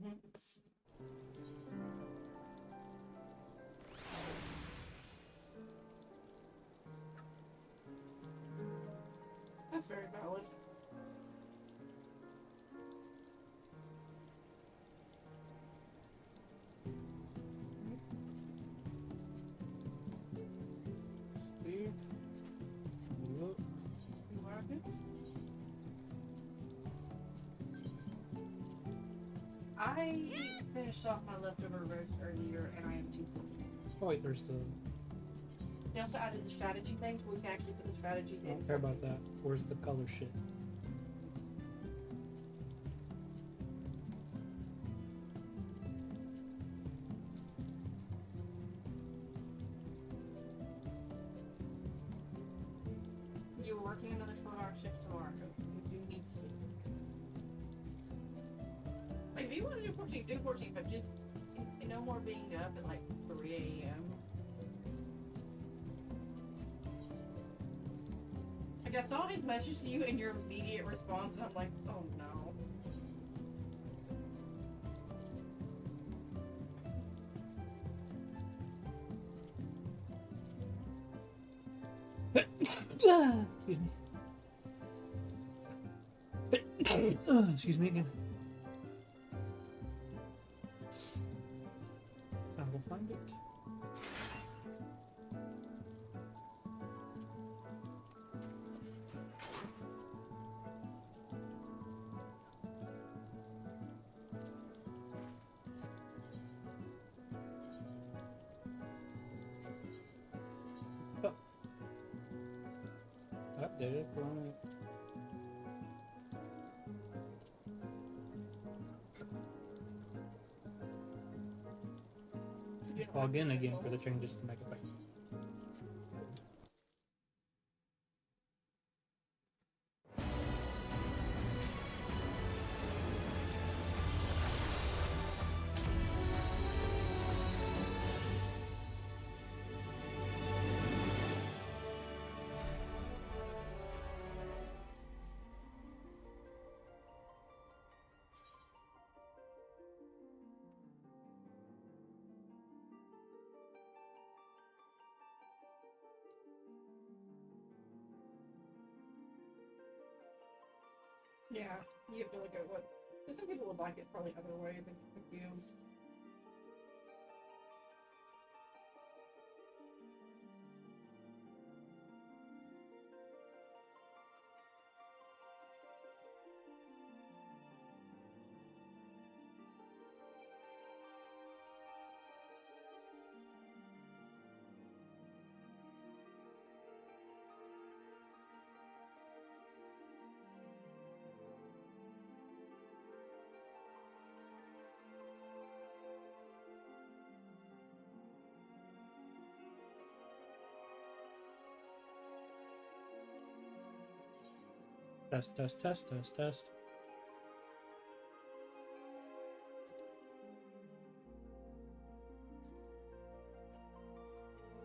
Mm-hmm. That's very valid. See? Look. You like it? I finished off my leftover roast earlier, and I am too full. Oh wait, there's the... They also added the strategy things where we can actually put the strategies I in. don't care about that. Where's the color shit? You're working another 12-hour shift tomorrow. You do need sleep. Like, if you want to do 14, do 14, but just no more being up at like 3 a.m. Like, I saw his message to you and your immediate response, and I'm like, oh no. Excuse me. Excuse me again. I will find it. Oh. That did it for me. Log in again for the changes to make effect. Yeah, you have to look at what. Because some people would like it probably other way than you. Test, test, test, test, test.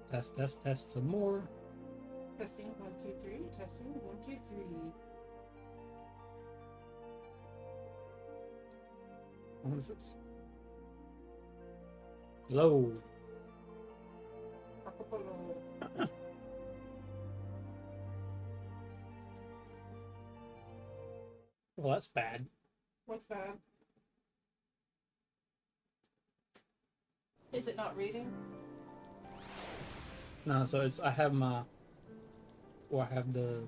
Test, test, test some more. Testing 1, 2, 3. Testing 1, 2, 3. I wonder if it's low. Well, that's bad. What's bad? Is it not reading? No, so it's I have my I have the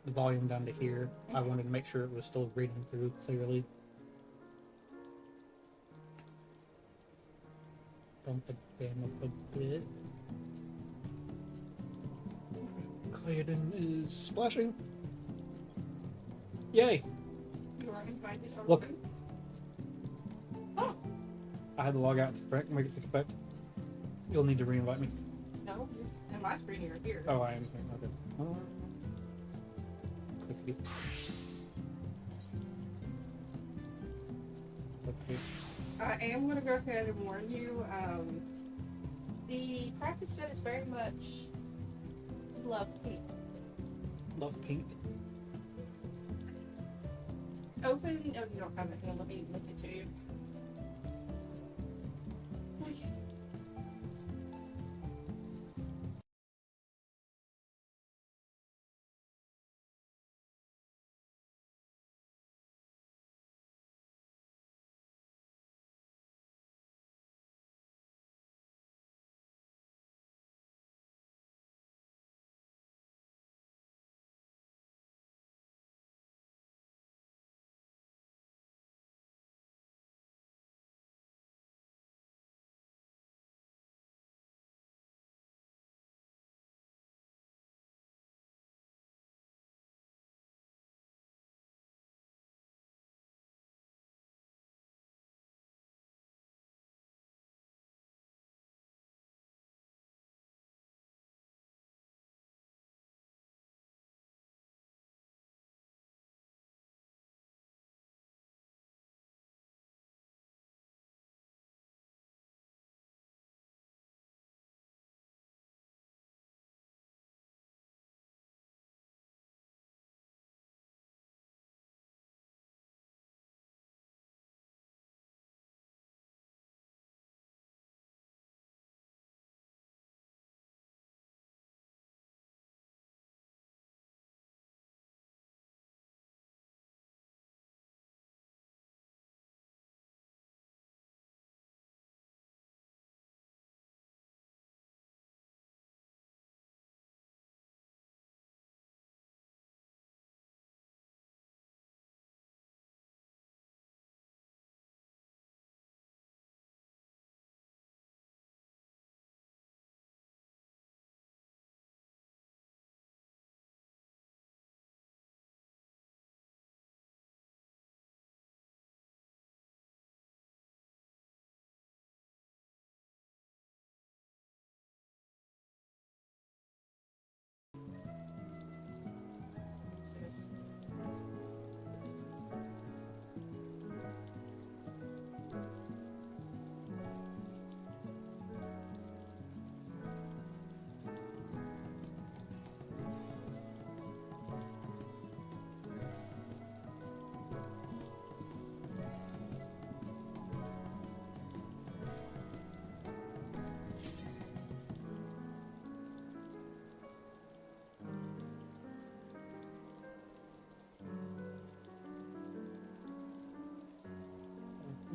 volume down to here. I wanted to make sure it was still reading through clearly. Bump the fan up a bit. Clayton is splashing. Yay! You are invited. Look. Oh! I had to log out to make it take effect. You'll need to re-invite me. No, in my screen you're here. Oh, I am here. Okay. Quickly. Okay. I am going to go ahead and warn you. The practice set is very much love pink. Love pink. Open. Oh, you don't have it. Here, let me look it to you.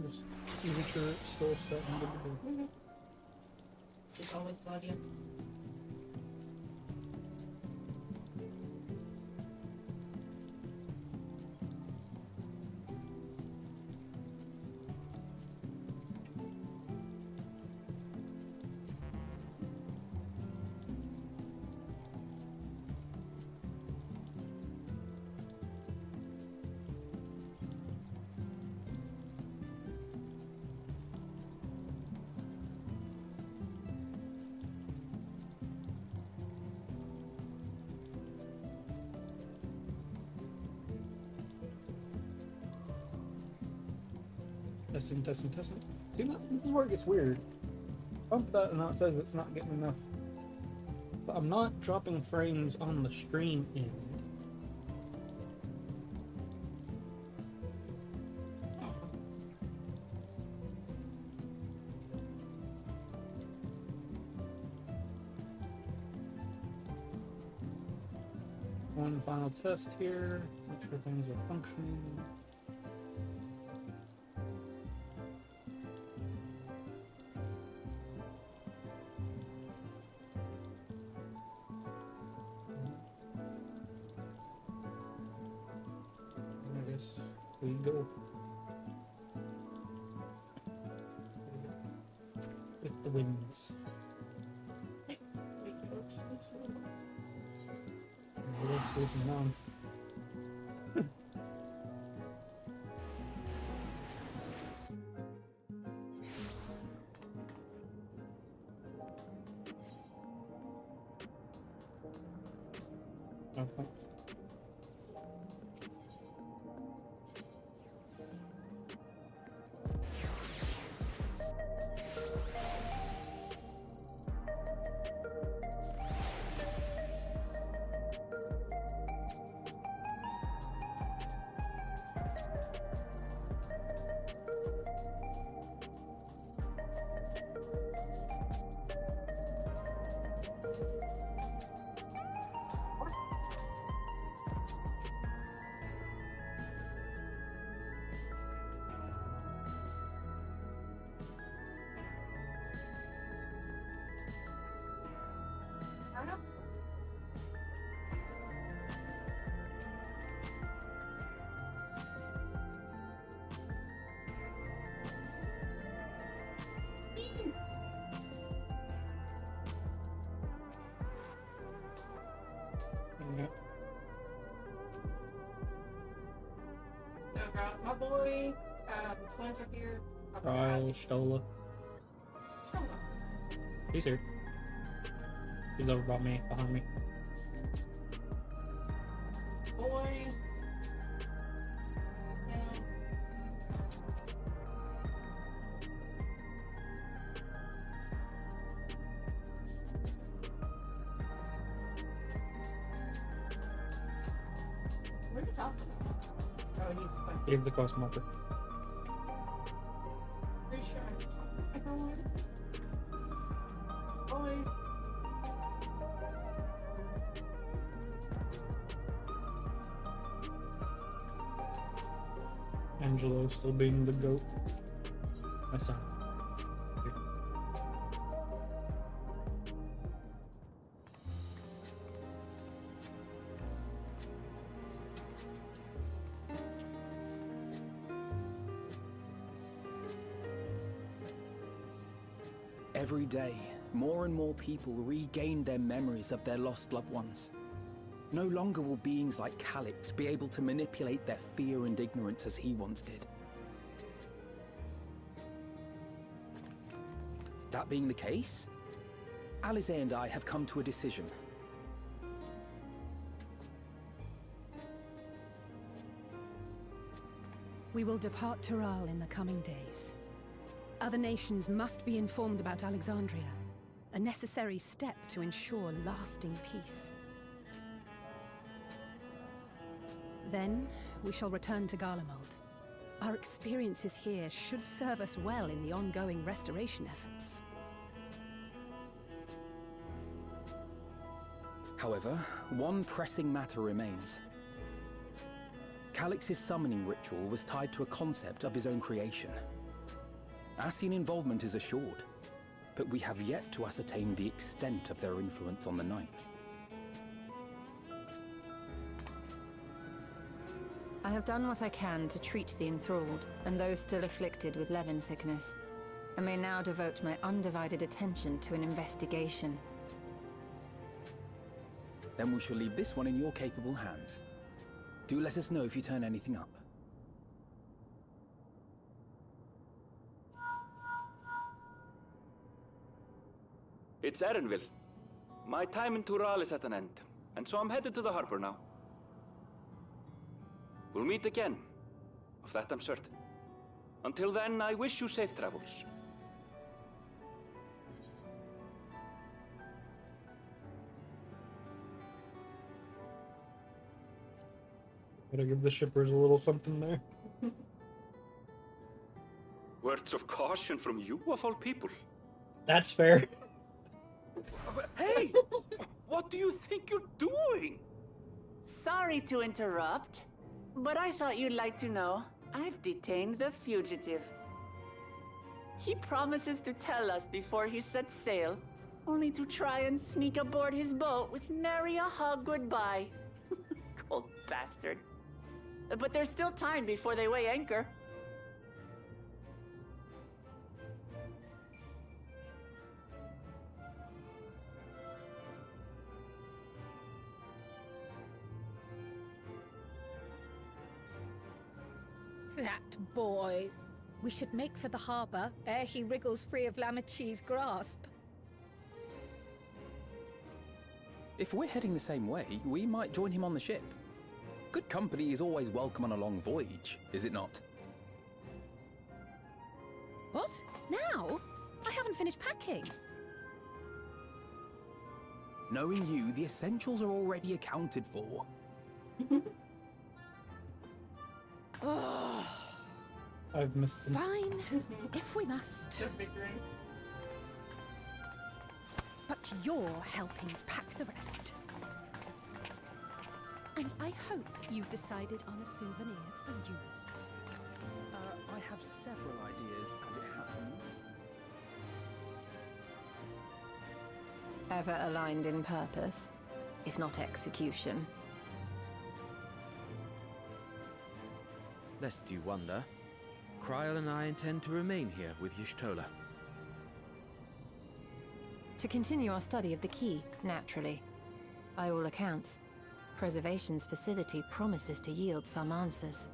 Just making sure it's still set and good to go. Just always love you. Testing, testing, testing. See, this is where it gets weird. Bump that and now it says it's not getting enough. But I'm not dropping frames on the stream end. One final test here. Make sure things are functioning. We go with the winds. Losing on. Okay. So, my boy, twins are here. Ryle, Stola. He's here. He's over by me, behind me. Boy. Where did Falcon? Oh, he's the quest. Here's the quest marker. Pretty sure I got one. Boy. Angelo still being the goat. My son. Here. Every day, more and more people regain their memories of their lost loved ones. No longer will beings like Calix be able to manipulate their fear and ignorance as he once did. That being the case, Alize and I have come to a decision. We will depart Taral in the coming days. Other nations must be informed about Alexandria, a necessary step to ensure lasting peace. Then, we shall return to Garlemald. Our experiences here should serve us well in the ongoing restoration efforts. However, one pressing matter remains. Calix's summoning ritual was tied to a concept of his own creation, Ascian involvement is assured, but we have yet to ascertain the extent of their influence on the Ninth. I have done what I can to treat the enthralled and those still afflicted with Levin sickness. I may now devote my undivided attention to an investigation. Then we shall leave this one in your capable hands. Do let us know if you turn anything up. It's Erenville. My time in Tural is at an end, and so I'm headed to the harbor now. We'll meet again, of that I'm certain. Until then, I wish you safe travels. Gotta give the shippers a little something there. Words of caution from you, of all people. That's fair. Hey! What do you think you're doing? Sorry to interrupt, but I thought you'd like to know. I've detained the fugitive. He promises to tell us before he sets sail, only to try and sneak aboard his boat with nary a hug goodbye. Cold bastard. But there's still time before they weigh anchor. That boy! We should make for the harbor ere he wriggles free of Lamachi's grasp. If we're heading the same way, we might join him on the ship. Good company is always welcome on a long voyage, is it not? What? Now? I haven't finished packing. Knowing you, the essentials are already accounted for. Oh, I've missed them. fine, if we must. Still figuring. But you're helping pack the rest. And I hope you've decided on a souvenir for Eunice. I have several ideas, as it happens. Ever aligned in purpose, if not execution. Lest you wonder, Kryl and I intend to remain here with Y'shtola. To continue our study of the key, naturally. By all accounts, Preservation's facility promises to yield some answers.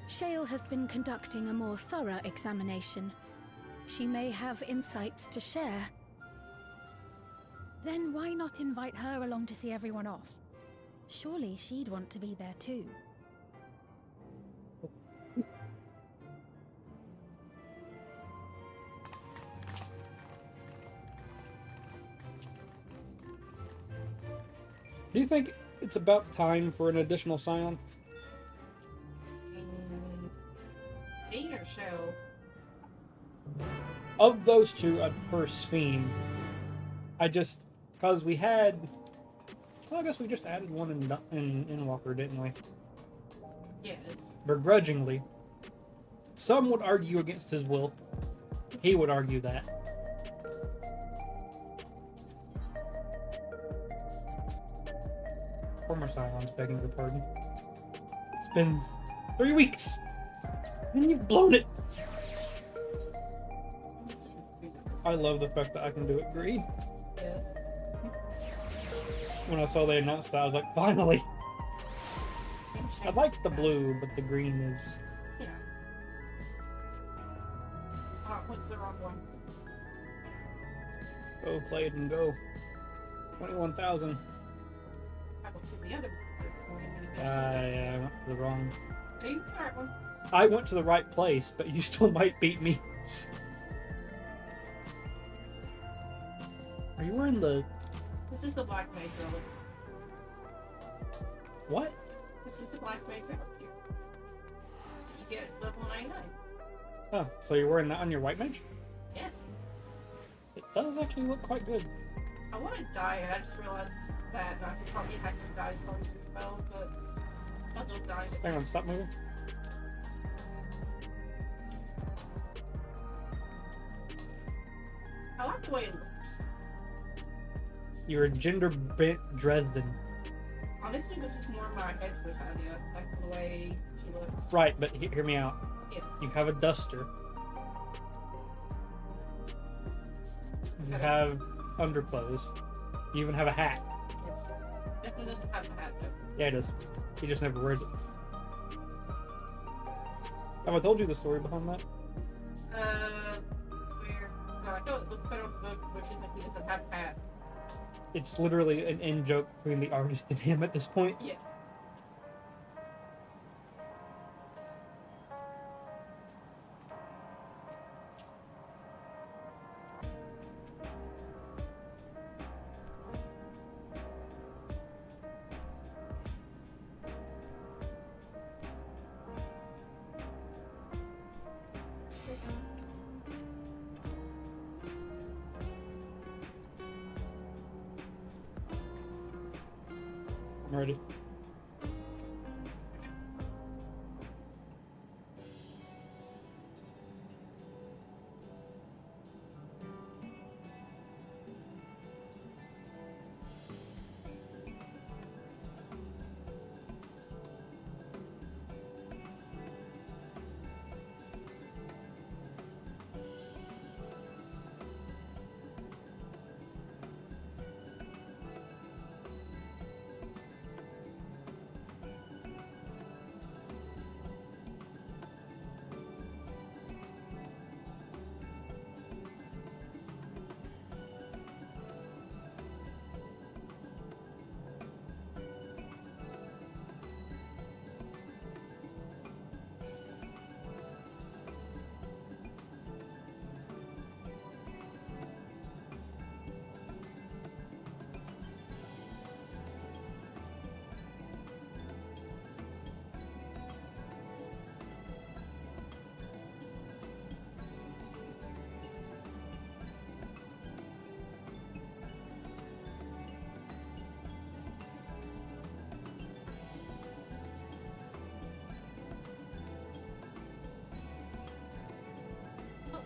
Shale has been conducting a more thorough examination. She may have insights to share. Then why not invite her along to see everyone off? Surely she'd want to be there too. Do you think it's about time for an additional scion? Dean or Show? Of those two, I'd prefer Sphene. Because we had... Well, I guess we just added one in Walker, didn't we? Yes. Begrudgingly. Some would argue against his will. He would argue that. Former Cylons begging your pardon. It's been 3 weeks! And you've blown it! I love the fact that I can do it green. Yes. When I saw they announced that, I was like, finally! I like the blue, but the green is... Yeah. What's the wrong one? Go, Clayton, go. 21,000. I went to the other one. Yeah, I went to the wrong... Hey, you the right one. I went to the right place, but you still might beat me. Are you wearing the... This is the Black Mage relic. What? This is the Black Mage relic here. You get level 99. Oh, so you're wearing that on your white mage? Yes. It does actually look quite good. I want to die, and I just realized that I could probably hack some dice on the spell, but I'll just die. Hang on, stop moving. the way it looks. You're a gender bent Dresden. Honestly, this is more my head switch idea. Like the way she looks. Right, but hear me out. Yes. You have a duster. You have underclothes. You even have a hat. Yes. It doesn't have a hat though. Yeah, it does. He just never wears it. Have I told you the story behind that? Where? No, I thought it looks better on the book, which is that he doesn't have a hat. It's literally an in-joke between the artist and him at this point. Yeah. I'm ready.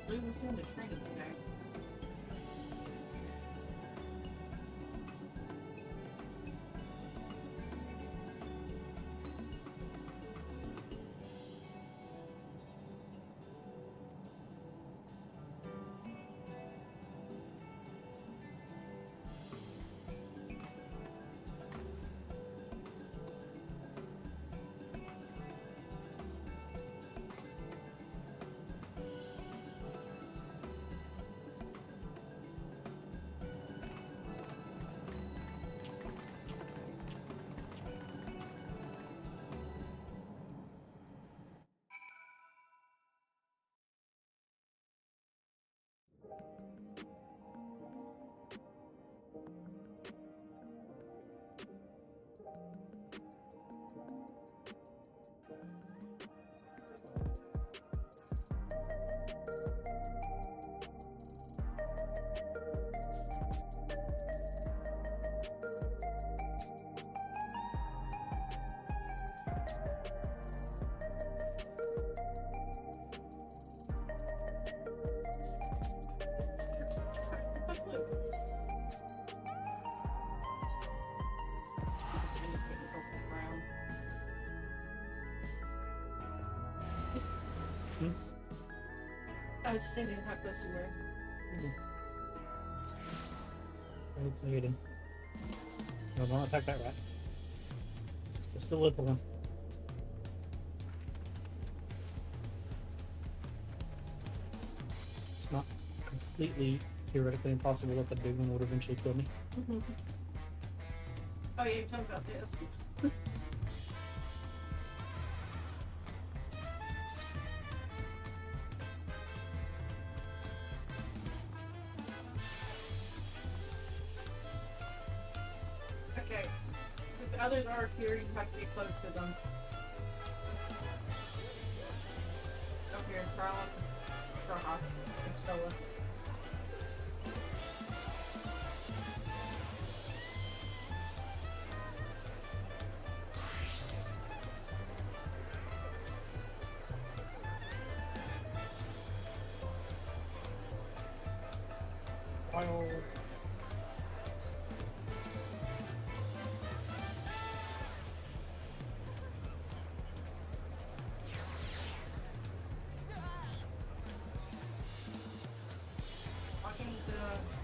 We were doing the training today. I was just thinking how close you were. Very exciting. No, don't attack that rat. Just a little one. It's not completely theoretically impossible that the big one would eventually kill me. Oh yeah, you talked about this. Okay. If the others are here, you have to get close to them. Up here, Carlin, Starhawk, and Stella.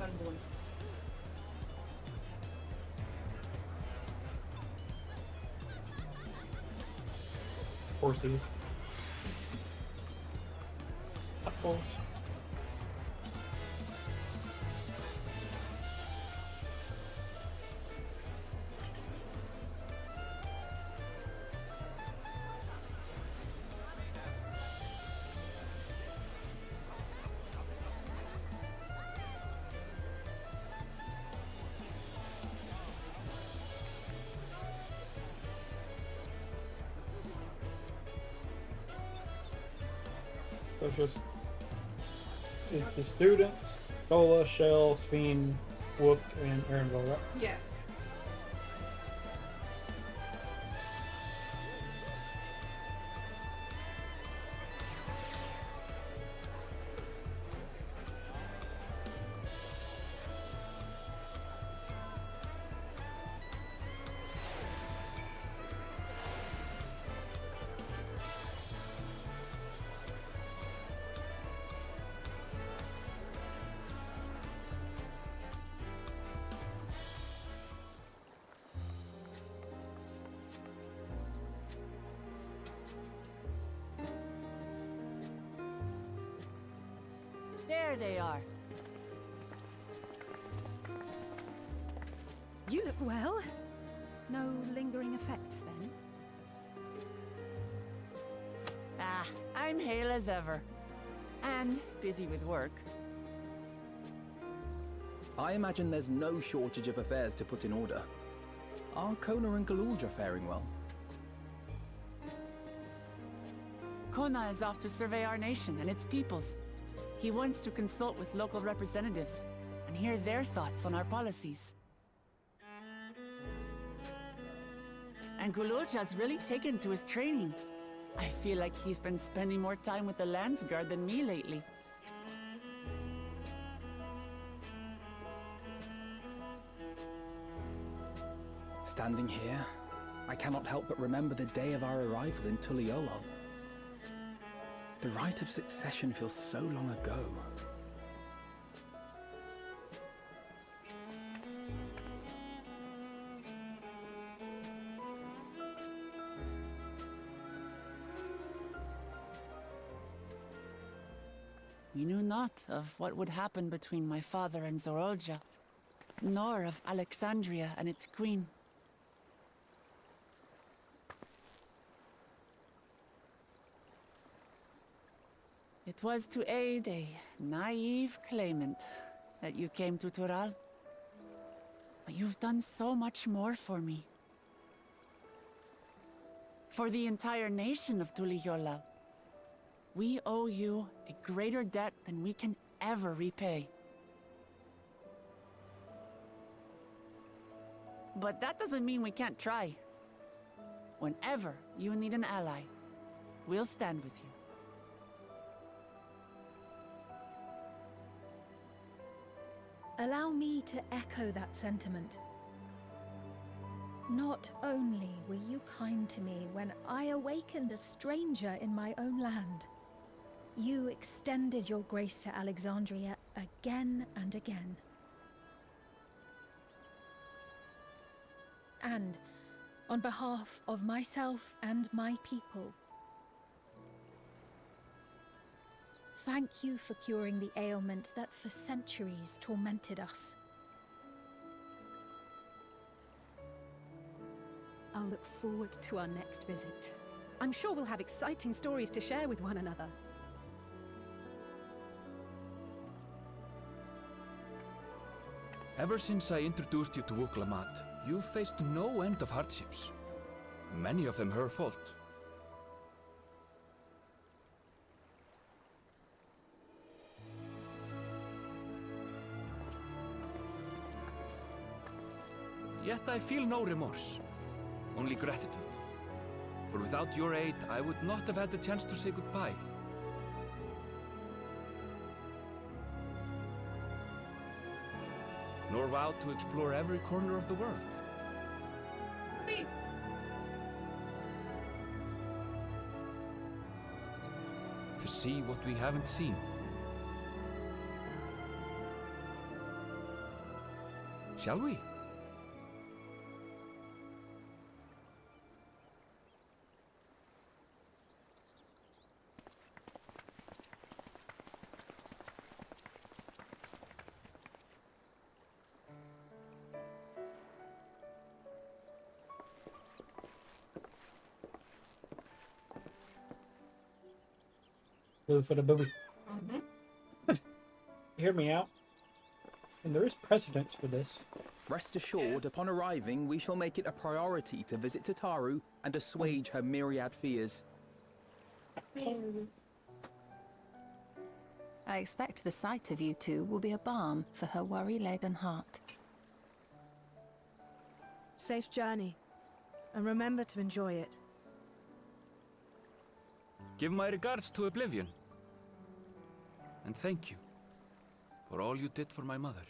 unborn. Horses. Apples. So it's just the students, Gola, Shell, Sphene, Wook, and Aaronville, right? Yes. There they are. You look well. No lingering effects then? Ah, I'm hale as ever. And busy with work. I imagine there's no shortage of affairs to put in order. Are Kona and Galulja faring well? Kona is off to survey our nation and its peoples. He wants to consult with local representatives and hear their thoughts on our policies. And Galulja's really taken to his training. I feel like he's been spending more time with the Landsguard than me lately. Standing here, I cannot help but remember the day of our arrival in Tuliolol. The rite of succession feels so long ago. We knew not of what would happen between my father and Zorolja, nor of Alexandria and its queen. It was to aid a naive claimant that you came to Tural. But you've done so much more for me. For the entire nation of Tuliyollal. We owe you a greater debt than we can ever repay. But that doesn't mean we can't try. Whenever you need an ally, we'll stand with you. Allow me to echo that sentiment. Not only were you kind to me when I awakened a stranger in my own land, you extended your grace to Alexandria again and again. And on behalf of myself and my people, thank you for curing the ailment that for centuries tormented us. I'll look forward to our next visit. I'm sure we'll have exciting stories to share with one another. Ever since I introduced you to Wuklamat, you've faced no end of hardships. Many of them her fault. Yet I feel no remorse, only gratitude. For without your aid, I would not have had the chance to say goodbye. Nor vowed to explore every corner of the world. Me. To see what we haven't seen. Shall we? Boo for the booby. Mm-hmm. Hear me out. And there is precedence for this. Rest assured, upon arriving, we shall make it a priority to visit Tataru and assuage her myriad fears. I expect the sight of you two will be a balm for her worry-laden heart. Safe journey. And remember to enjoy it. Give my regards to Oblivion. And thank you for all you did for my mother.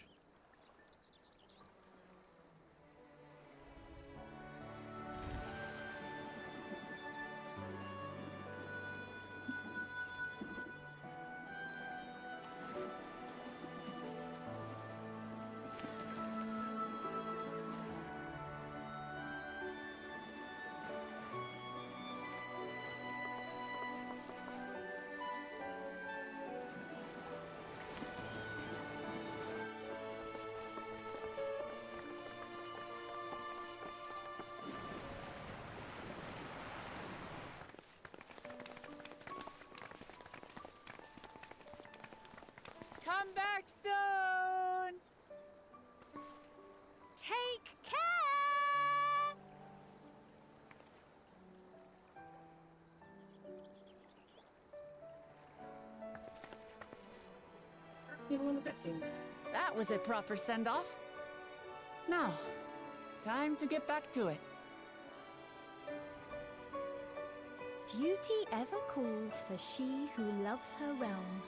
Come back soon! Take care! In one of the cutscenes. That was a proper send-off. Now, time to get back to it. Duty ever calls for she who loves her realm.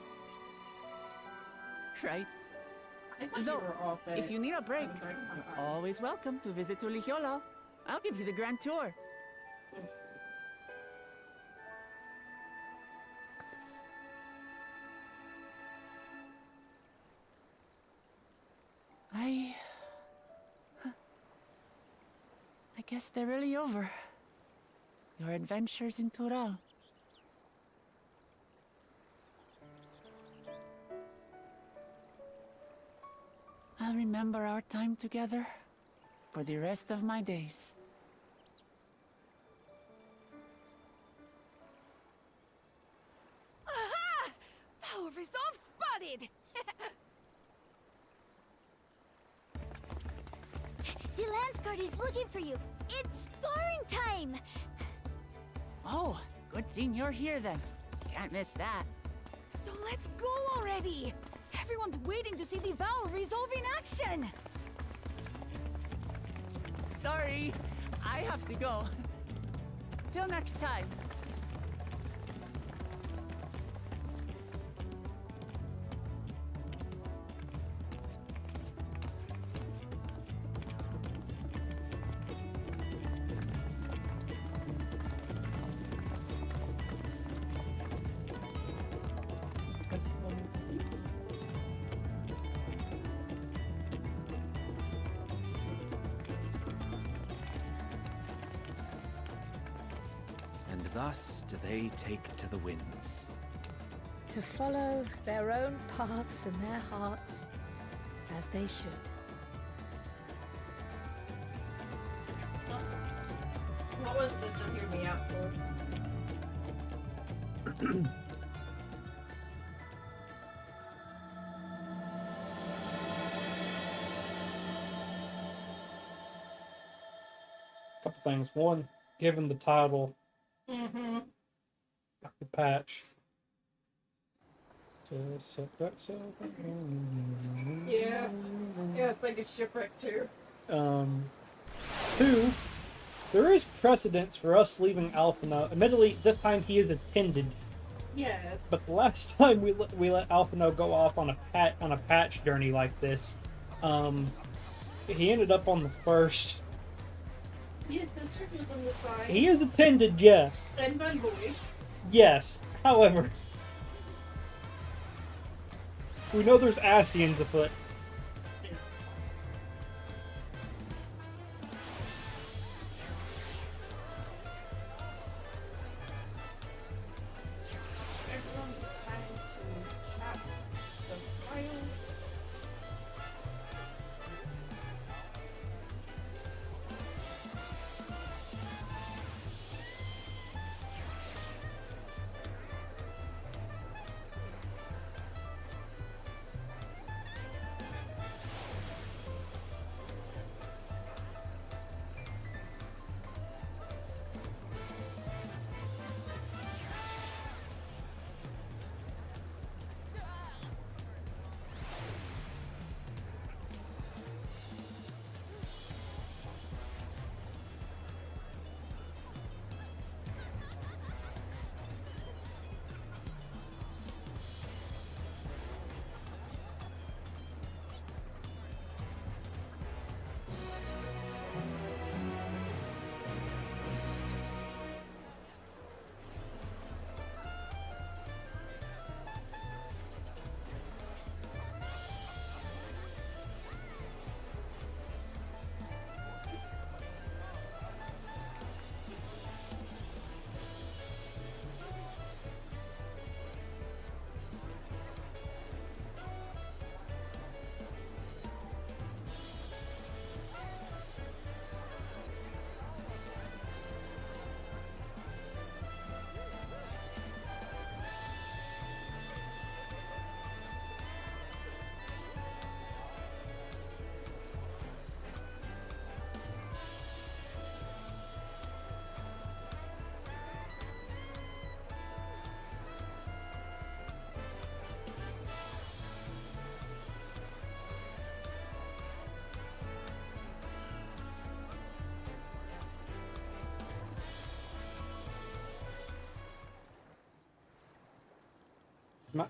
Right. I thought Though, you were off at if you need a break, Dawntrail. you're always welcome to visit Tulihiolo. I'll give you the grand tour. I guess they're really over. Your adventures in Tural. I'll remember our time together for the rest of my days. Aha! Power resolve spotted! The Lance Guard is looking for you. It's sparring time. Oh, good thing you're here then. Can't miss that. So let's go already! Everyone's waiting to see the Vow resolve in action! Sorry, I have to go. Till next time. And thus do they take to the winds. To follow their own paths and their hearts, as they should. What was this of hear me out for? Couple things. One, given the title, Mm-hmm. the patch. Yeah. Yeah, it's like a shipwreck too. Two, there is precedence for us leaving Alphino. Admittedly, this time he is attended, Yes. but the last time we let Alphino go off on a patch journey like this, he ended up on the first. Yes, the circles on the side. He is attended, yes. And Bun Boy. Yes. However, we know there's Asians afoot.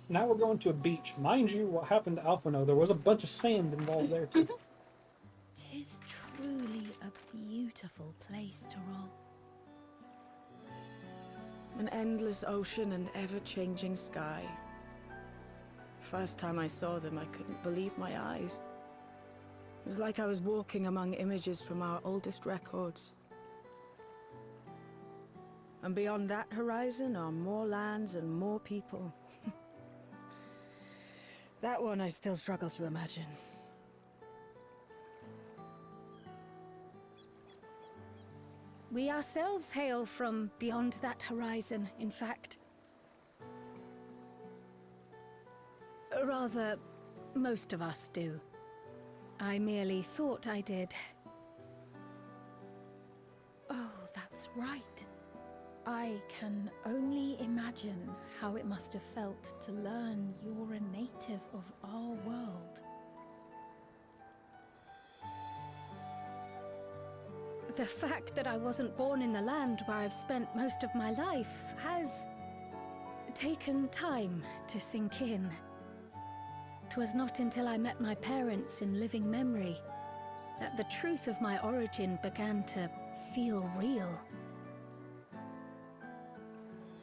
Now we're going to a beach. Mind you, what happened to Alphino? There was a bunch of sand involved there too. 'Tis truly a beautiful place to roll. An endless ocean and ever-changing sky. First time I saw them, I couldn't believe my eyes. It was like I was walking among images from our oldest records. And beyond that horizon are more lands and more people. That one I still struggle to imagine. We ourselves hail from beyond that horizon, in fact. Rather, most of us do. I merely thought I did. Oh, that's right. I can only imagine how it must have felt to learn you're a native of our world. The fact that I wasn't born in the land where I've spent most of my life has taken time to sink in. 'Twas not until I met my parents in living memory that the truth of my origin began to feel real.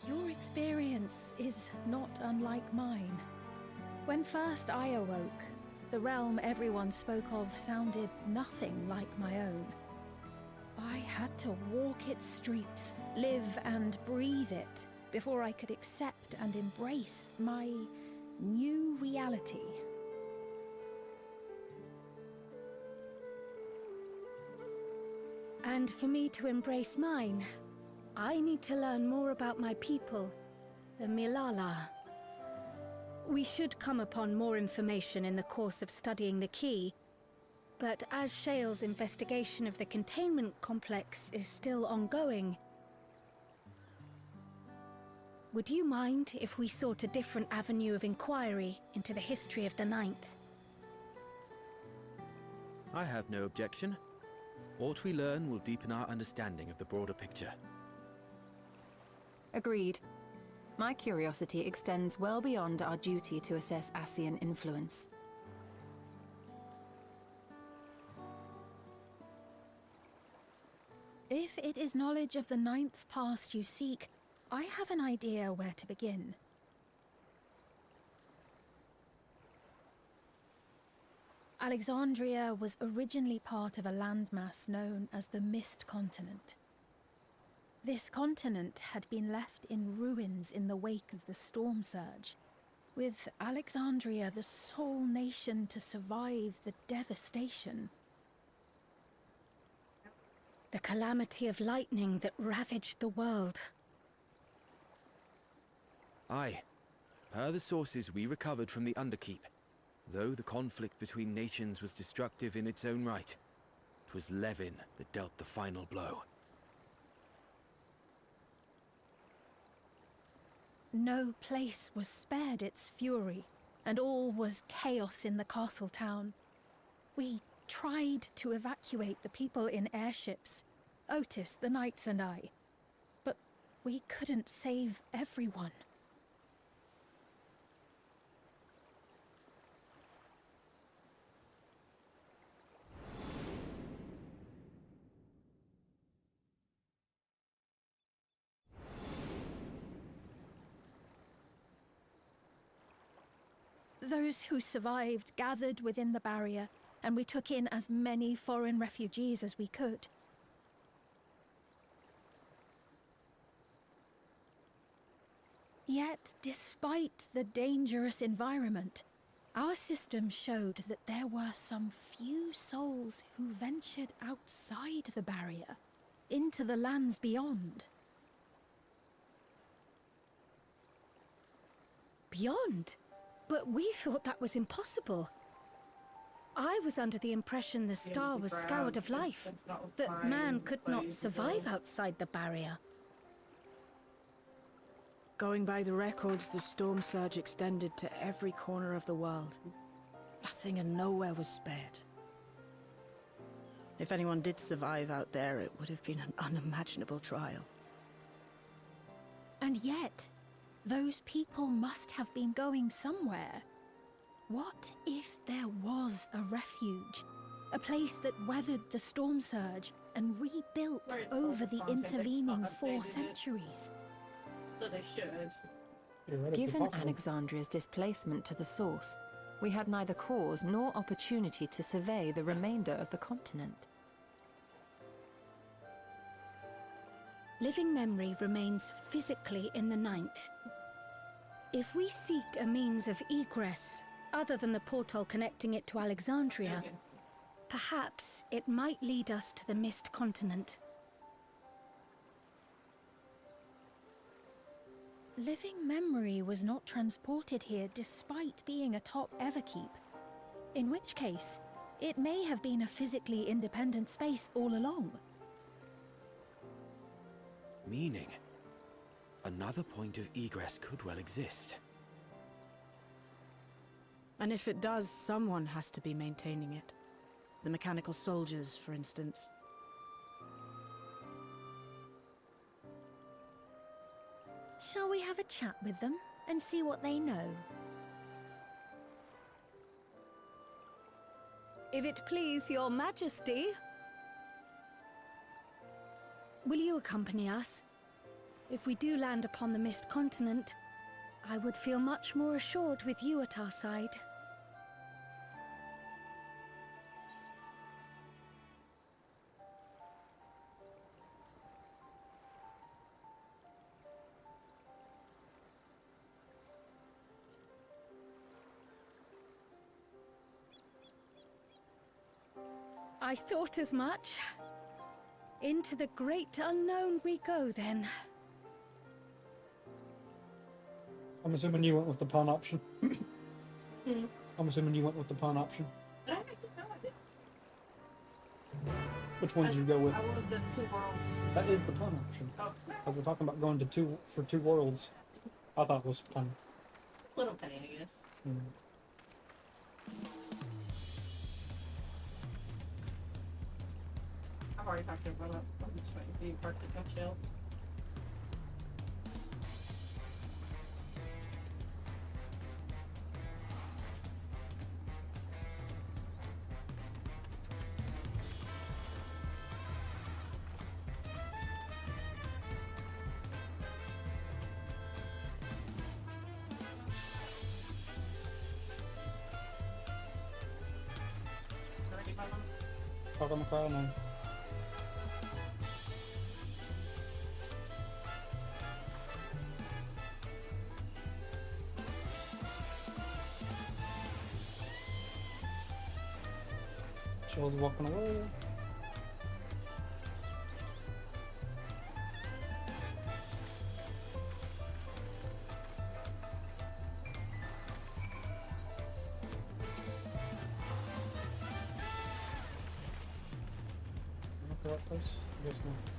Your experience is not unlike mine. When first I awoke, the realm everyone spoke of sounded nothing like my own. I had to walk its streets, live and breathe it, before I could accept and embrace my new reality. And for me to embrace mine, I need to learn more about my people, the Milala. We should come upon more information in the course of studying the key, but as Shale's investigation of the containment complex is still ongoing, would you mind if we sought a different avenue of inquiry into the history of the Ninth? I have no objection. What we learn will deepen our understanding of the broader picture. Agreed. My curiosity extends well beyond our duty to assess Ascian influence. If it is knowledge of the Ninth's past you seek, I have an idea where to begin. Alexandria was originally part of a landmass known as the Mist Continent. This continent had been left in ruins in the wake of the storm surge, with Alexandria the sole nation to survive the devastation. The calamity of lightning that ravaged the world. Aye. Per the sources we recovered from the Underkeep, though the conflict between nations was destructive in its own right, 'twas Levin that dealt the final blow. No place was spared its fury, and all was chaos in the castle town. We tried to evacuate the people in airships, Otis, the knights and I, but we couldn't save everyone. Those who survived gathered within the barrier, and we took in as many foreign refugees as we could. Yet, despite the dangerous environment, our system showed that there were some few souls who ventured outside the barrier, into the lands beyond. Beyond? But we thought that was impossible. I was under the impression the star was scoured of life, that man could not survive outside the barrier. Going by the records, the storm surge extended to every corner of the world. Nothing and nowhere was spared. If anyone did survive out there, it would have been an unimaginable trial. And yet, Those people must have been going somewhere. What if there was a refuge? A place that weathered the storm surge and rebuilt Where it's over the focused on, so they intervening updated 4 it. centuries. So they should. Theoretically Given possible. Alexandria's displacement to the source, we had neither cause nor opportunity to survey the remainder of the continent. Living memory remains physically in the Ninth. If we seek a means of egress, other than the portal connecting it to Alexandria, Okay. perhaps it might lead us to the Mist Continent. Living memory was not transported here despite being atop Everkeep. In which case, it may have been a physically independent space all along. Meaning, another point of egress could well exist. And if it does, someone has to be maintaining it. The mechanical soldiers, for instance. Shall we have a chat with them and see what they know? If it please your majesty. Will you accompany us? If we do land upon the Mist Continent, I would feel much more assured with you at our side. I thought as much. Into the great unknown we go, then. I'm assuming you went with the pawn option. I'm assuming you went with the pawn option. I don't actually know I did. Which one did you go with? I wanted the 2 worlds. That is the pawn option. Oh, Because we're talking about going to two worlds. I thought it was fun. little penny, I guess. I've already packed everyone up. I'm just waiting for you to park the truck shelf. Already bought them? Talk on the crowd now. Shell's walking away. Is that the right place? I guess not.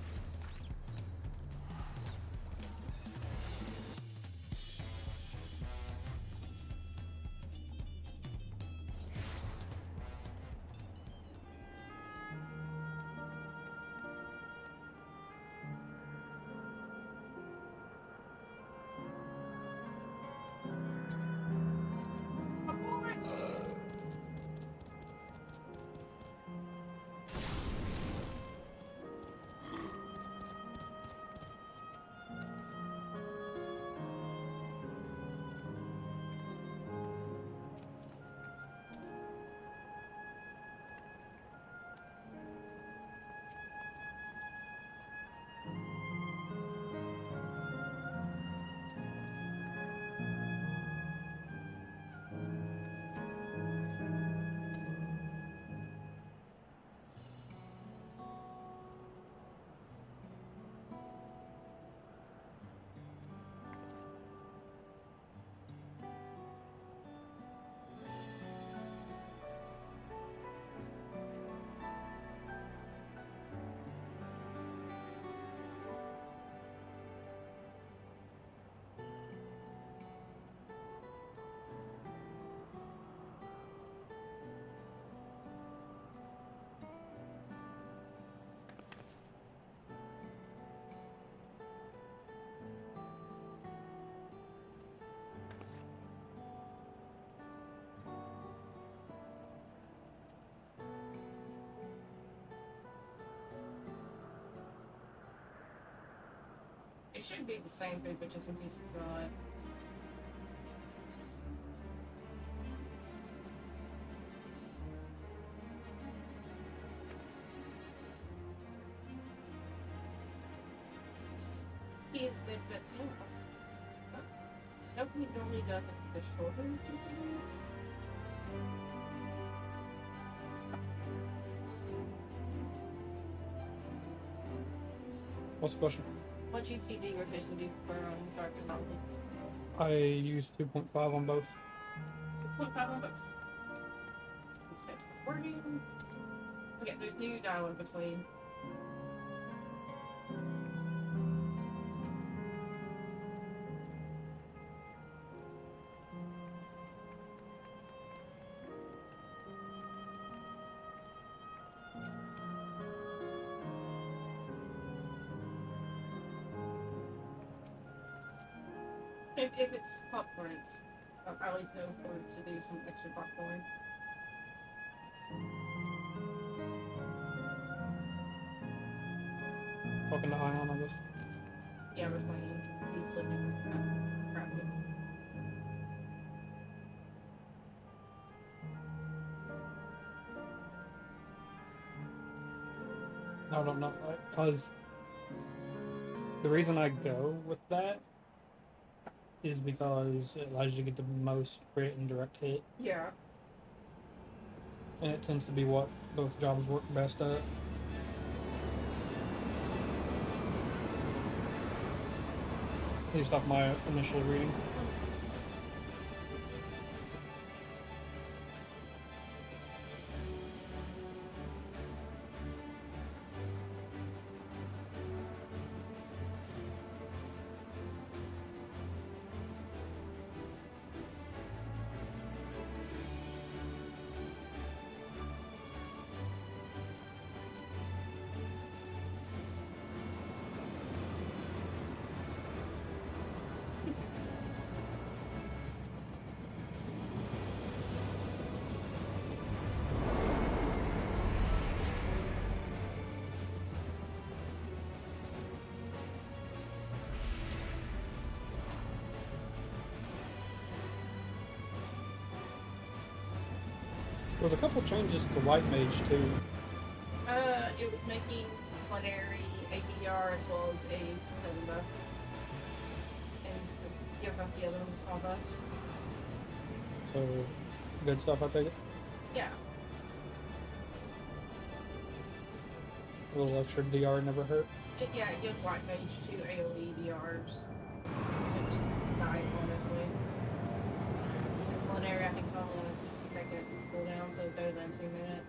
should be the same food, but just in case it's not. Yeah, but nobody normally does the shorter juicy. What's the question? What GCD rotation do you prefer on dark and light? I use 2.5 on both. 2.5 on both. Okay, wording. Okay, there's new dial in between. If it's popcorn, I always know to do some extra popcorn. Talking to Ion, I guess. Yeah, we're playing. He's living crap. I don't know, because the reason I go with that is because it allows you to get the most crit and direct hit. Yeah. And it tends to be what both jobs work best at. At least off my initial reading. There was a couple changes to White Mage too. It was making plenary APR as well as a healing buff. And give up the other ones all buffs. So, good stuff, I take it. Yeah. A little extra DR never hurt. Yeah, it gives White Mage 2 AoE DRs. Which is nice, honestly. And plenary, I think, is only on a 60-second cooldown, so it's better than 2 minutes.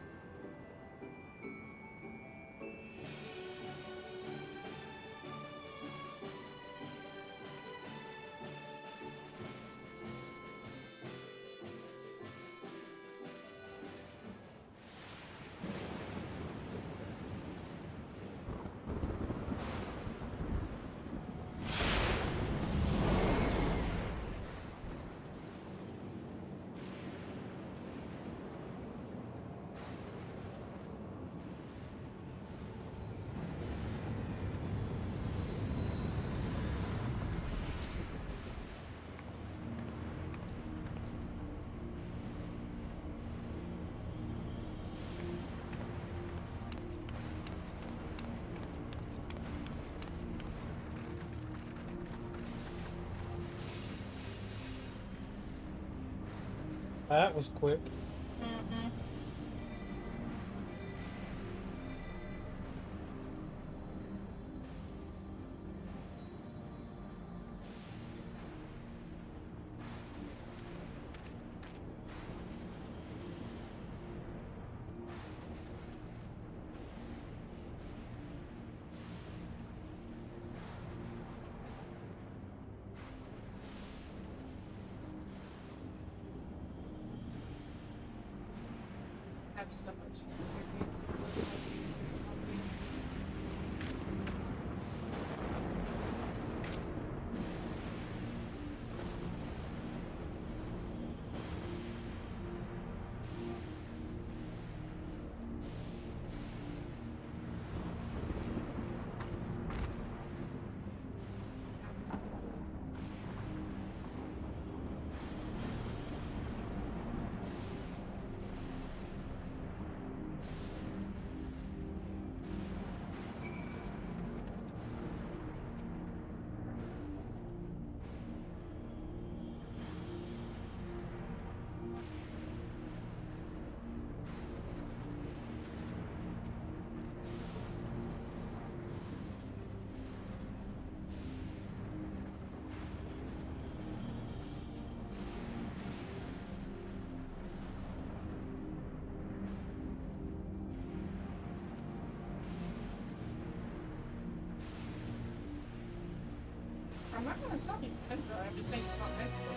That was quick. Mm-hmm. Have so much. I'm not gonna stop you, I'm just saying it's not meant for you.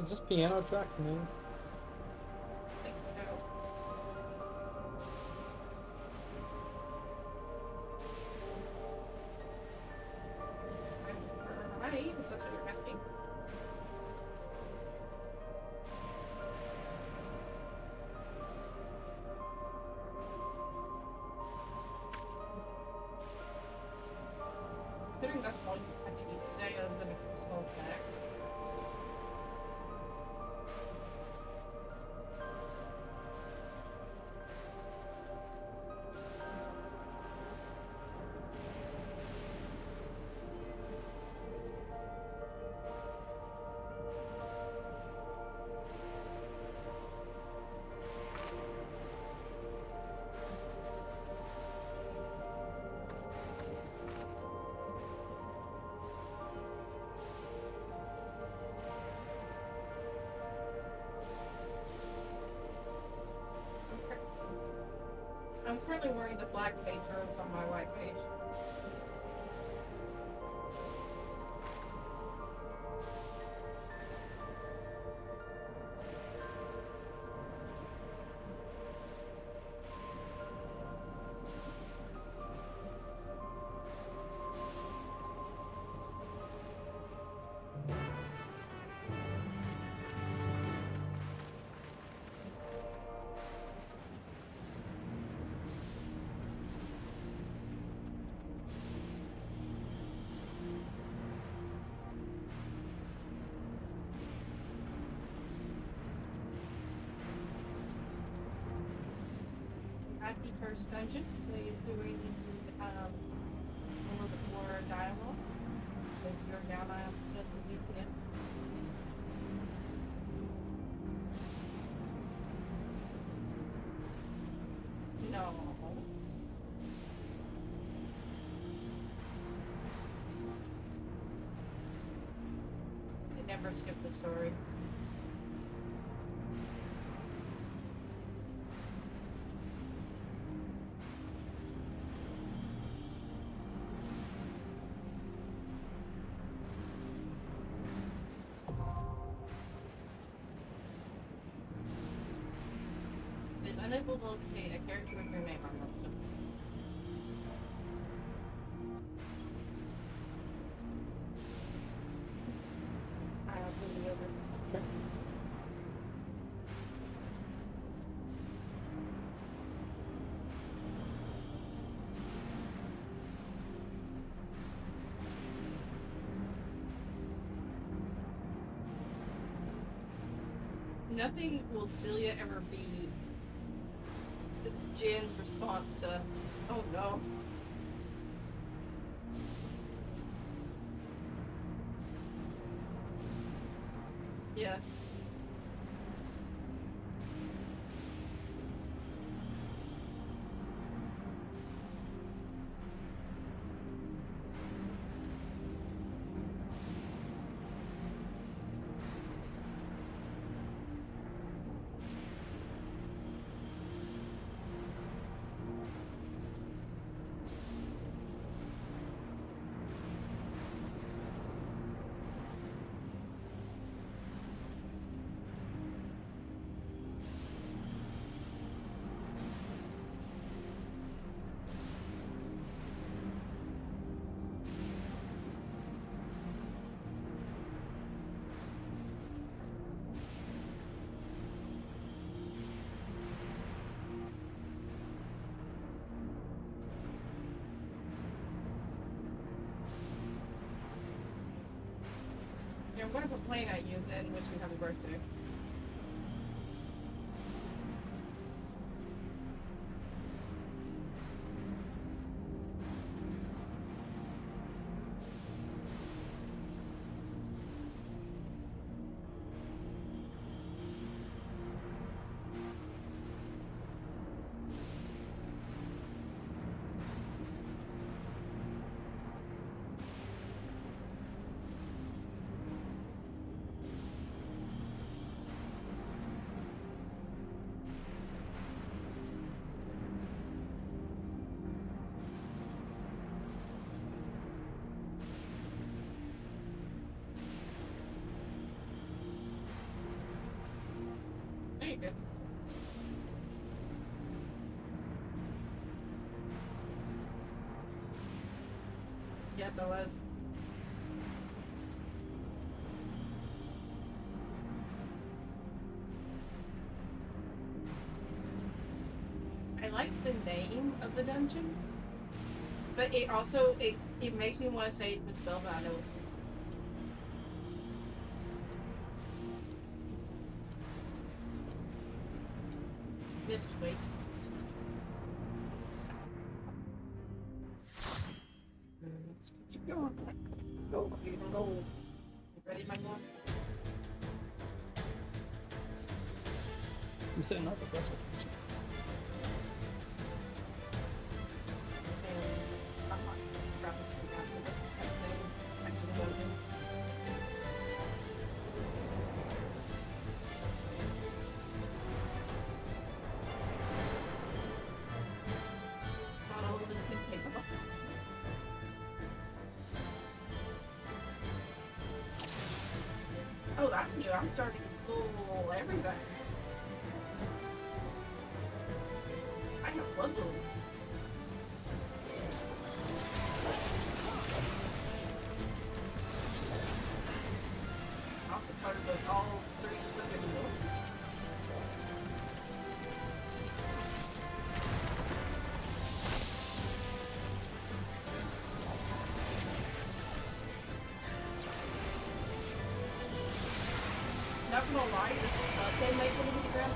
Is this piano track new? I think so. Right, if that's what you're asking. Considering that's all you had to eat today, other than a few small snacks. I'm currently wearing the black page robes on my white page. At the first dungeon, please doing a little bit more dialogue. If you're down, I have to VPS. No. They never skip the story. Unable to locate a character with your name on most of them. I'll move it over. Okay. Nothing will Celia ever be Jan's response to, oh no. Yes. Yeah, I'm gonna complain at you then wish you happy birthday. good. Yes, I was. I like the name of the dungeon, but it also it makes me want to say it's the spell, but I know it's missed wait. Let's keep going. Go, so you can go. You ready, my boy? I'm setting up a breastplate. Oh, that's new. I'm starting to fool everybody. I have bundled. I also started with all 3 freaking notes. Not gonna lie, this they make it into the ground.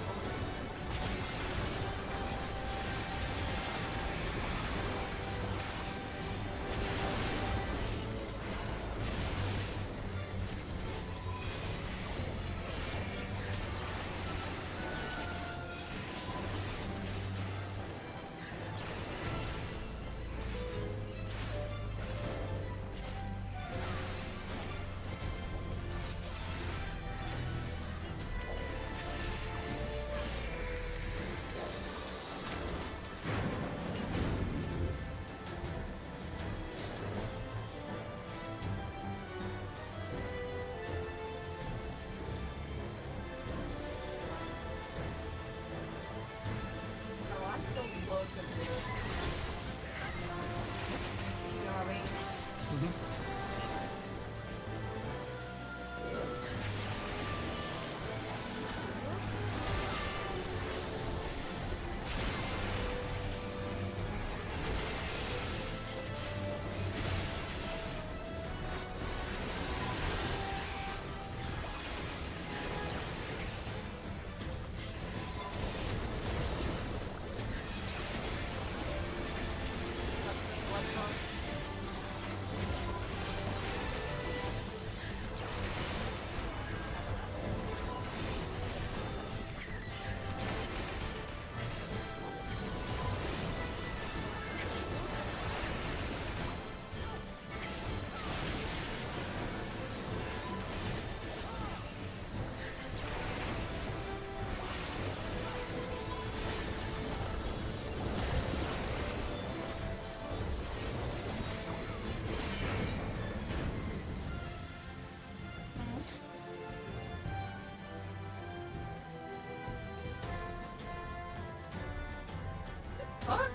What?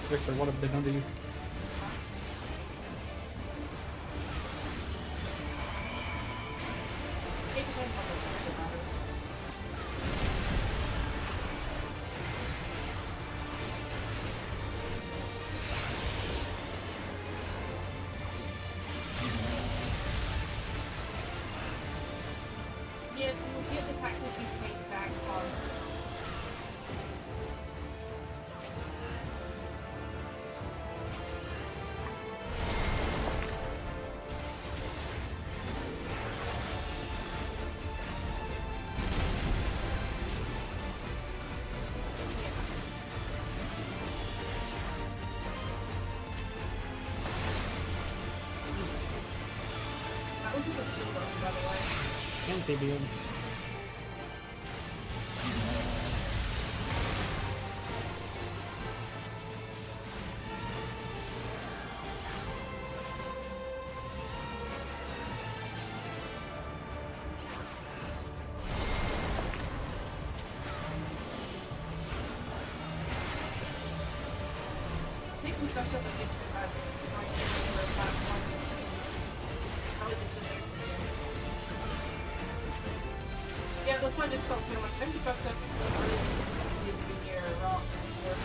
Victor, what have they done to you? Yeah, you get the fact that you take back hard. That was just a shield up, by the way. And TBM. saw too much. Maybe fucked up the roof. Needed to be near a rock before.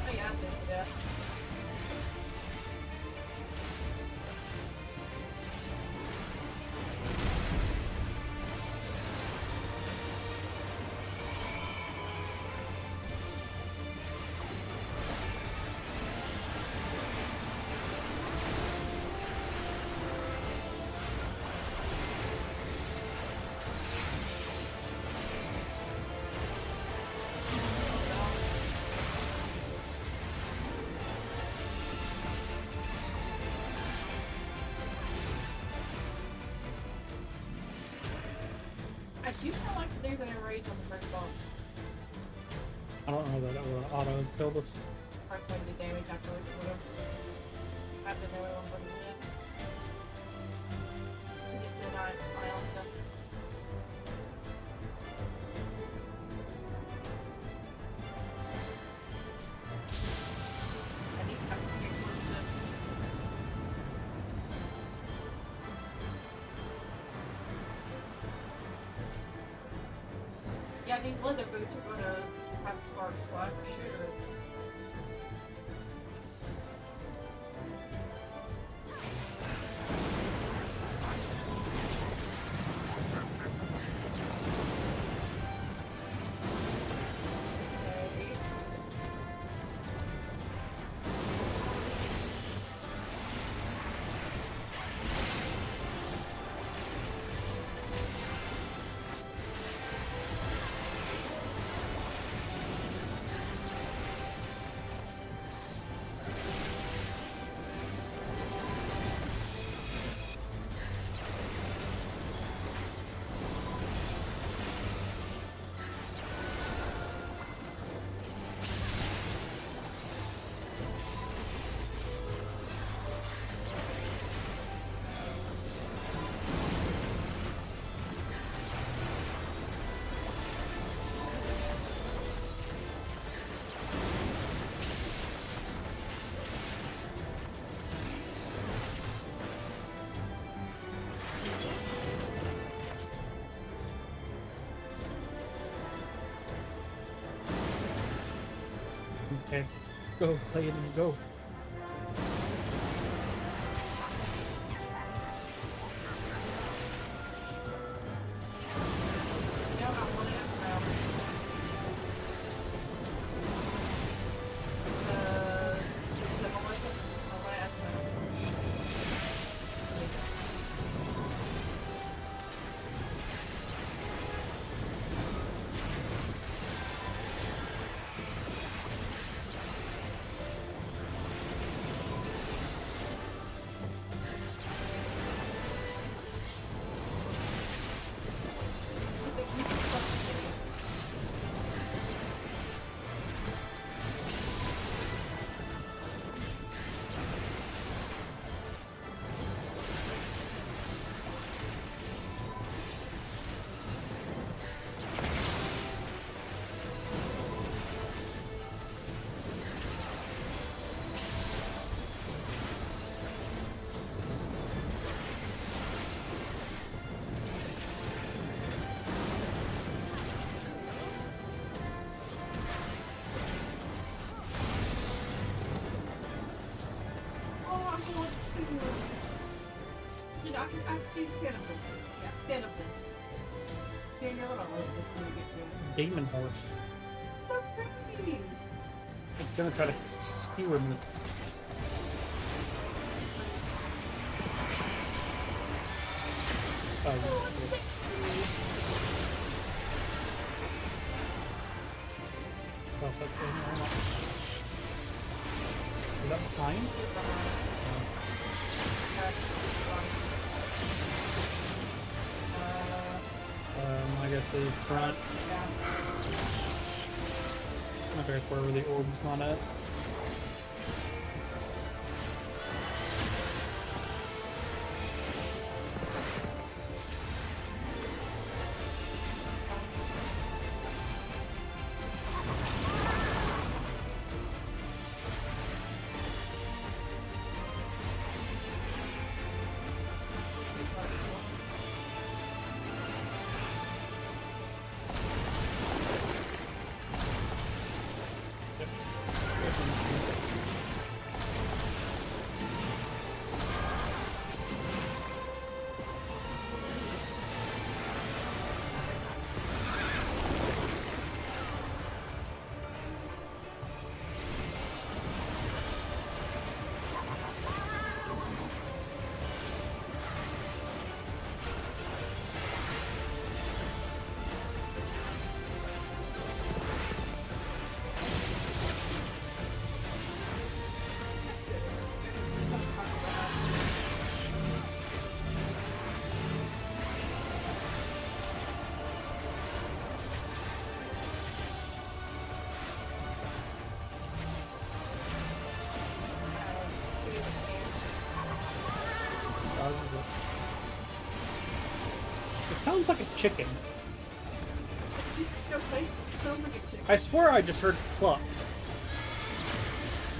Oh yeah, I think that. I do feel like there's an enrage on the first boss. I don't know that it will auto kill this. First one to damage afterwards or whatever. I have to know it on for the win. Get to my own stuff. I need to have to skip through this. Yeah, these leather boots are gonna have spark squad for sure. Okay. Okay. Go, play it and go. Yeah, I want it now. The militia. I want to ask them. Dude, I can do 10 of this. Yeah, 10 of this. Daniel, I don't know if this is going to get you. Demon horse. So pretty. It's gonna try to skewer me. Oh, yeah. Well, that's normal. Is that behind? I guess it's front. Okay, wherever the orb's not at. It sounds like a chicken. Your face sounds like a chicken. I swear I just heard cluck.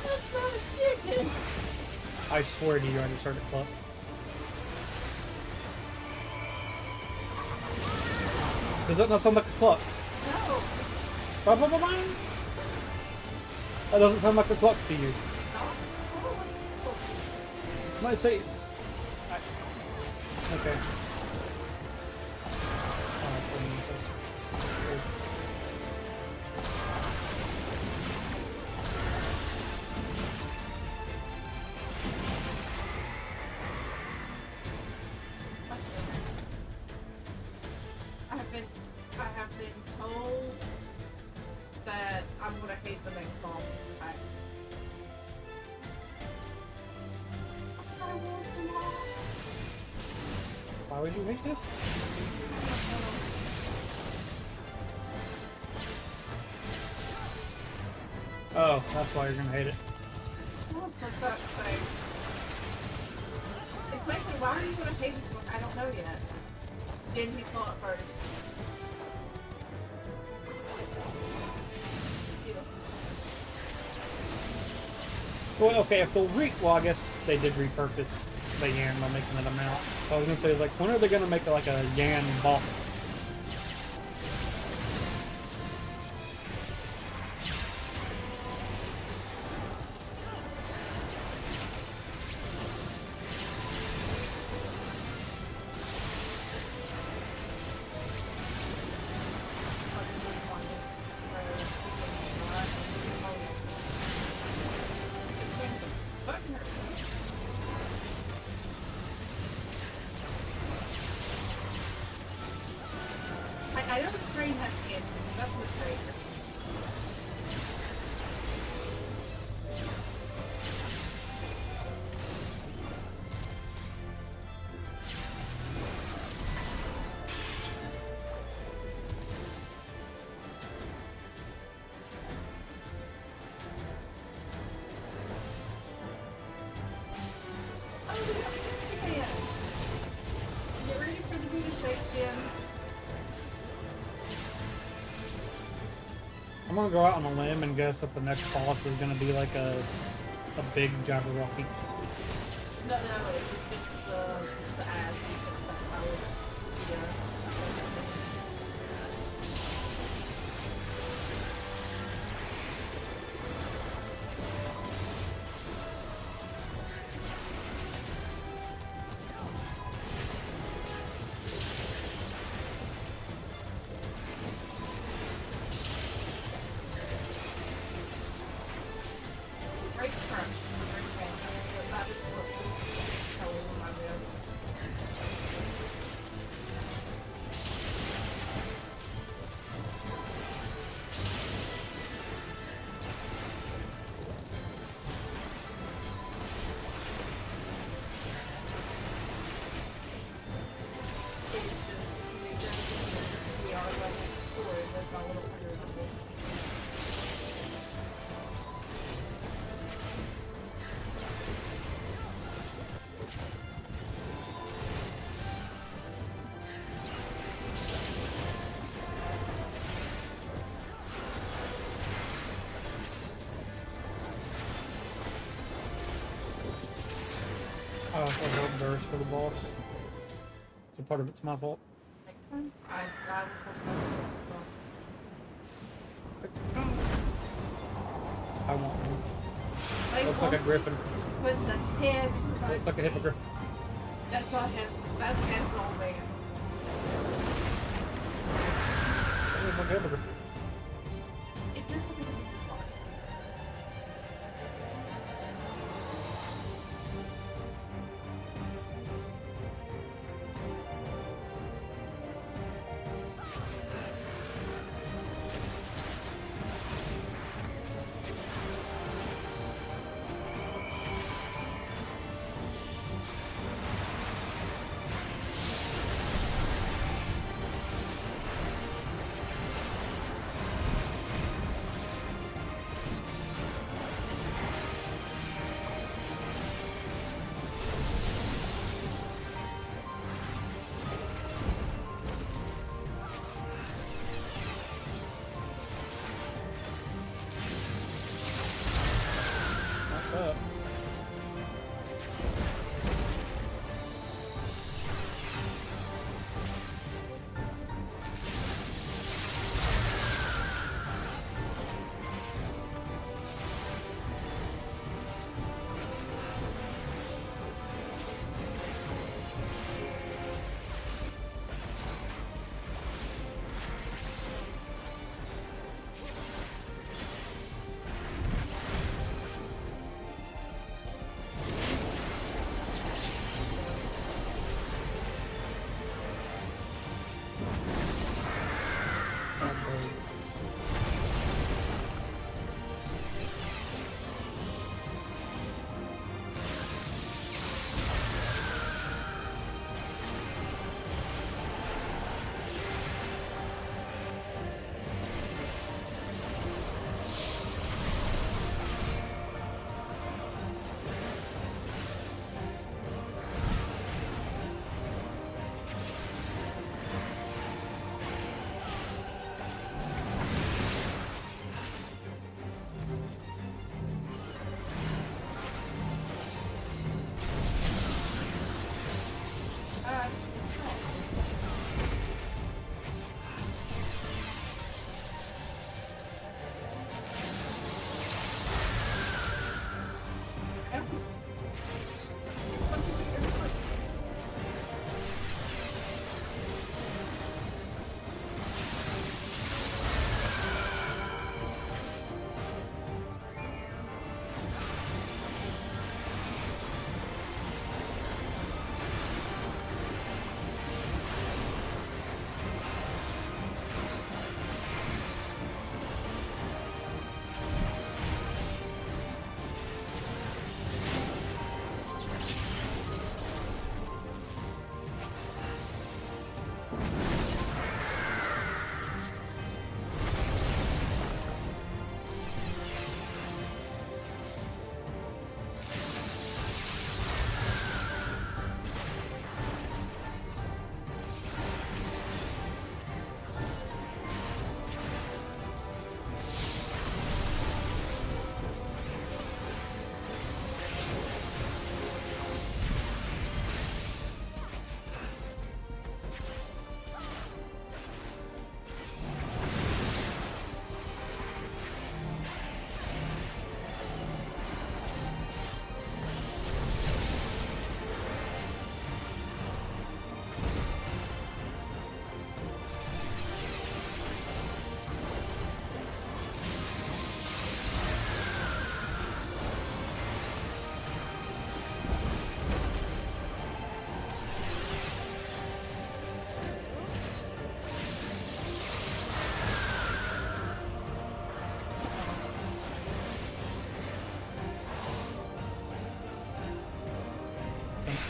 That's not a chicken. I swear to you, I just heard it cluck. Does that not sound like a cluck? No. Ba -ba -ba -ba. That doesn't sound like a cluck to you. Might say. Okay. I have been told that I'm gonna hate the next boss. Why would you hate this? Oh, that's why you're gonna hate it. What the fuck's sake? Exactly, why are you gonna hate this one? I don't know yet. Did he saw it first? Well, okay, if they'll well, I guess they did repurpose the Yan by making it a mount. So I was gonna say, like, when are they gonna make it like a Yan boss? I know the train has the engine. That's the train. Get ready for the booty shake, Jim. I'm gonna go out on a limb and guess that the next boss is gonna be like a big Jabberwocky. No, it's the ass. Yeah. Great crunch. Great crunch. That is what Kelly reminded me of. thirst for the boss. So part of it's my fault. Next time, I was I want one. Like, Looks like a griffin. with the head. Looks like a hippogriff. That's not him. That's his old man. Looks like a hippogriff. It just looks like a body. Up.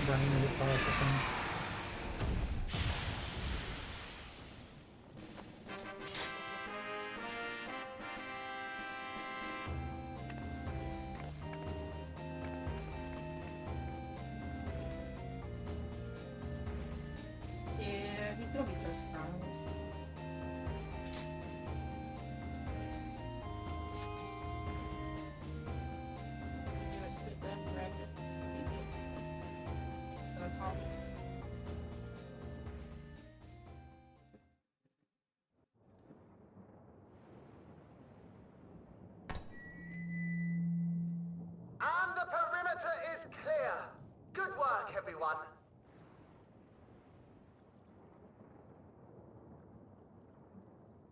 Brain is a powerful thing. Yeah, he's gonna be so surprised. Good work, everyone.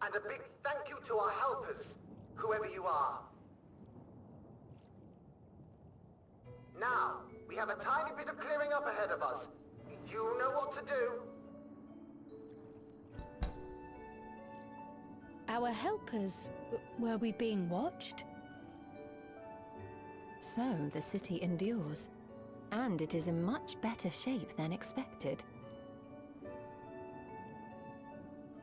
And a big thank you to our helpers, whoever you are. Now, we have a tiny bit of clearing up ahead of us. You know what to do. Our helpers, were we being watched? So the city endures, and it is in much better shape than expected.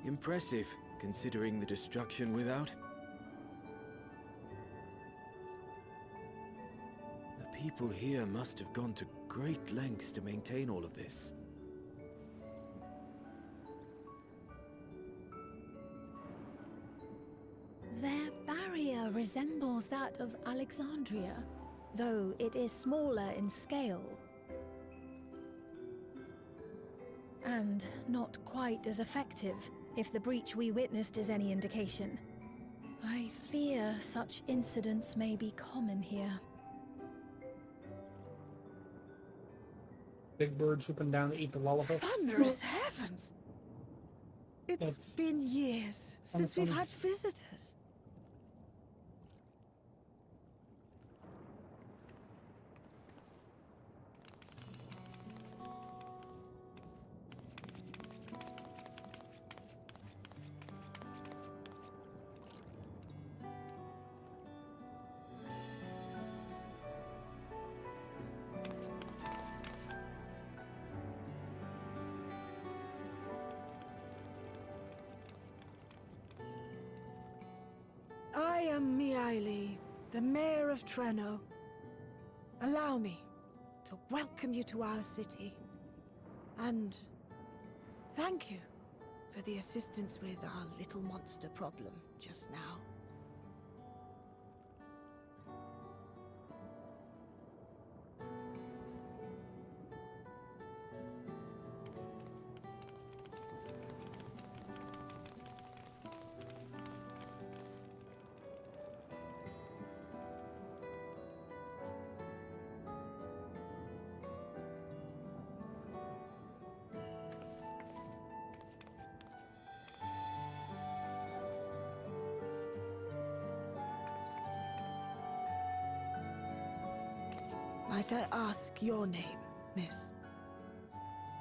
Impressive, considering the destruction without. The people here must have gone to great lengths to maintain all of this. Their barrier resembles that of Alexandria, though it is smaller in scale. And not quite as effective, if the breach we witnessed is any indication. I fear such incidents may be common here. Big bird swooping down to eat the lollipop. Thunderous heavens! It's been years since we've had visitors. I am Miaili, the Mayor of Treno. Allow me to welcome you to our city. And thank you for the assistance with our little monster problem just now. Might I ask your name, miss?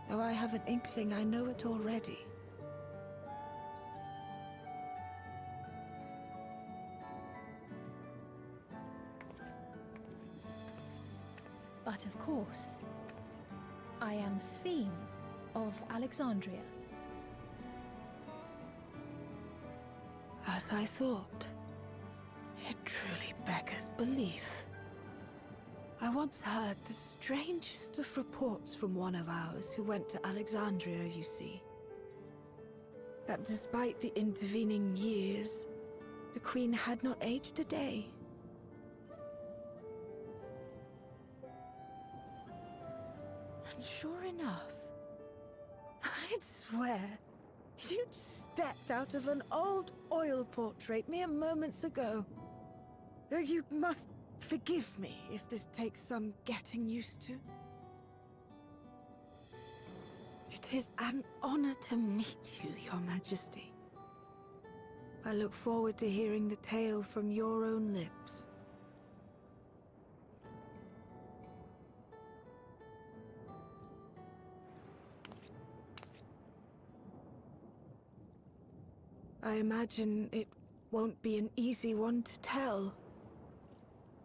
Though I have an inkling I know it already. But of course, I am Sphene of Alexandria. As I thought. It truly beggars belief. I once heard the strangest of reports from one of ours who went to Alexandria, you see. That despite the intervening years, the Queen had not aged a day. And sure enough, I'd swear, you'd stepped out of an old oil portrait mere moments ago. You must forgive me if this takes some getting used to. It is an honor to meet you, Your Majesty. I look forward to hearing the tale from your own lips. I imagine it won't be an easy one to tell.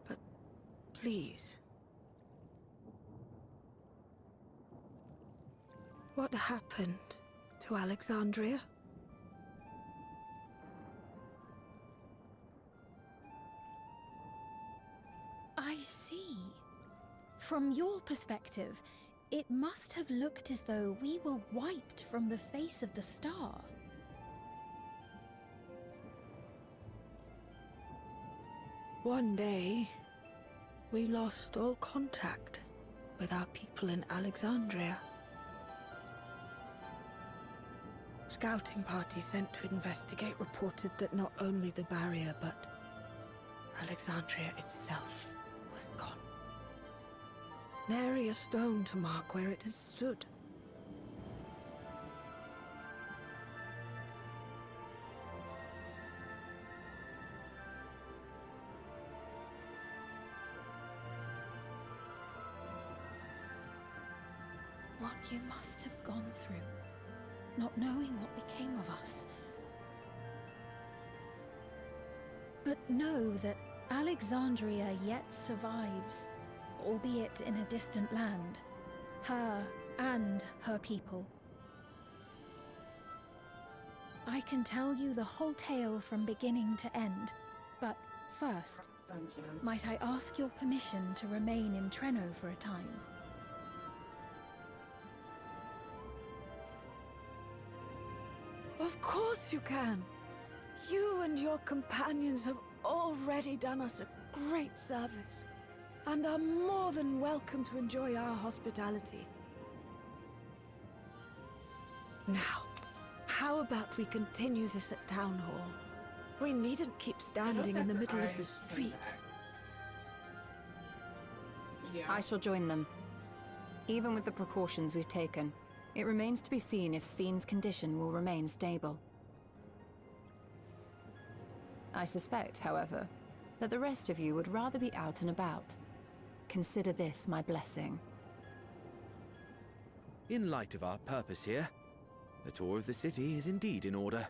But please. What happened to Alexandria? I see. From your perspective, it must have looked as though we were wiped from the face of the star. One day, we lost all contact with our people in Alexandria. Scouting party sent to investigate reported that not only the barrier, but Alexandria itself was gone. nary a stone to mark where it had stood. What you must have gone through, not knowing what became of us. But know that Alexandria yet survives, albeit in a distant land. Her and her people. I can tell you the whole tale from beginning to end, but first, might I ask your permission to remain in Treno for a time? Of course you can. You and your companions have already done us a great service, and are more than welcome to enjoy our hospitality. Now, how about we continue this at Town Hall? We needn't keep standing in the middle of the street. Yeah. I shall join them. Even with the precautions we've taken, it remains to be seen if Sven's condition will remain stable. I suspect, however, that the rest of you would rather be out and about. Consider this my blessing. In light of our purpose here, a tour of the city is indeed in order.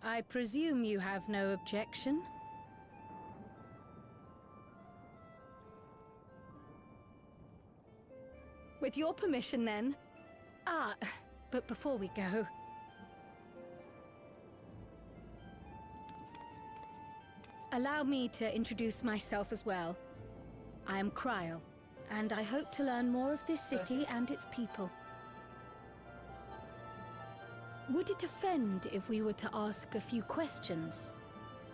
I presume you have no objection? With your permission, then. But before we go... allow me to introduce myself as well. I am Cryle, and I hope to learn more of this city and its people. Would it offend if we were to ask a few questions?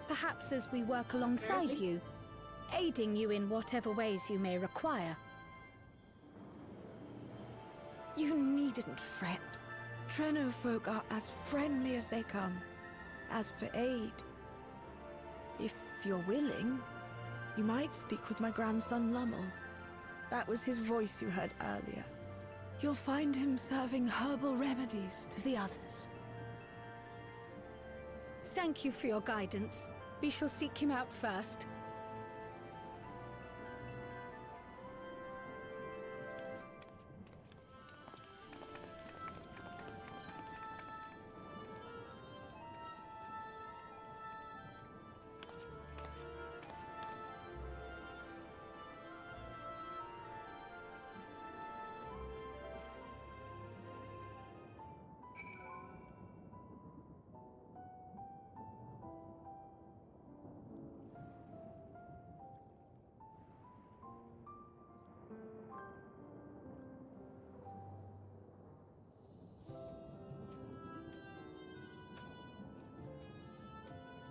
Perhaps as we work alongside you, aiding you in whatever ways you may require. You needn't fret. Treno folk are as friendly as they come. As for aid, if you're willing, you might speak with my grandson Lummel. That was his voice you heard earlier. You'll find him serving herbal remedies to the others. Thank you for your guidance. We shall seek him out first.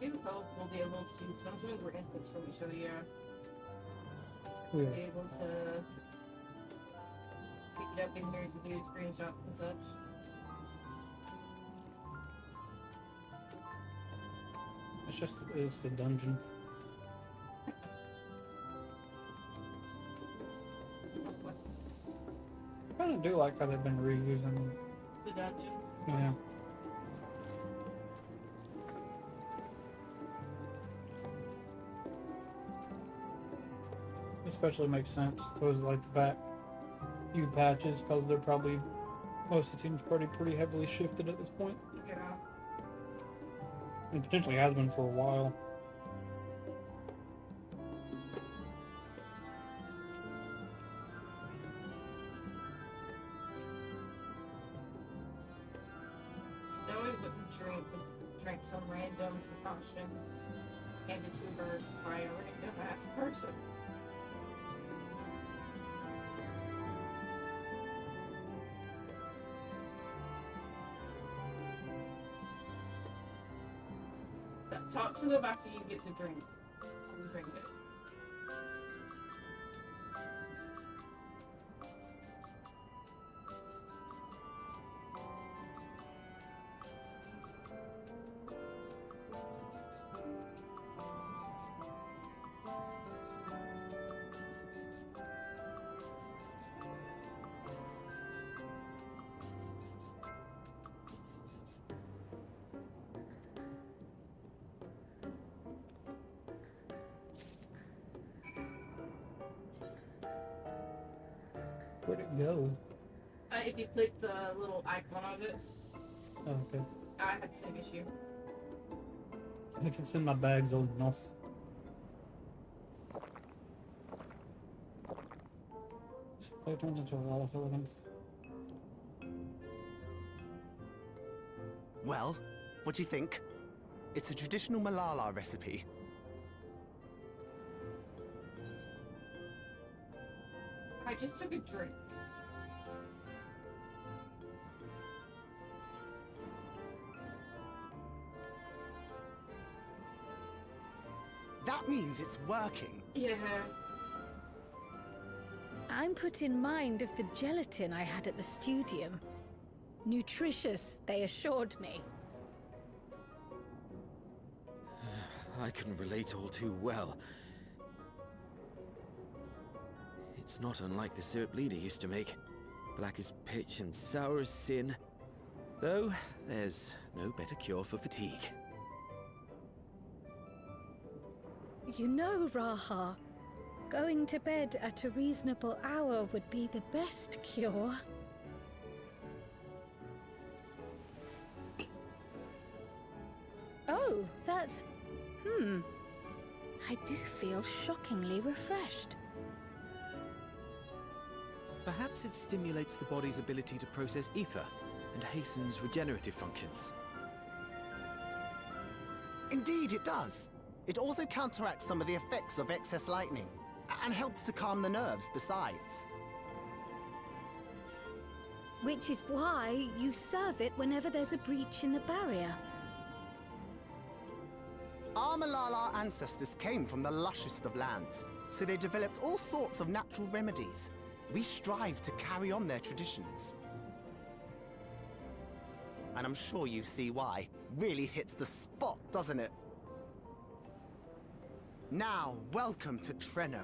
I do hope we'll be able to, I'm assuming we're infants from each other, yeah. Yeah. Be able to pick it up in here to do screenshots and such. It's the dungeon. I kind of do like how they've been reusing. The dungeon? Yeah. Especially makes sense towards like the back few patches because they're probably most of the team's pretty heavily shifted at this point. Yeah. And potentially has been for a while. Snowy wouldn't drink some random concoction handed to her by a random ass person. Talk to them after you get the drink. You drink it. Where'd it go? If you click the little icon of it. Oh, okay. I had the same issue. I can send my bags old enough. It turns into a lot of filling. Well, what do you think? It's a traditional Malala recipe. I just took a drink. That means it's working. Yeah. I'm put in mind of the gelatin I had at the studium. Nutritious, they assured me. I can relate all too well. It's not unlike the syrup leader used to make. Black as pitch and sour as sin. Though, there's no better cure for fatigue. You know, Raha, going to bed at a reasonable hour would be the best cure. Oh, that's... I do feel shockingly refreshed. Perhaps it stimulates the body's ability to process ether and hastens regenerative functions. Indeed, it does. It also counteracts some of the effects of excess lightning, and helps to calm the nerves besides. Which is why you serve it whenever there's a breach in the barrier. Our Malala ancestors came from the lushest of lands, so they developed all sorts of natural remedies. We strive to carry on their traditions. And I'm sure you see why. Really hits the spot, doesn't it? Now, welcome to Treno.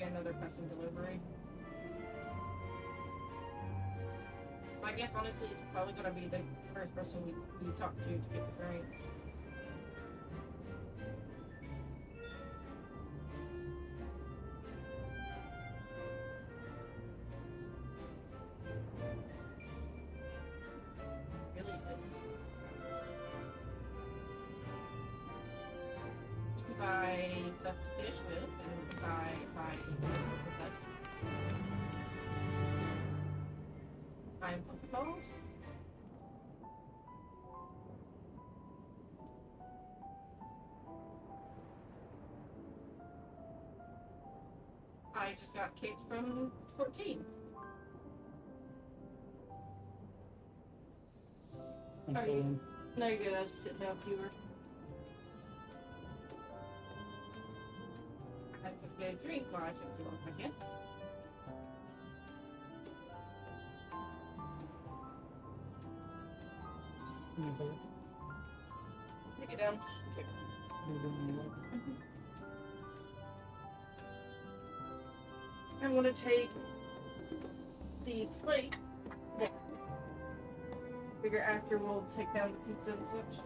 get another custom delivery. I guess honestly, it's probably gonna be the first person we talk to get the drink. Really is. You can buy stuff to fish with, and you can buy side and stuff. Buying Pokeballs. I just got kicked from 14. Are you? No, you're good. I was sitting down if you were. I had to get a drink while I took too long. I can't. Take it down. Okay. I'm gonna take the plate. Yeah. Figure after we'll take down the pizza and such.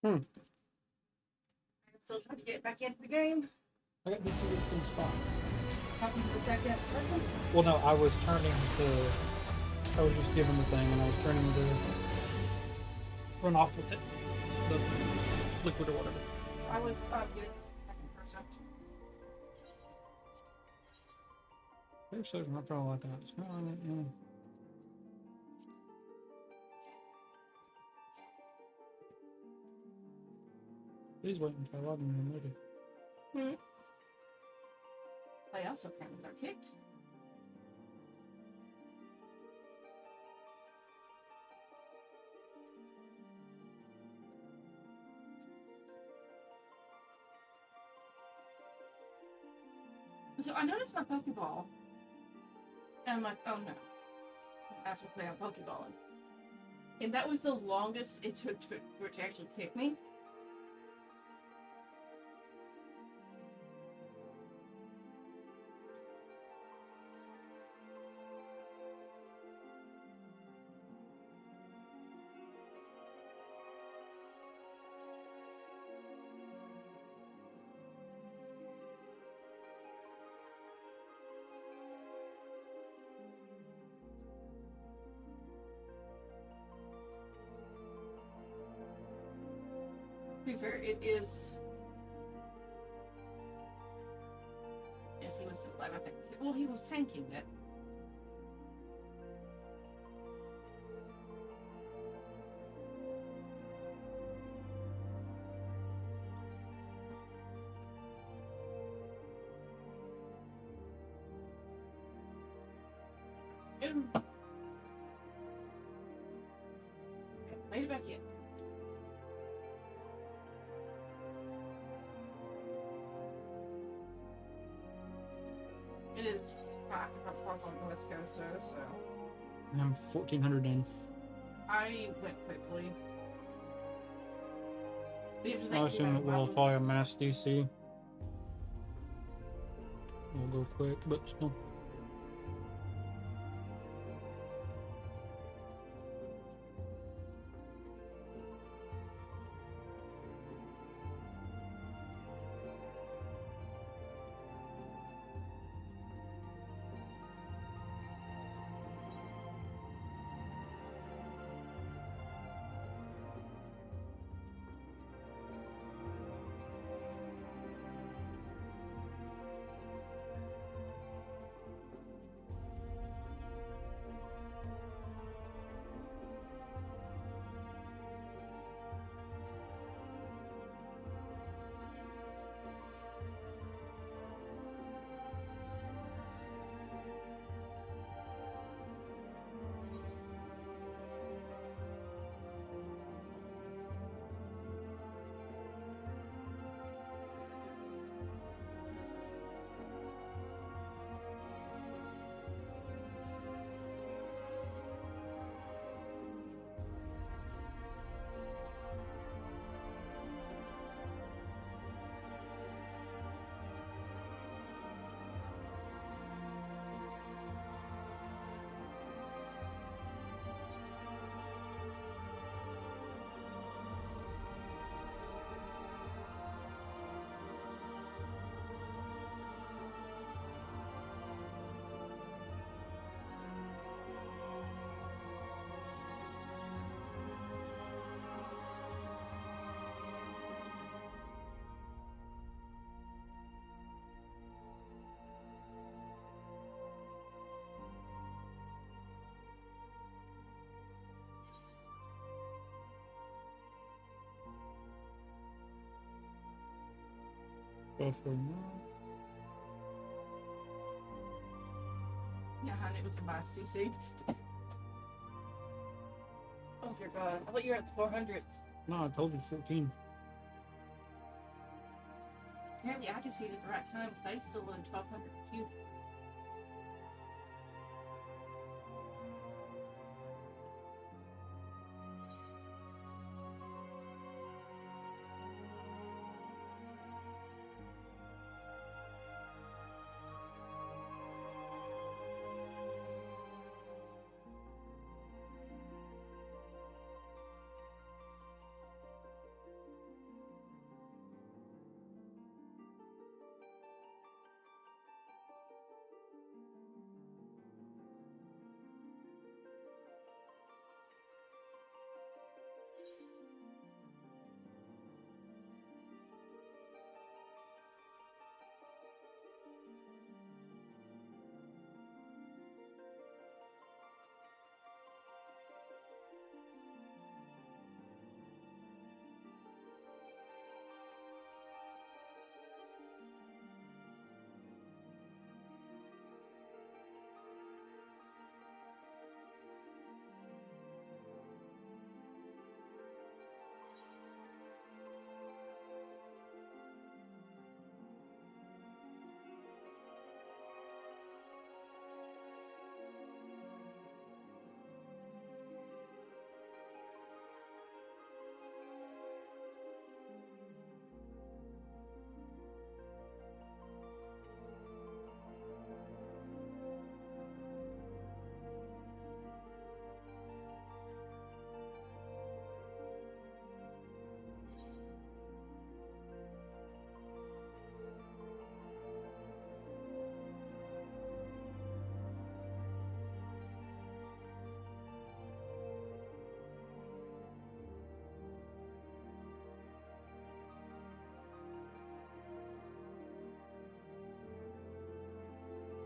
I'm still trying to get back into the game. I got this in the same spot. Talking to the second person? Well, no, I was just given the thing, and I was turning to run off with it. The liquid or whatever. I was getting second person. There's certain not probably like that. It's not on it, yeah. Please wait until I log in and ready. I also apparently got kicked. So I noticed my Pokeball, and I'm like, oh no, I have to play on Pokeballing. And that was the longest it took for it to actually kick me. To be fair, it is. Yes, he was alive, I think. Well, he was tanking it. Made it back in. It is 5 different parts on the West Coast, though, so. I'm 1400 in. I went quickly. We have to I think assume about it will levels. apply a mass DC. We'll go quick, but still. Go for now. Yeah, honey, it was a mass DC. Oh dear God, I thought you were at the 400s. No, I told you 14. Apparently I just see it at the right time, because I still in 1200 cube.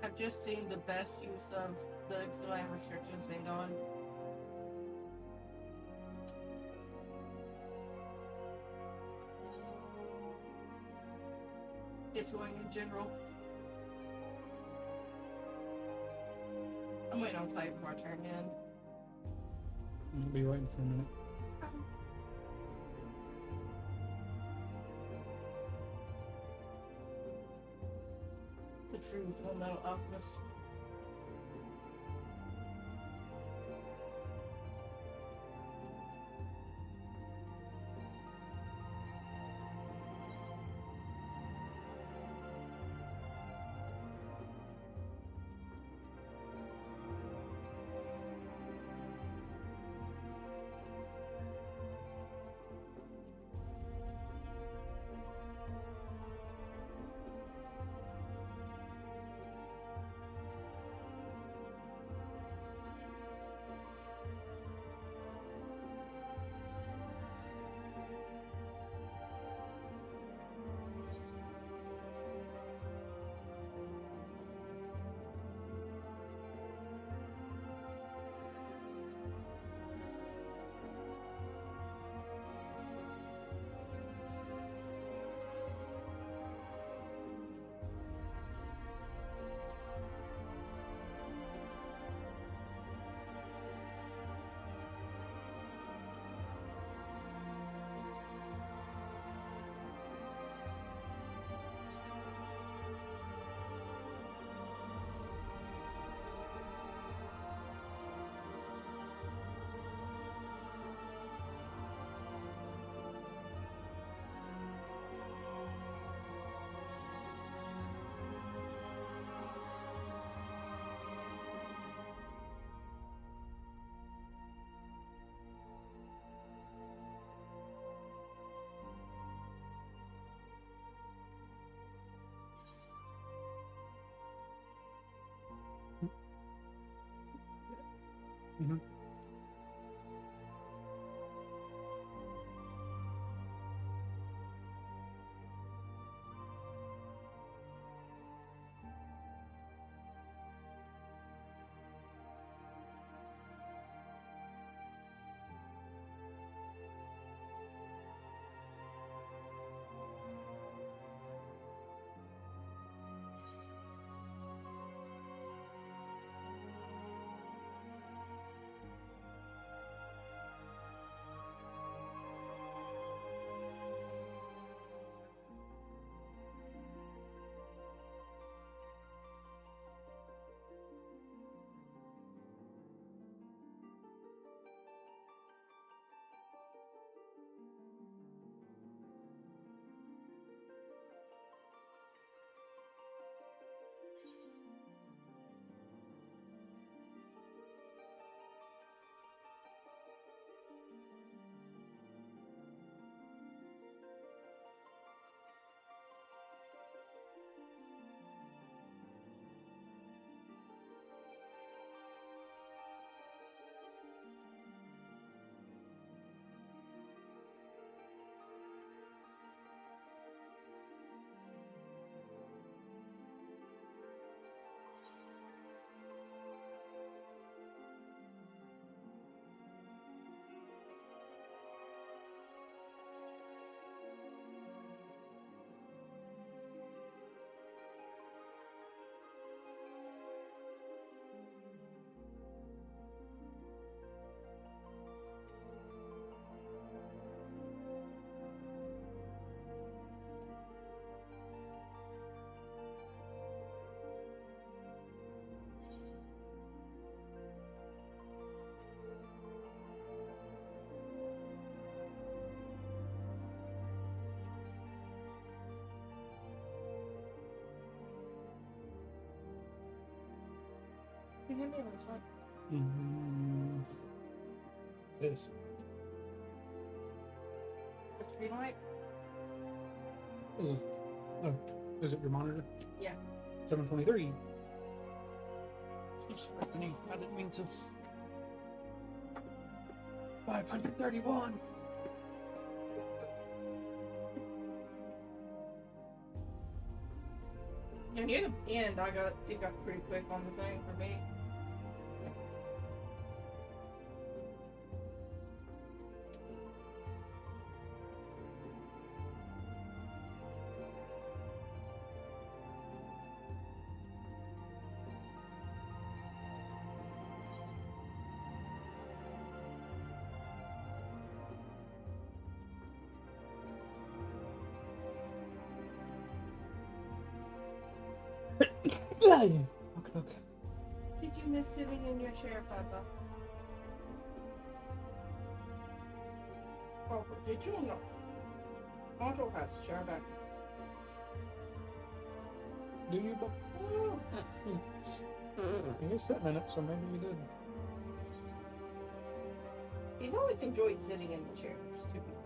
I've just seen the best use of the land restrictions being gone. It's going in general. I'm waiting on play before I turn in. I'll be waiting for a minute. The true Full Metal Alchemist. Mm-hmm. You hear me on the phone? Mm-hmm. This. The screen light? Oh, is it your monitor? Yeah. 723. I'm sorry, honey. I didn't mean to. 531. Yeah, near the end, it got pretty quick on the thing for me. Look. Did you miss sitting in your chair, Faza? Oh, did you or not? Otto has a chair back. Do you? He's sitting in it, so maybe you did. He's always enjoyed sitting in the chair, just to be fair.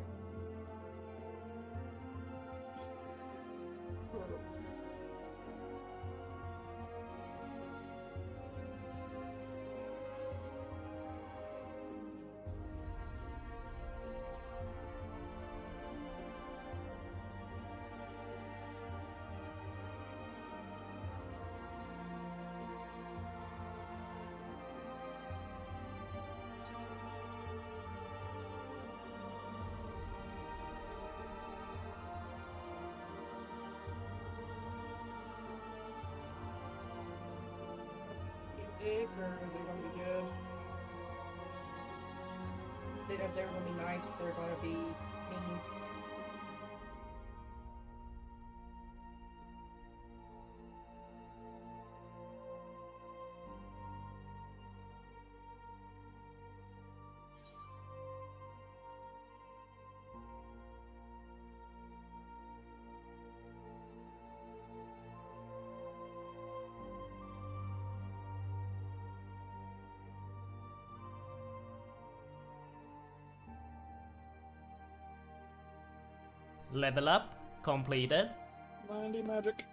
Dick, or are they gonna be good? They know if they're gonna be nice, if they're gonna be mean. Level up completed. 90 magic.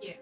Yeah.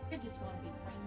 I just want to be friends.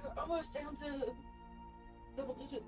You're almost down to double digits.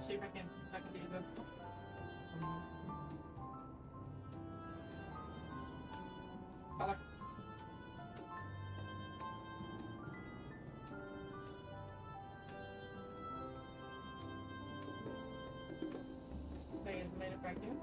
See if I can be a good. Father. They made it back in.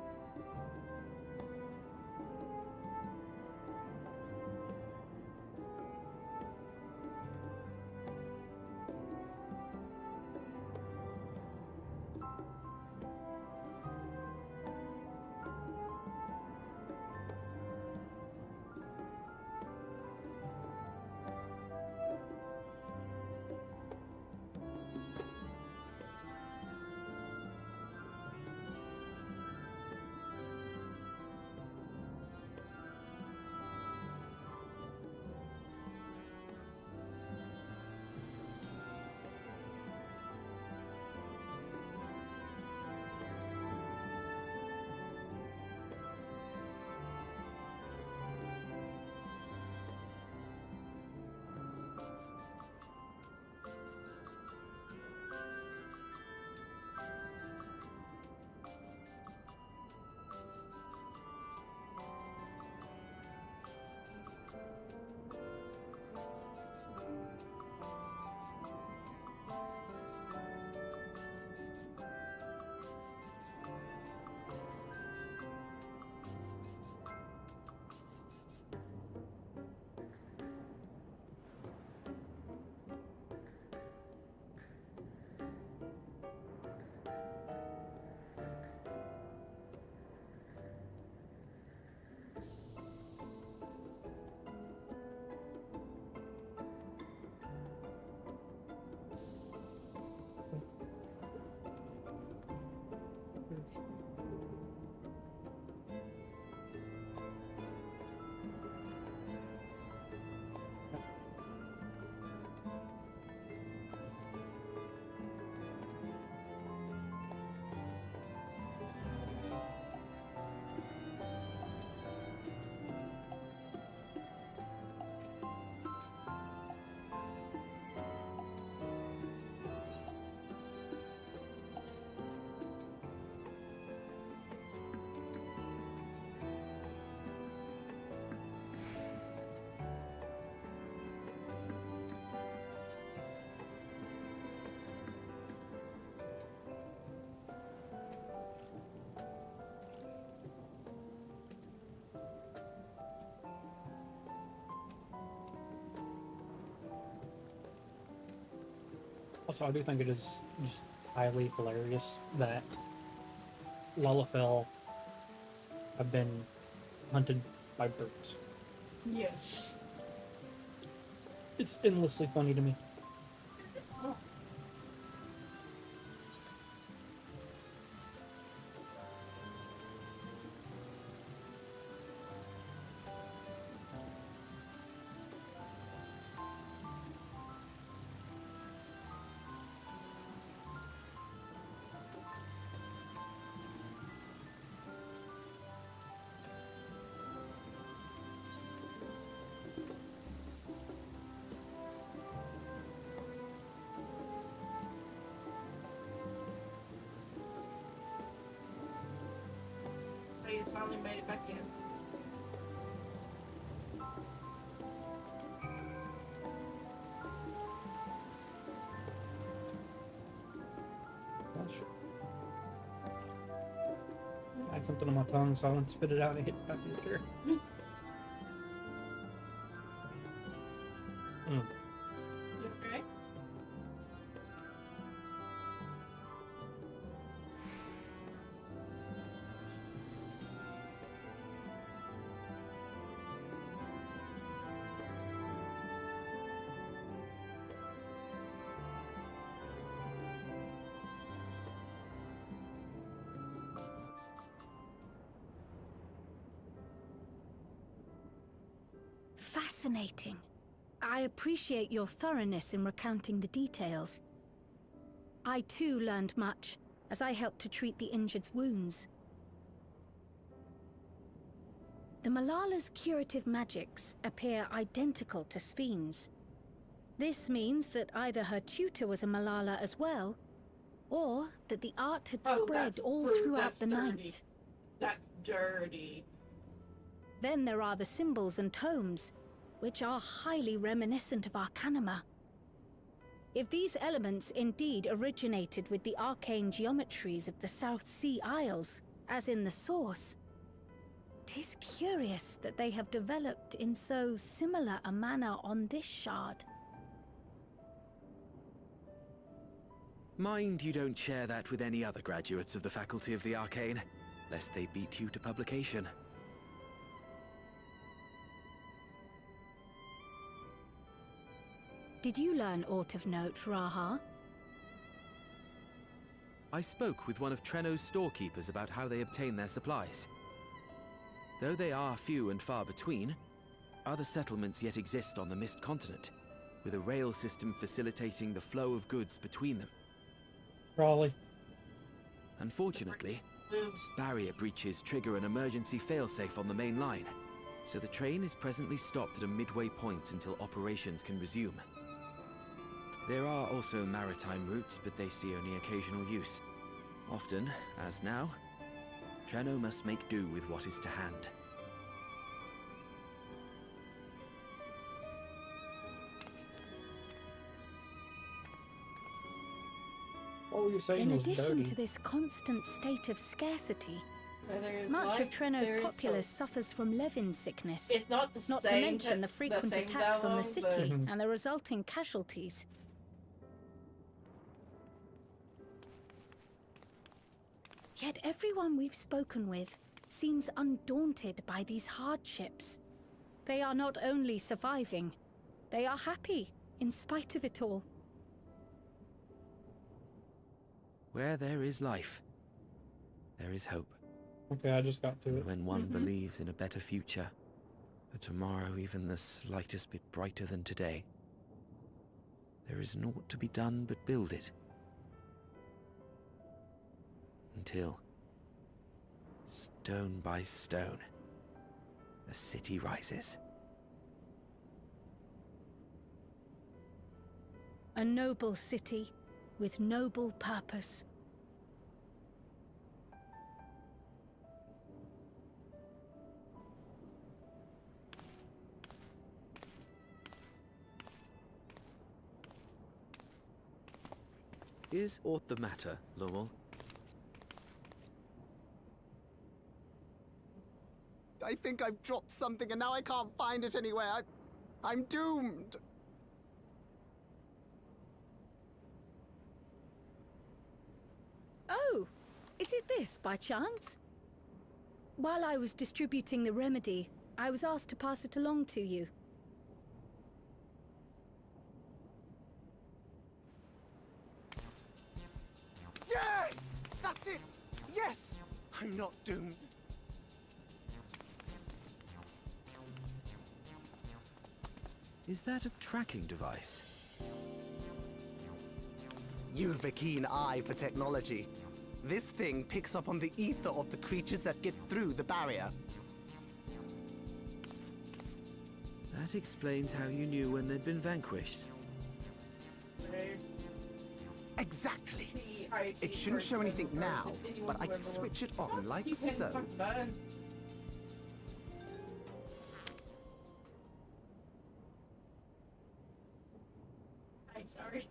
Also, I do think it is just highly hilarious that Lalafell have been hunted by birds. Yes. It's endlessly funny to me. made it back in. Gosh. I had something on my tongue, so I went to spit it out and hit it back in the chair. You okay? Fascinating. I appreciate your thoroughness in recounting the details. I too learned much, as I helped to treat the injured's wounds. The Malala's curative magics appear identical to Spheen's. This means that either her tutor was a Malala as well, or that the art had spread all throughout the ninth. That's dirty. Then there are the symbols and tomes, which are highly reminiscent of Arcanima. If these elements indeed originated with the arcane geometries of the South Sea Isles, as in the source, 'tis curious that they have developed in so similar a manner on this shard. Mind you don't share that with any other graduates of the Faculty of the Arcane, lest they beat you to publication. Did you learn aught of note, Raha? I spoke with one of Treno's storekeepers about how they obtain their supplies. Though they are few and far between, other settlements yet exist on the Mist Continent, with a rail system facilitating the flow of goods between them. Raleigh. Unfortunately, barrier breaches trigger an emergency failsafe on the main line, so the train is presently stopped at a midway point until operations can resume. There are also maritime routes, but they see only occasional use. Often, as now, Treno must make do with what is to hand. What were you saying? In was addition dirty? to this constant state of scarcity, Where there is much life, of Treno's there is populace hope. suffers from Levin sickness. It's not the Not same. to mention the frequent same attacks on the dialogue, but- city and the resulting casualties. Yet everyone we've spoken with seems undaunted by these hardships. They are not only surviving, they are happy in spite of it all. Where there is life, there is hope. Okay, I just got to it. When one believes in a better future, a tomorrow even the slightest bit brighter than today, there is naught to be done but build it. Until, stone by stone, the city rises. A noble city with noble purpose. Is aught the matter, Lowell? I think I've dropped something and now I can't find it anywhere. I'm doomed. Oh, is it this by chance? While I was distributing the remedy, I was asked to pass it along to you. Yes! That's it! Yes! I'm not doomed. Is that a tracking device? You've a keen eye for technology. This thing picks up on the ether of the creatures that get through the barrier. That explains how you knew when they'd been vanquished. Exactly. It shouldn't show anything now, but I can switch it on like so. sorry.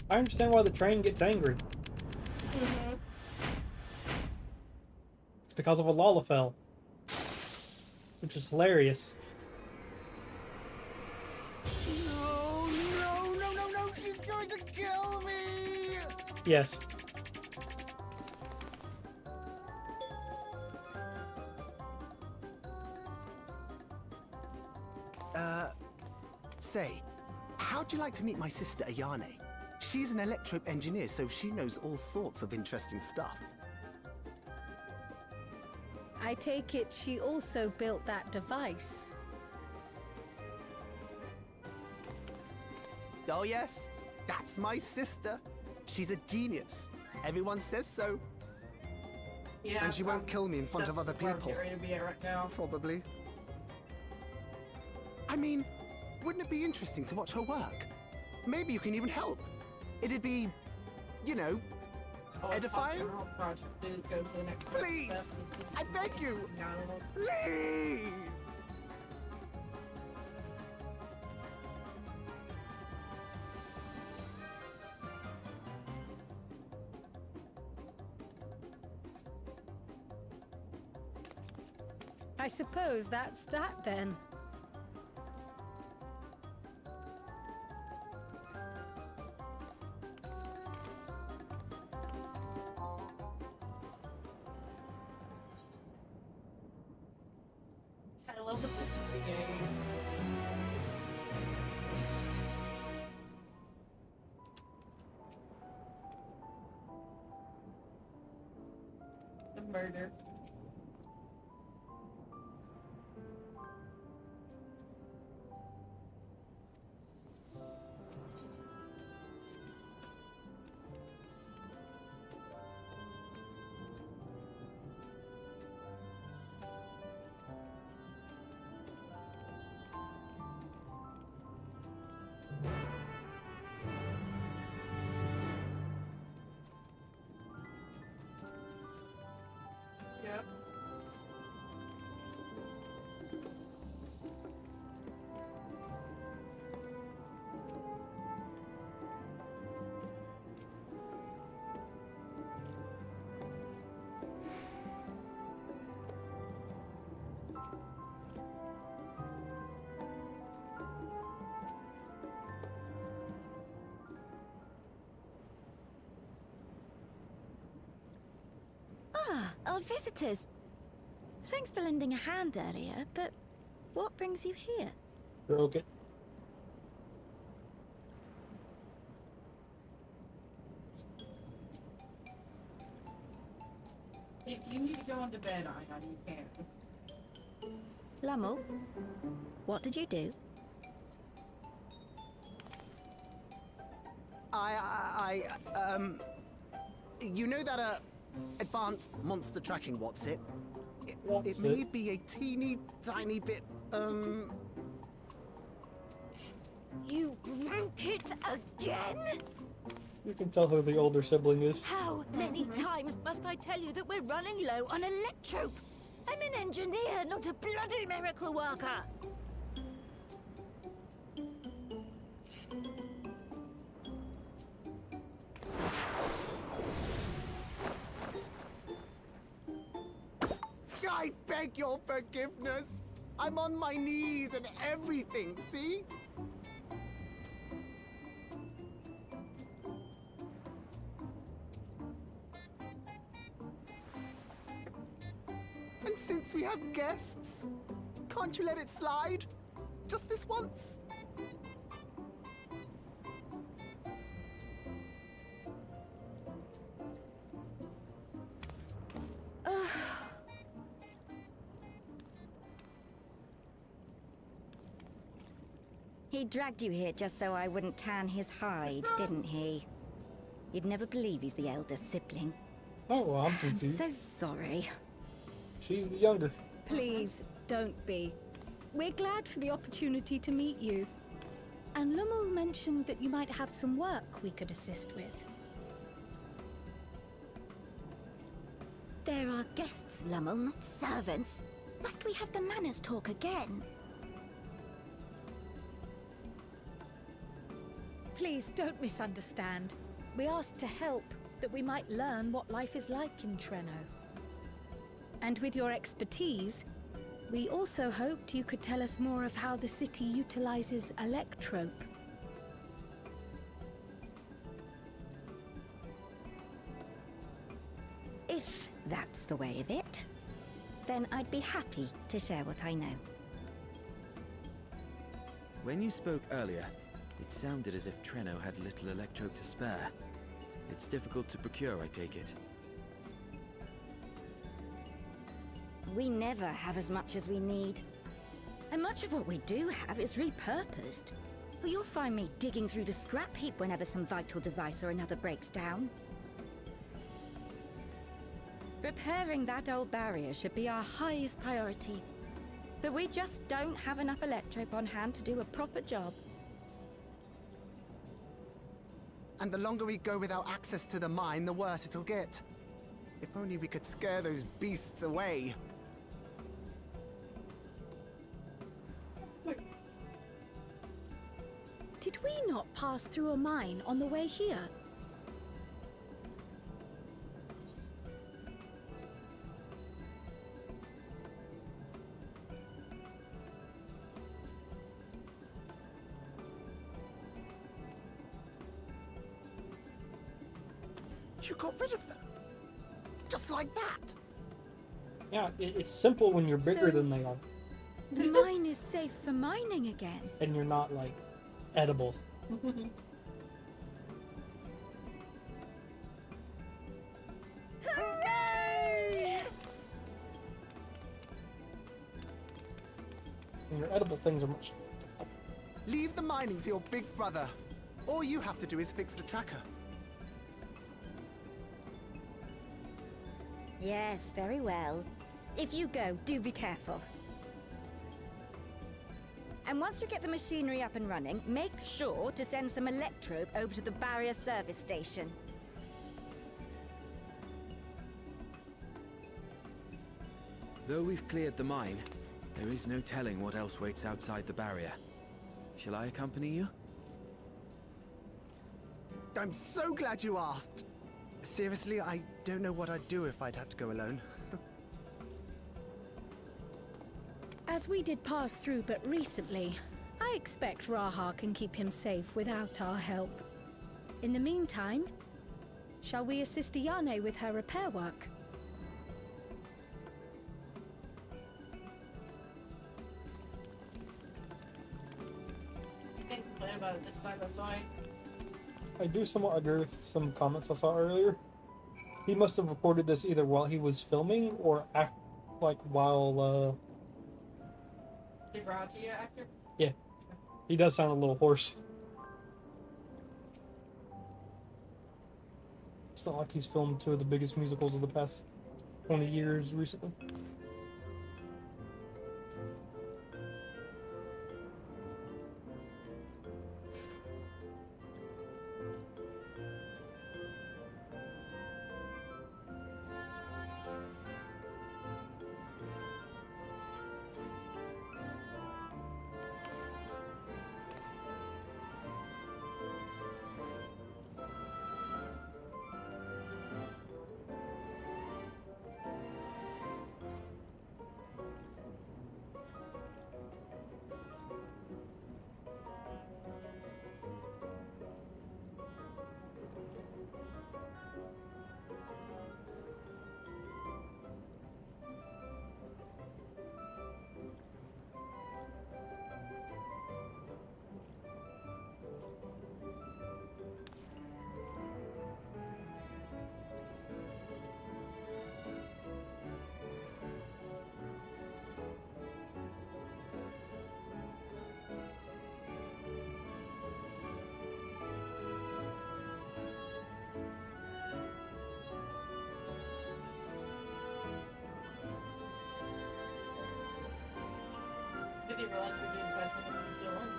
I understand why the train gets angry. Mm-hmm. It's because of a Lalafell. Which is hilarious. No, no, no, no, no, she's going to kill me! Yes. Say, how'd you like to meet my sister Ayane? She's an electrope engineer, so she knows all sorts of interesting stuff. I take it she also built that device. Oh yes, that's my sister. She's a genius. Everyone says so. Yeah. And she won't kill me in front of other people. Where I'm ready to be at right now. Probably. I mean, wouldn't it be interesting to watch her work? Maybe you can even help. It'd be, you know, edifying? Our whole project did go to the next Please! step. I beg you! Please! I suppose that's that then. I love the Pacific game. The murder. Yep. Ah, our visitors. Thanks for lending a hand earlier, but what brings you here? Broke it. If you need to go into bed, Ion, you can. Lummel, what did you do? You know that, advanced monster tracking, what's it? It What's may it? be a teeny tiny bit, You broke it again? You can tell who the older sibling is. How many times must I tell you that we're running low on electrope? I'm an engineer, not a bloody miracle worker. I beg your forgiveness. I'm on my knees and everything, see? And since we have guests, can't you let it slide? Just this once? He dragged you here just so I wouldn't tan his hide, didn't he? You'd never believe he's the elder sibling. Oh, well, I'm I'm confused. so sorry. She's the younger. Please, don't be. We're glad for the opportunity to meet you. And Lummel mentioned that you might have some work we could assist with. There are guests, Lummel, not servants. Must we have the manners talk again? Please don't misunderstand. We asked to help, that we might learn what life is like in Treno. And with your expertise, we also hoped you could tell us more of how the city utilizes electrope. If that's the way of it, then I'd be happy to share what I know. When you spoke earlier, it sounded as if Treno had little electrope to spare. It's difficult to procure, I take it. We never have as much as we need. And much of what we do have is repurposed. Well, you'll find me digging through the scrap heap whenever some vital device or another breaks down. Repairing that old barrier should be our highest priority. But we just don't have enough electrope on hand to do a proper job. And the longer we go without access to the mine, the worse it'll get. If only we could scare those beasts away. Did we not pass through a mine on the way here? You got rid of them? Just like that? Yeah, it's simple when you're bigger So- than they are. The mine is safe for mining again. And you're not, like, edible. Hooray! And your edible things are much... Leave the mining to your big brother. All you have to do is fix the tracker. Yes, very well. If you go, do be careful. And once you get the machinery up and running, make sure to send some electrope over to the barrier service station. Though we've cleared the mine, there is no telling what else waits outside the barrier. Shall I accompany you? I'm so glad you asked. Seriously, I don't know what I'd do if I'd had to go alone. As we did pass through but recently, I expect Raha can keep him safe without our help. In the meantime, shall we assist Ayane with her repair work? Can't complain about it this time, that's fine. I do somewhat agree with some comments I saw earlier. He must have recorded this either while he was filming or while, The Ratia actor? Yeah. He does sound a little hoarse. It's not like he's filmed two of the biggest musicals of the past 20 years recently. Did they realize we're doing questing and leave you alone?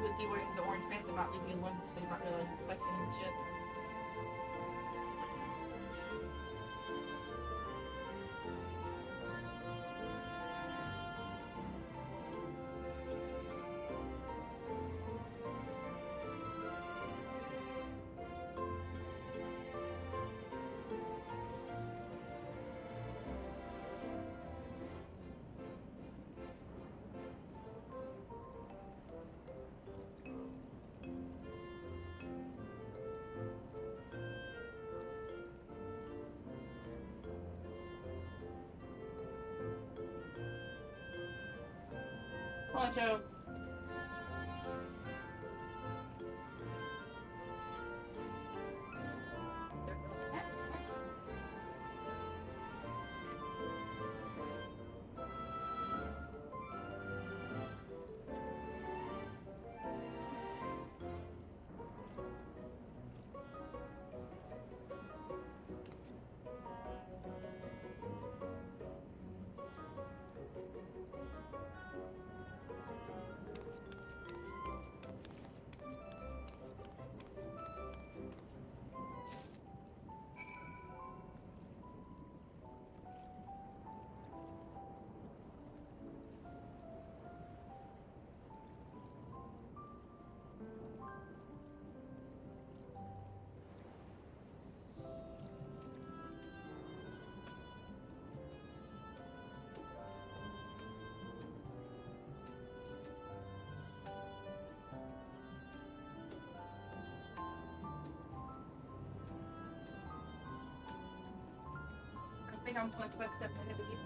With you wearing the orange pants and not leaving you alone because they might realize you're questing and shit. Poncho. I think I'm 25 steps ahead of you.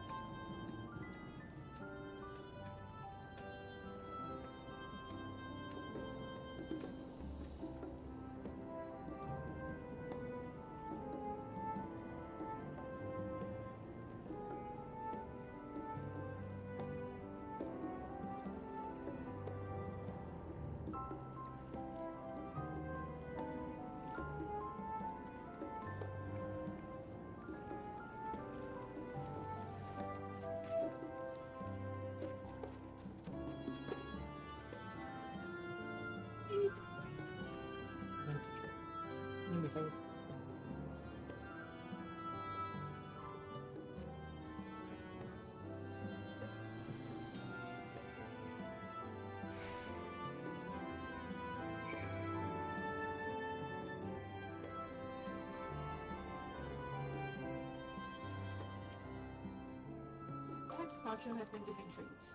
Poncho has been giving treats.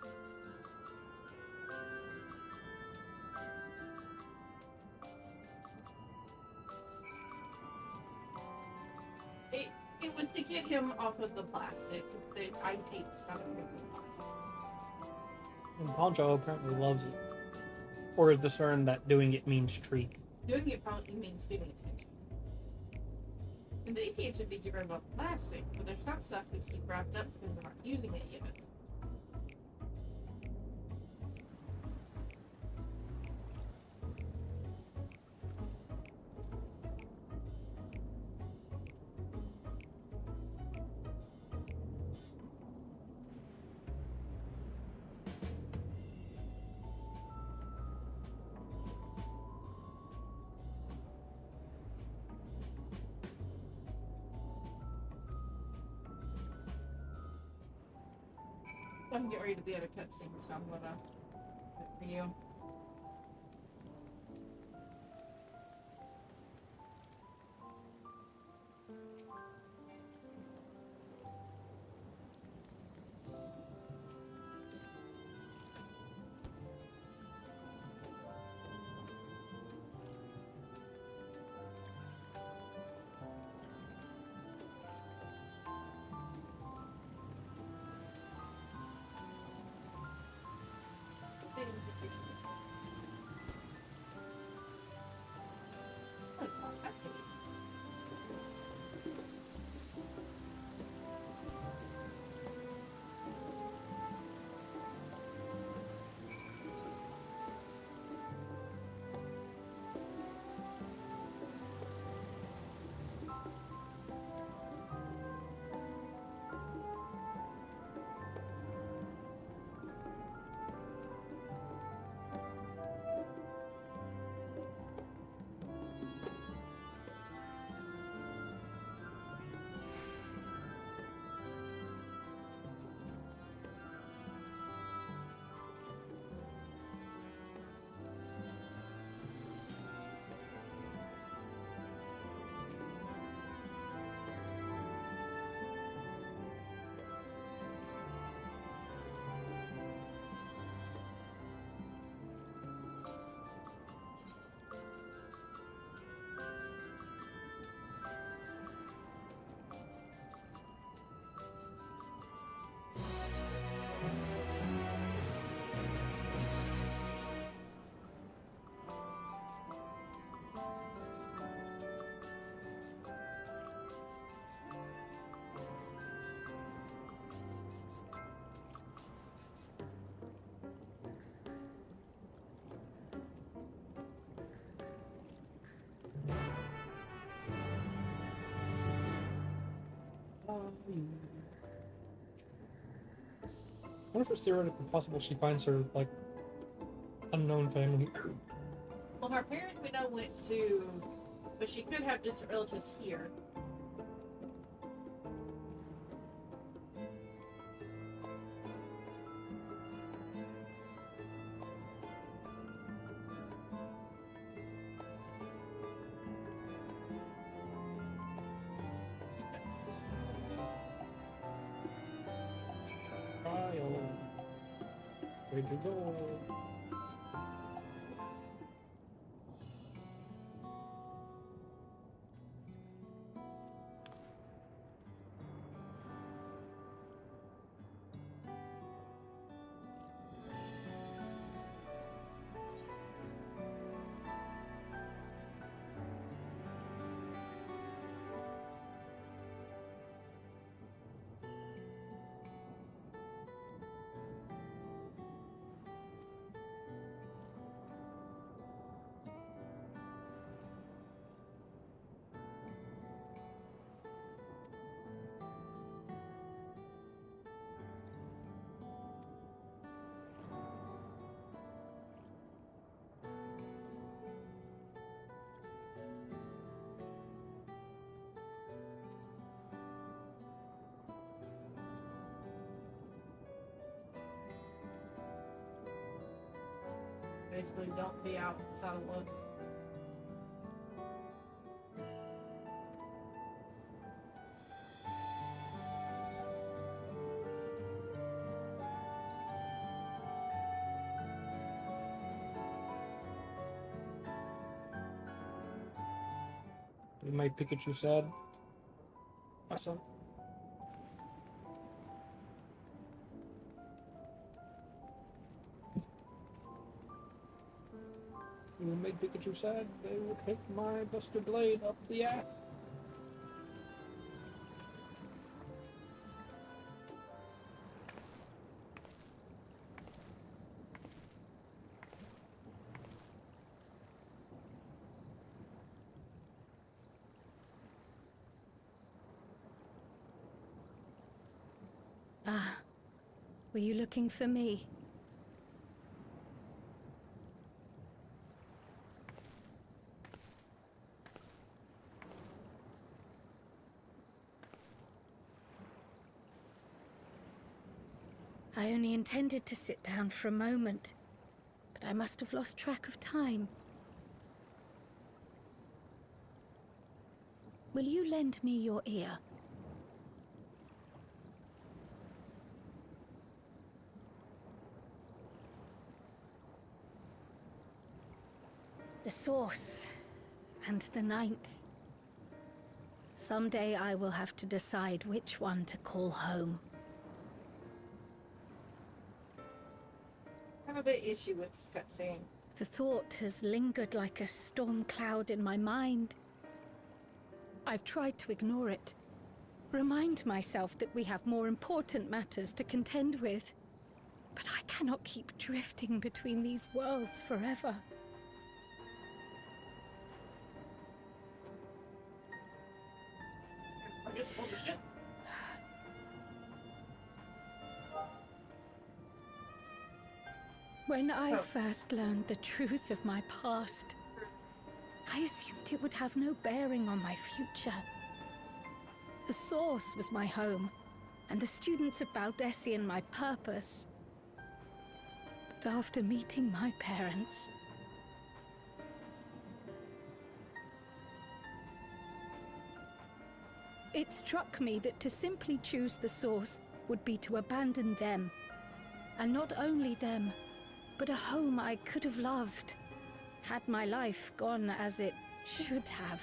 It was to get him off of the plastic. I hate the sound of plastic. And Poncho apparently loves it. Or has discerned that doing it means treats. Doing it probably means giving attention. And the easy answer would be get rid of all the plastic, but there's some stuff that keep wrapped up because we're not using it yet. I'm getting ready to be at a cutscene, so I'm gonna do it for you. wonder if it's theoretically possible she finds her, like, unknown family. Well, her parents we know went to, but she could have distant relatives here. Kyle. Where'd you go? Basically, don't be out outside of look. You made Pikachu sad. Awesome. You made Pikachu sad, they would hit my Buster Blade up the ass. Ah, were you looking for me? I only intended to sit down for a moment, but I must have lost track of time. Will you lend me your ear? The source, and the ninth. Someday I will have to decide which one to call home. I have a bit of issue with this cutscene. The thought has lingered like a storm cloud in my mind. I've tried to ignore it, remind myself that we have more important matters to contend with. But I cannot keep drifting between these worlds forever. I guess holy shit. When I first learned the truth of my past, I assumed it would have no bearing on my future. The source was my home, and the students of Baldessian my purpose. But after meeting my parents, it struck me that to simply choose the source would be to abandon them. And not only them, but a home I could have loved, had my life gone as it should have.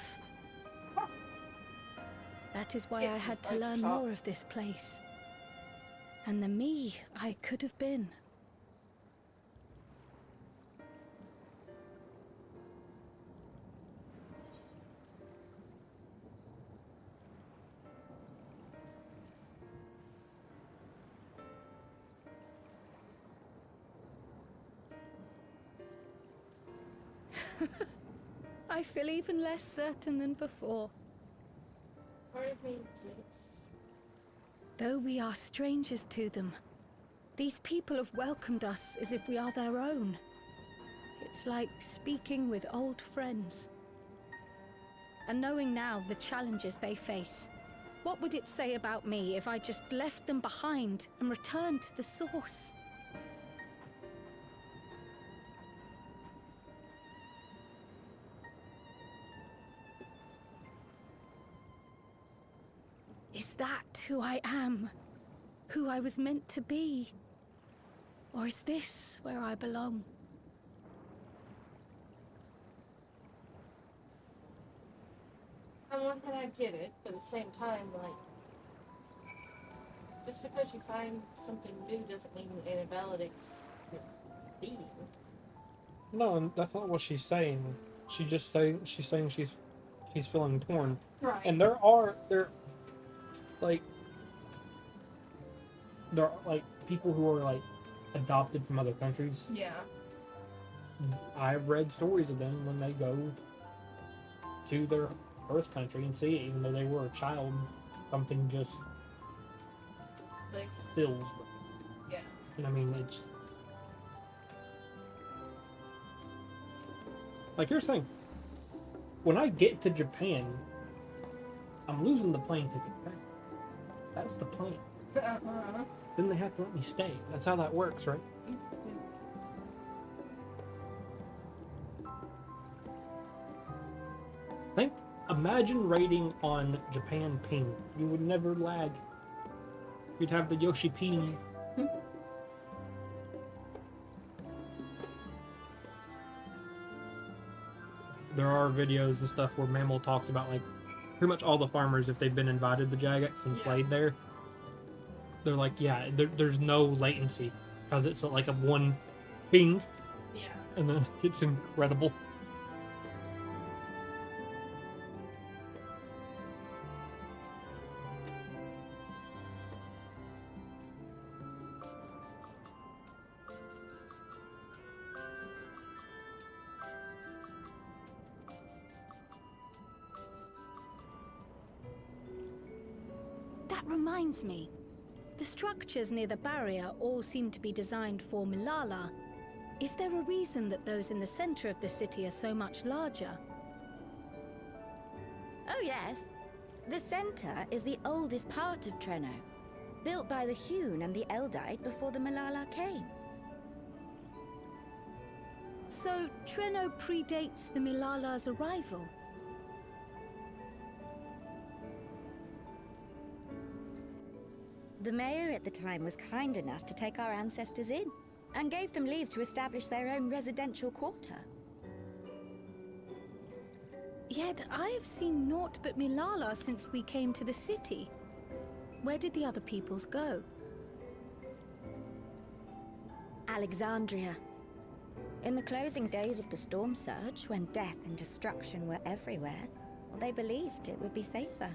That is why I had to learn more of this place, and the me I could have been. I feel even less certain than before. Part of me thinks. Though we are strangers to them, These people have welcomed us as if we are their own. It's like speaking with old friends. And knowing now the challenges they face, what would it say about me if I just left them behind and returned to the source? Is that who I am? Who I was meant to be? Or is this where I belong? On one hand, I get it, but at the same time, like, just because you find something new doesn't mean it invalidates your being. No, that's not what she's saying. She's saying she's feeling torn. Right. And there are people who are like adopted from other countries. Yeah. I've read stories of them when they go to their birth country and see it, even though they were a child, something just fills. Yeah. And I mean, it's like you're saying, when I get to Japan, I'm losing the plane ticket back. That's the plan. Then they have to let me stay. That's how that works, right? Imagine raiding on Japan ping. You would never lag. You'd have the Yoshi ping. There are videos and stuff where Mammal talks about like pretty much all the farmers, if they've been invited to Jagex and played there, they're like, yeah, there's no latency because it's like a one ping. Yeah. And then it's incredible. Reminds me, the structures near the barrier all seem to be designed for Milala. Is there a reason that those in the center of the city are so much larger? Oh yes. The center is the oldest part of Treno, built by the Hewn and the Eldite before the Milala came. So Treno predates the Milala's arrival? The mayor at the time was kind enough to take our ancestors in, and gave them leave to establish their own residential quarter. Yet I have seen naught but Milala since we came to the city. Where did the other peoples go? Alexandria. In the closing days of the storm surge, when death and destruction were everywhere, they believed it would be safer.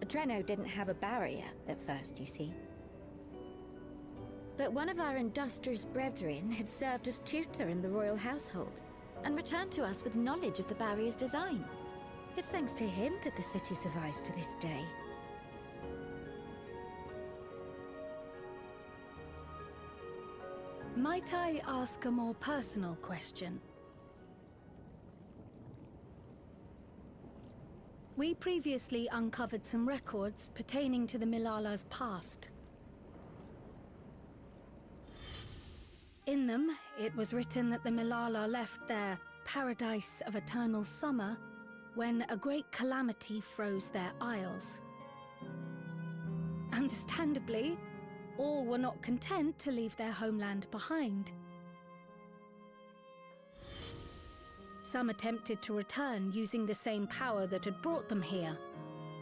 Treno didn't have a barrier at first, you see. But one of our industrious brethren had served as tutor in the royal household, and returned to us with knowledge of the barrier's design. It's thanks to him that the city survives to this day. Might I ask a more personal question? We previously uncovered some records pertaining to the Milala's past. In them, it was written that the Milala left their paradise of eternal summer when a great calamity froze their isles. Understandably, all were not content to leave their homeland behind. Some attempted to return using the same power that had brought them here,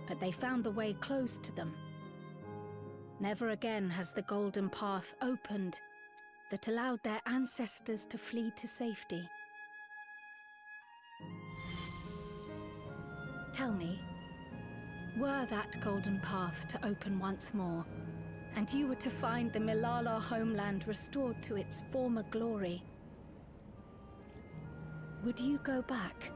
but they found the way closed to them. Never again has the golden path opened that allowed their ancestors to flee to safety. Tell me, were that golden path to open once more, and you were to find the Milala homeland restored to its former glory, would you go back?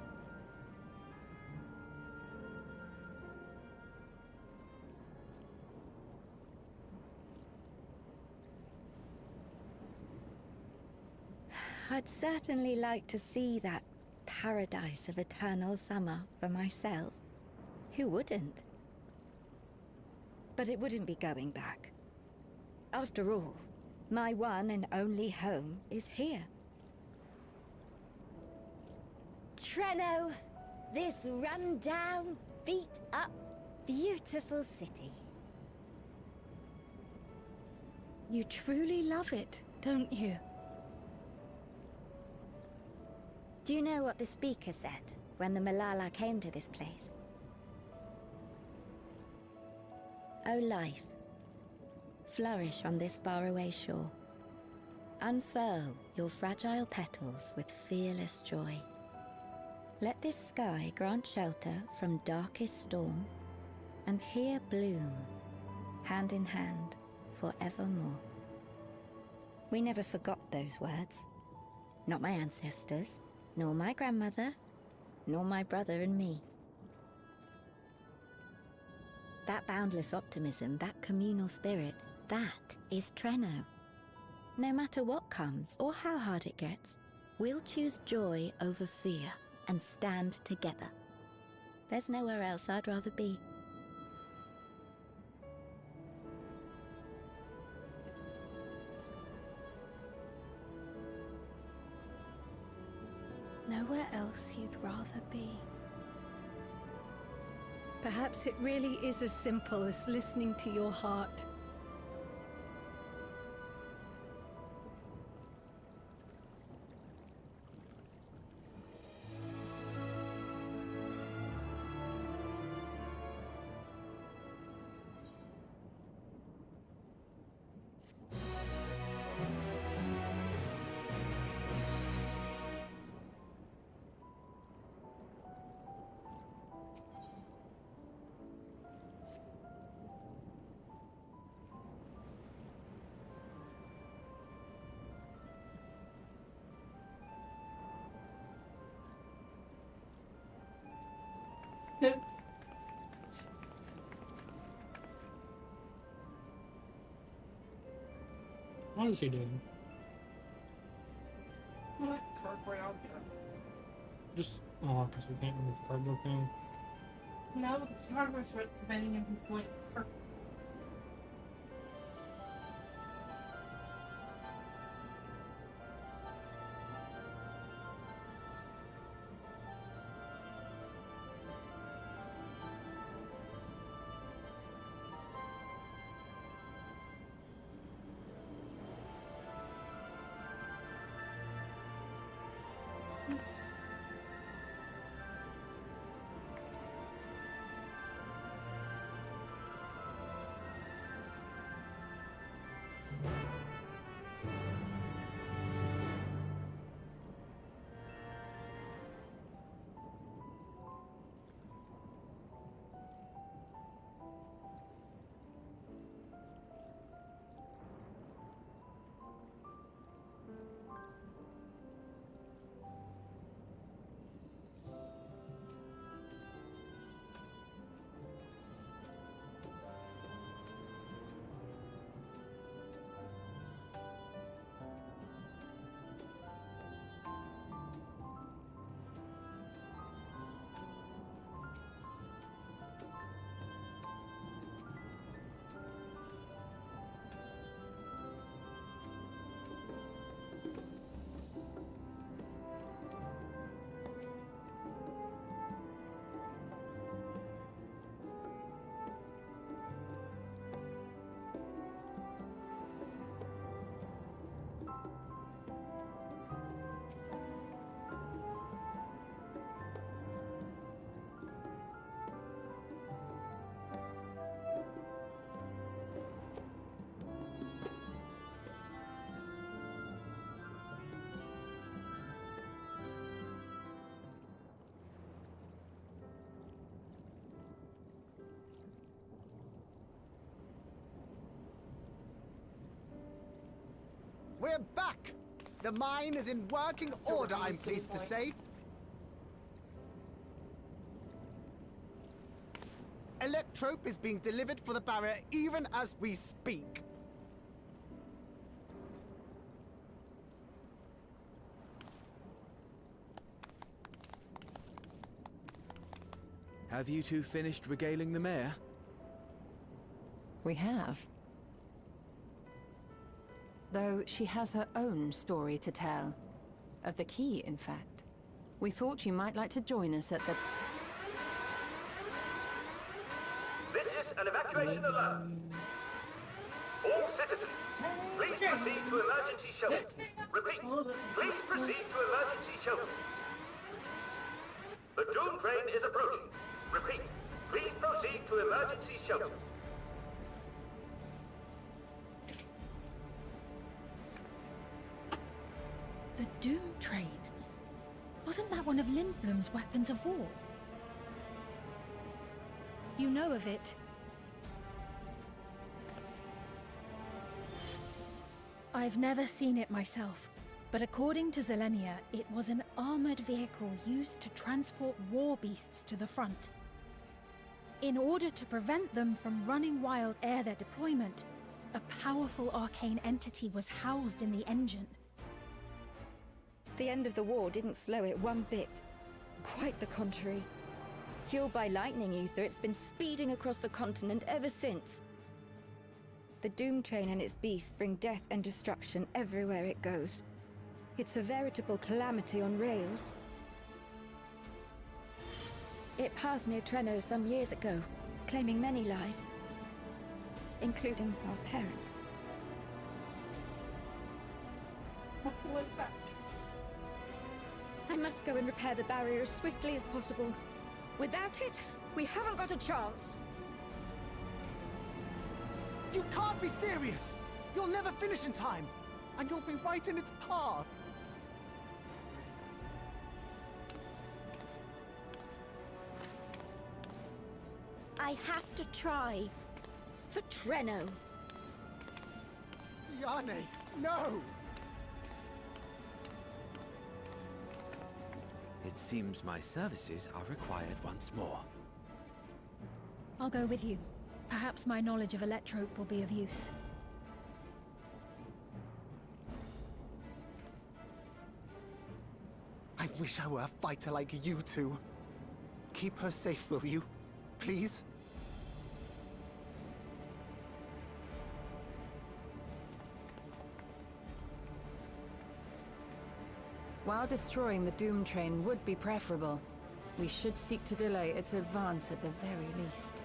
I'd certainly like to see that paradise of eternal summer for myself. Who wouldn't? But it wouldn't be going back. After all, my one and only home is here. Treno, this run-down, beat-up, beautiful city. You truly love it, don't you? Do you know what the speaker said when the Malala came to this place? O life, flourish on this faraway shore. Unfurl your fragile petals with fearless joy. Let this sky grant shelter from darkest storm, and here bloom, hand in hand, forevermore. We never forgot those words. Not my ancestors, nor my grandmother, nor my brother and me. That boundless optimism, that communal spirit, that is Treno. No matter what comes or how hard it gets, we'll choose joy over fear and stand together. There's nowhere else I'd rather be. Nowhere else you'd rather be. Perhaps it really is as simple as listening to your heart. What is he doing? What cardboard out there? Just, oh, because we can't remove the cardboard thing. No, because cardboard's preventing him from going. We're back! The mine is in working order, I'm pleased to say. Electrope is being delivered for the barrier even as we speak. Have you two finished regaling the mayor? We have. Though she has her own story to tell. Of the key, in fact. We thought you might like to join us at the... This is an evacuation alert. All citizens, please proceed to emergency shelter. Repeat, please proceed to emergency shelter. The Doom train is approaching. Repeat, please proceed to emergency shelters. The Doom train? Wasn't that one of Lindblom's weapons of war? You know of it? I've never seen it myself, but according to Zelenia, it was an armored vehicle used to transport war beasts to the front. In order to prevent them from running wild ere their deployment, a powerful arcane entity was housed in the engine. The end of the war didn't slow it one bit. Quite the contrary. Fueled by lightning ether, it's been speeding across the continent ever since. The Doom train and its beasts bring death and destruction everywhere it goes. It's a veritable calamity on rails. It passed near Trenno some years ago, claiming many lives, including our parents. I must go and repair the barrier as swiftly as possible. Without it, we haven't got a chance. You can't be serious! You'll never finish in time, and you'll be right in its path. I have to try. For Trenno. Yane, no! It seems my services are required once more. I'll go with you. Perhaps my knowledge of Electrope will be of use. I wish I were a fighter like you two. Keep her safe, will you? Please? While destroying the Doom train would be preferable, we should seek to delay its advance at the very least.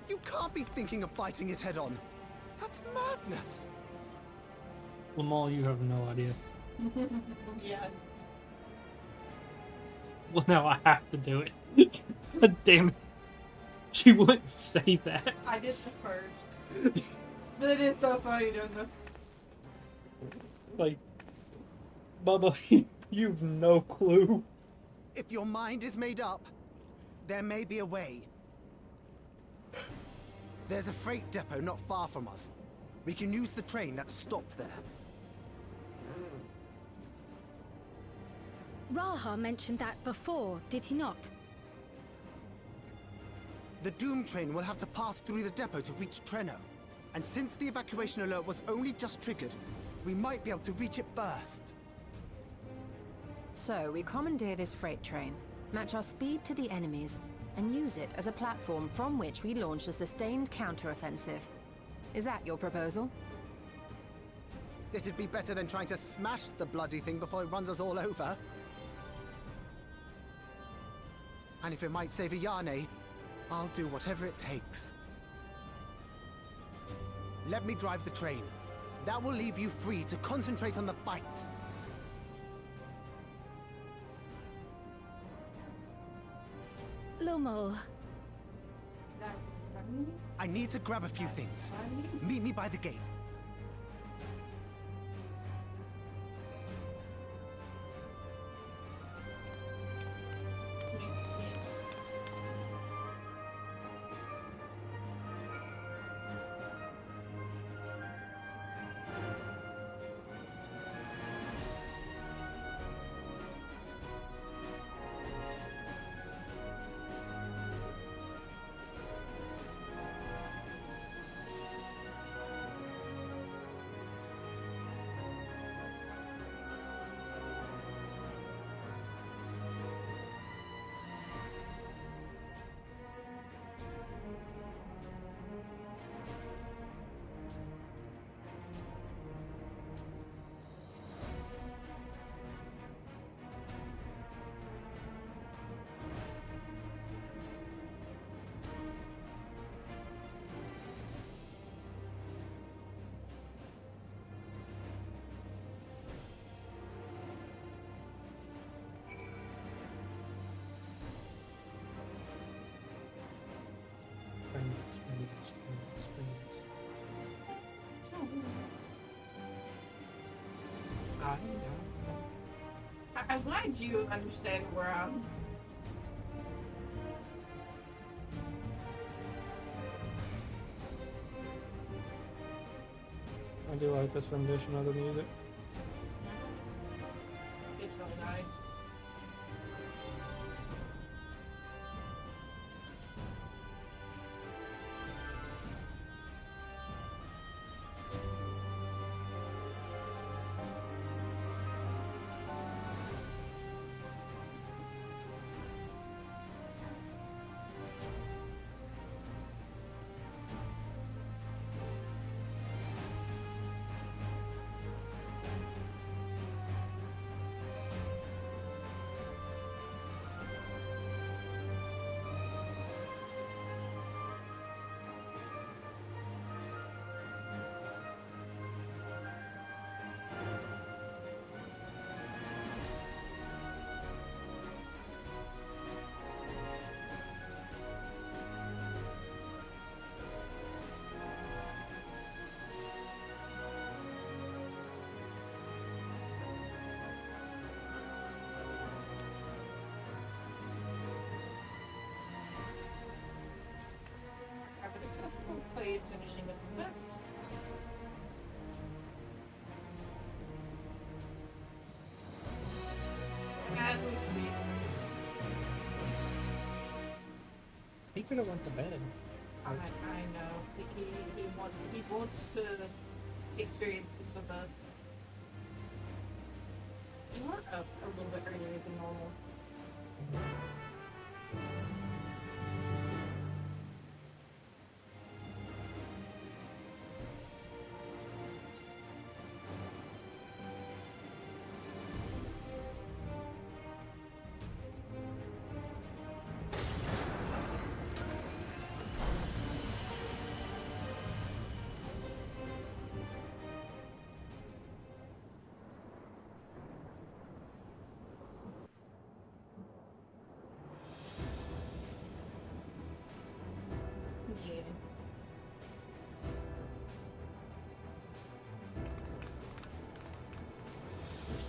You can't be thinking of fighting it head-on. That's madness. Lamal, you have no idea. Yeah. Well, now I have to do it. God damn it. She wouldn't say that. I did the first. But it is so funny doing this. Like, Bubba, you've no clue. If your mind is made up, there may be a way. There's a freight depot not far from us. We can use the train that stopped there. Raha mentioned that before, did he not? The Doom train will have to pass through the depot to reach Trenno. And since the evacuation alert was only just triggered, we might be able to reach it first. So, we commandeer this freight train, match our speed to the enemy's, and use it as a platform from which we launch a sustained counteroffensive. Is that your proposal? It'd be better than trying to smash the bloody thing before it runs us all over. And if it might save Yane, I'll do whatever it takes. Let me drive the train. That will leave you free to concentrate on the fight. Lumal. I need to grab a few things. Meet me by the gate. I'm glad you understand where I'm. I do like this rendition of the music. It's really nice. Play is finishing with the best. As we speak. He could have went to bed. I know. He wants to experience this with us. You are up a little bit earlier than normal. Yeah.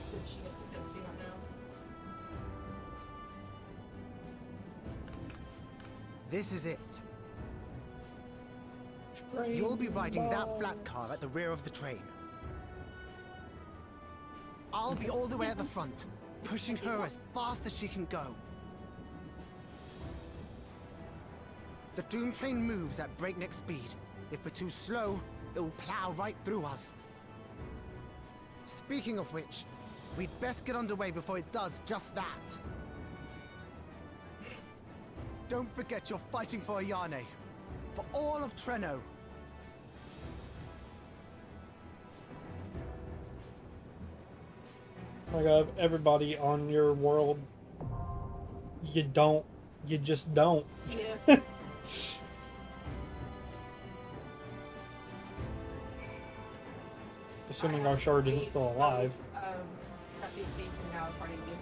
Switching up the density right now. This is it. You'll be riding that flat car at the rear of the train. I'll be all the way at the front, pushing her as fast as she can go. The Doom train moves at breakneck speed. If we're too slow, it will plow right through us. Speaking of which, we'd best get underway before it does just that. Don't forget you're fighting for Ayane. For all of Treno. Like everybody on your world, you just don't. Yeah. Assuming our shard isn't still alive. At least see from now, according to me.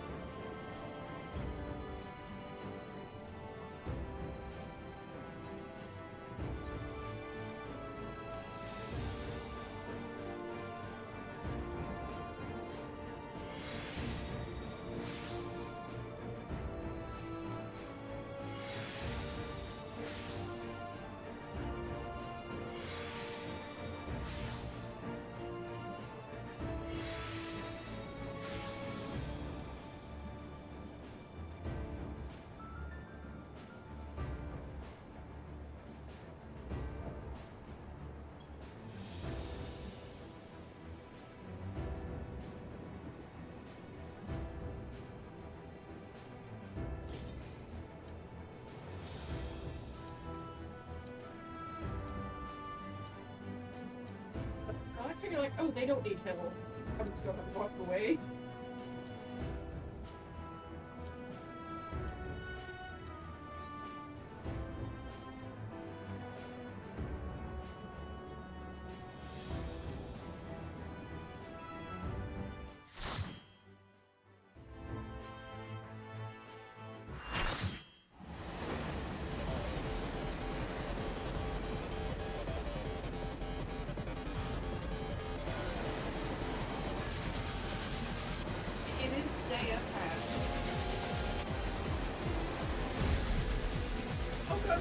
I figure like, oh, they don't need help. I'm just gonna walk away.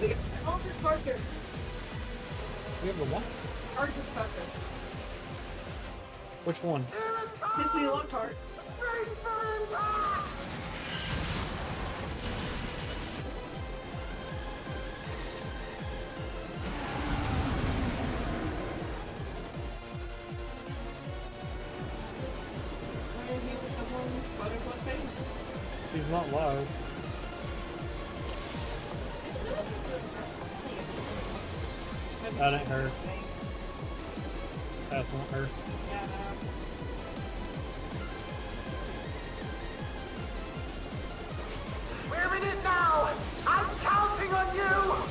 the Archer Parker. We have the what? Archer Parker. Which one? Tiffany Lockhart. She's not live. That ain't her. That's not her. We're in it now! I'm counting on you!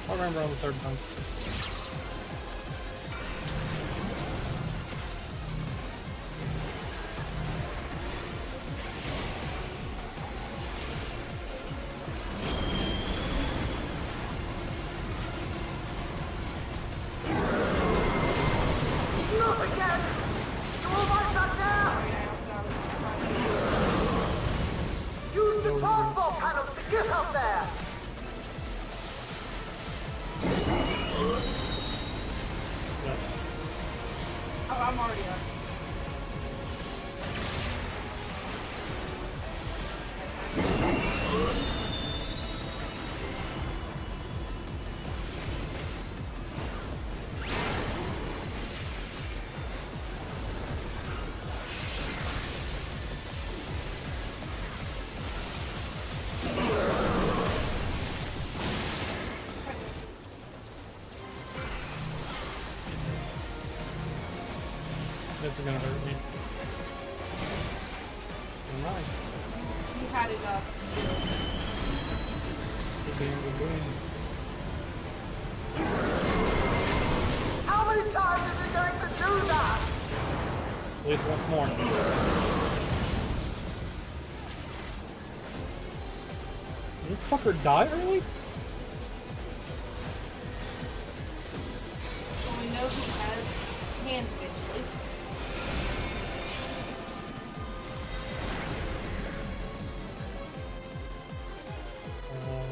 I remember on the third time. Not again! You're almost up there! Use the transport panels to get up there! Oh, I'm already up. This is gonna hurt me. Alright. You had it up. How many times is it going to do that? At least once more. Did this fucker die early? So we know he has hand injury.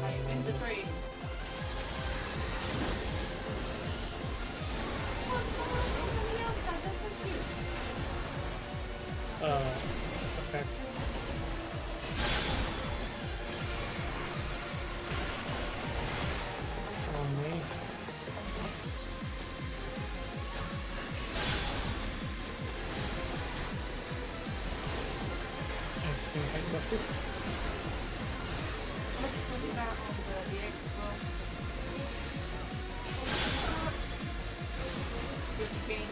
I win the trade. Okay. On me. Anything busted? Look at that on the expo. Good game.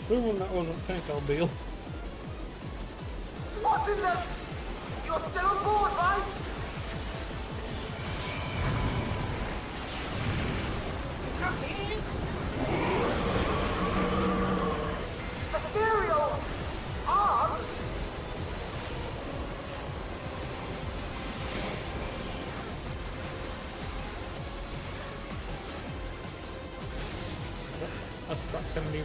Assuming that wasn't Pinko Bill. What's in there? You're still on board, right? Ethereal! Arms? That's proximity.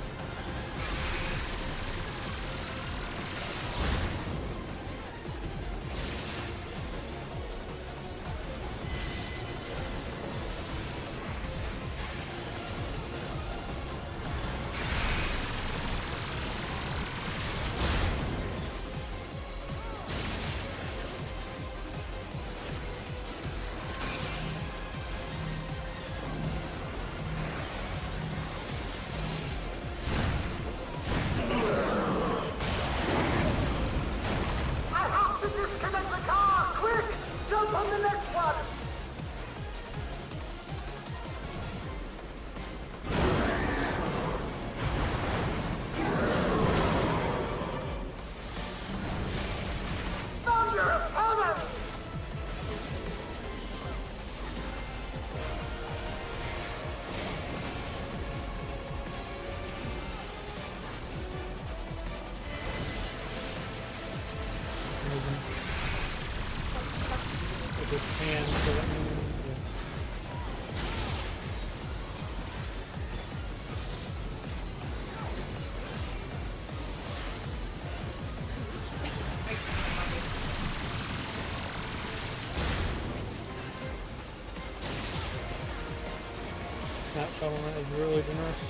That settlement is really generous.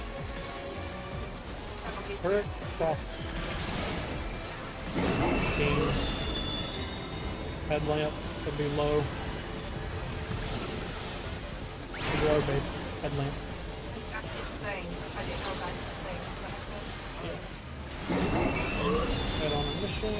Correct. Cross. Games. Headlamp should be low. Low base. Headlamp. Head on a mission.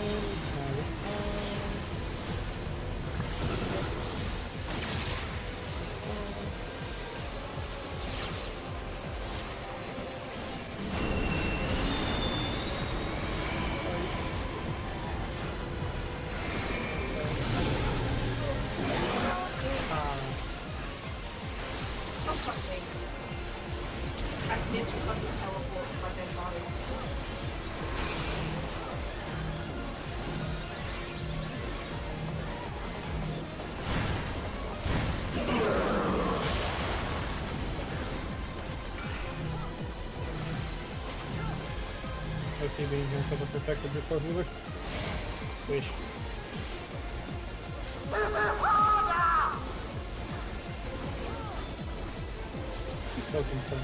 OT being here because of protected before healer. Swish. He's so concerned.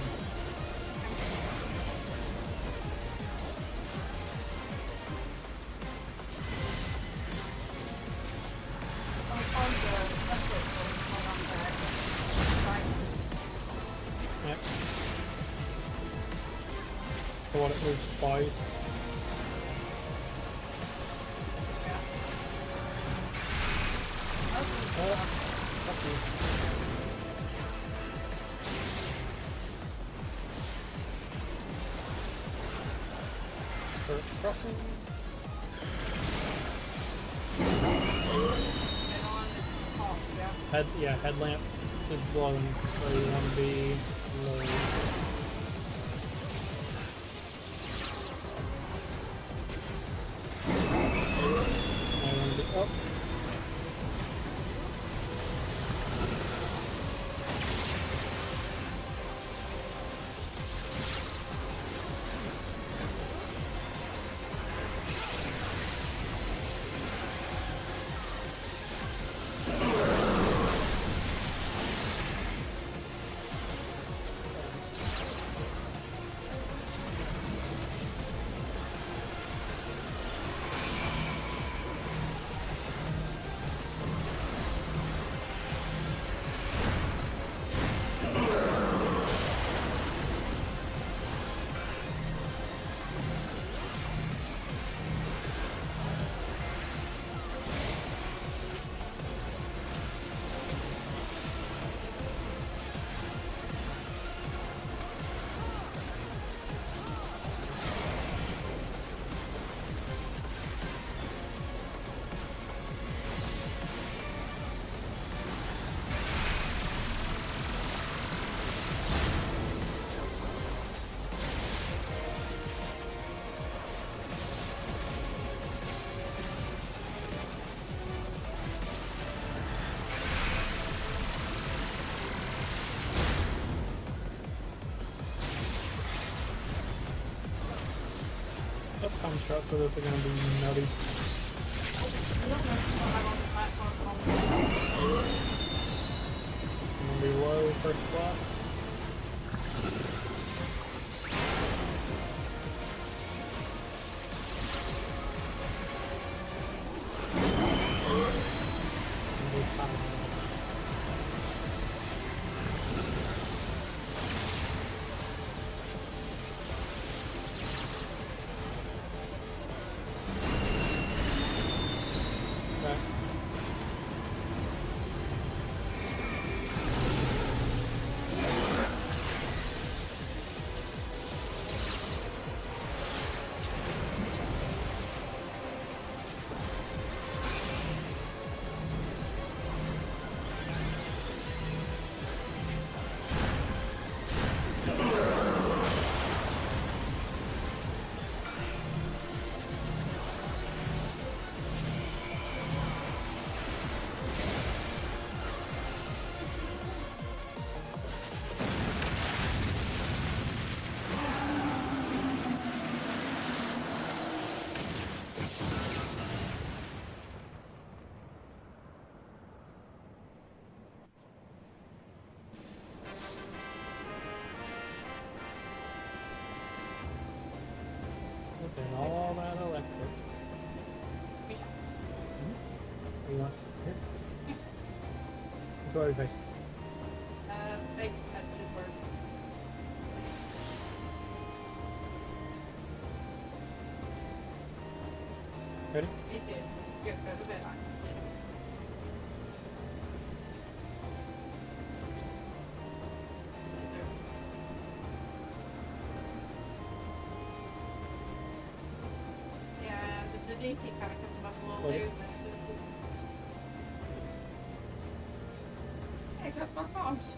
Yep. So what, it moves twice? Crossing. Headlamp is blowing where you want to be. Low. I want to be up. shots for this are gonna be nutty. Gonna be low first class. And all that electric. You want here? Enjoy your face. Face had good words. Ready? Me too. Good, go to bed. Yeah, the DC kind of comes up a little later than Hey, got 4 bombs.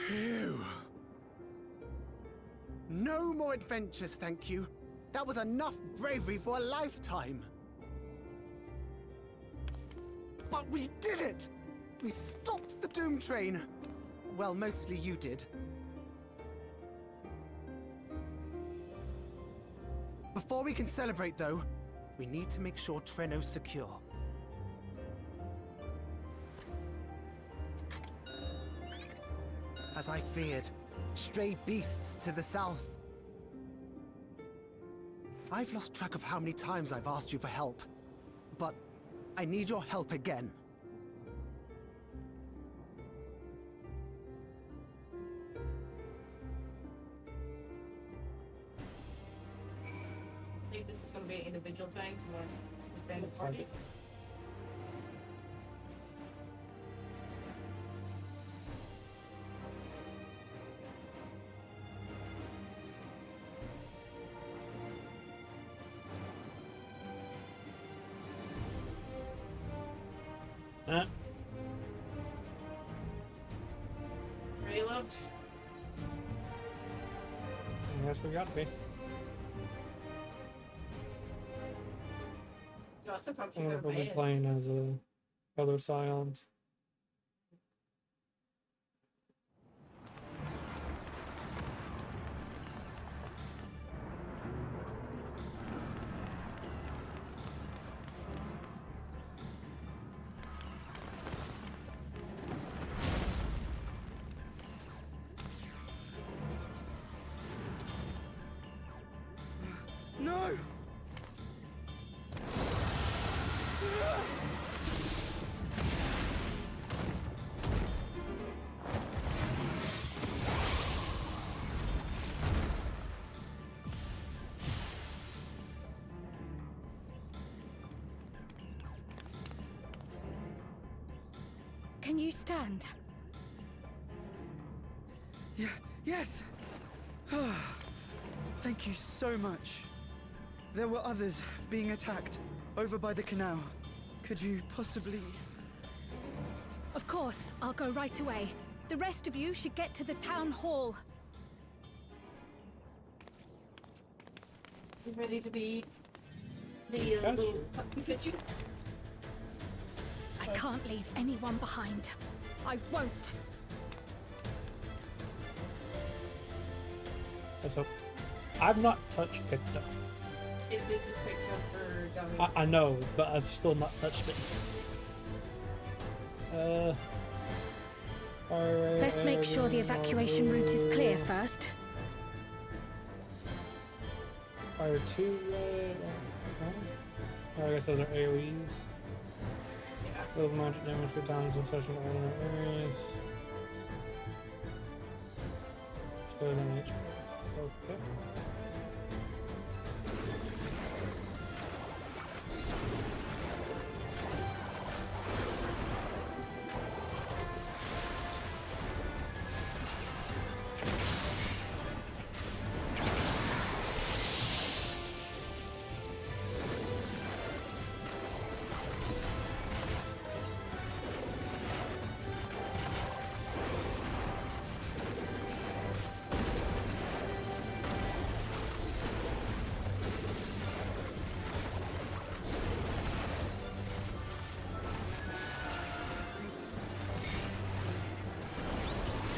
Phew. No more adventures, thank you. That was enough bravery for a lifetime. But we did it! We stopped the Doom Train. Well, mostly you did. Before we can celebrate, though, we need to make sure Treno's secure. As I feared, stray beasts to the south. I've lost track of how many times I've asked you for help, but I need your help again. I think this is going to be an individual thing for the band Looks party. like it. Ready, love? I guess we got to be. Yo, I suppose I you wonder go if to we'll be bed. playing as other Scions. No! Can you stand? Yes! Thank you so much. There were others being attacked over by the canal. Could you possibly... Of course, I'll go right away. The rest of you should get to the town hall. You ready to be The little Pikachu. I can't leave anyone behind. I won't. So, I've not touched Picto. This is picked up for dummies. I know, but I've still not touched it. Best make sure the evacuation route is clear first. Fire 2 I guess those are AoEs. Yeah. Those magic damage for towns in such an ordinary areas. Slow damage. Okay.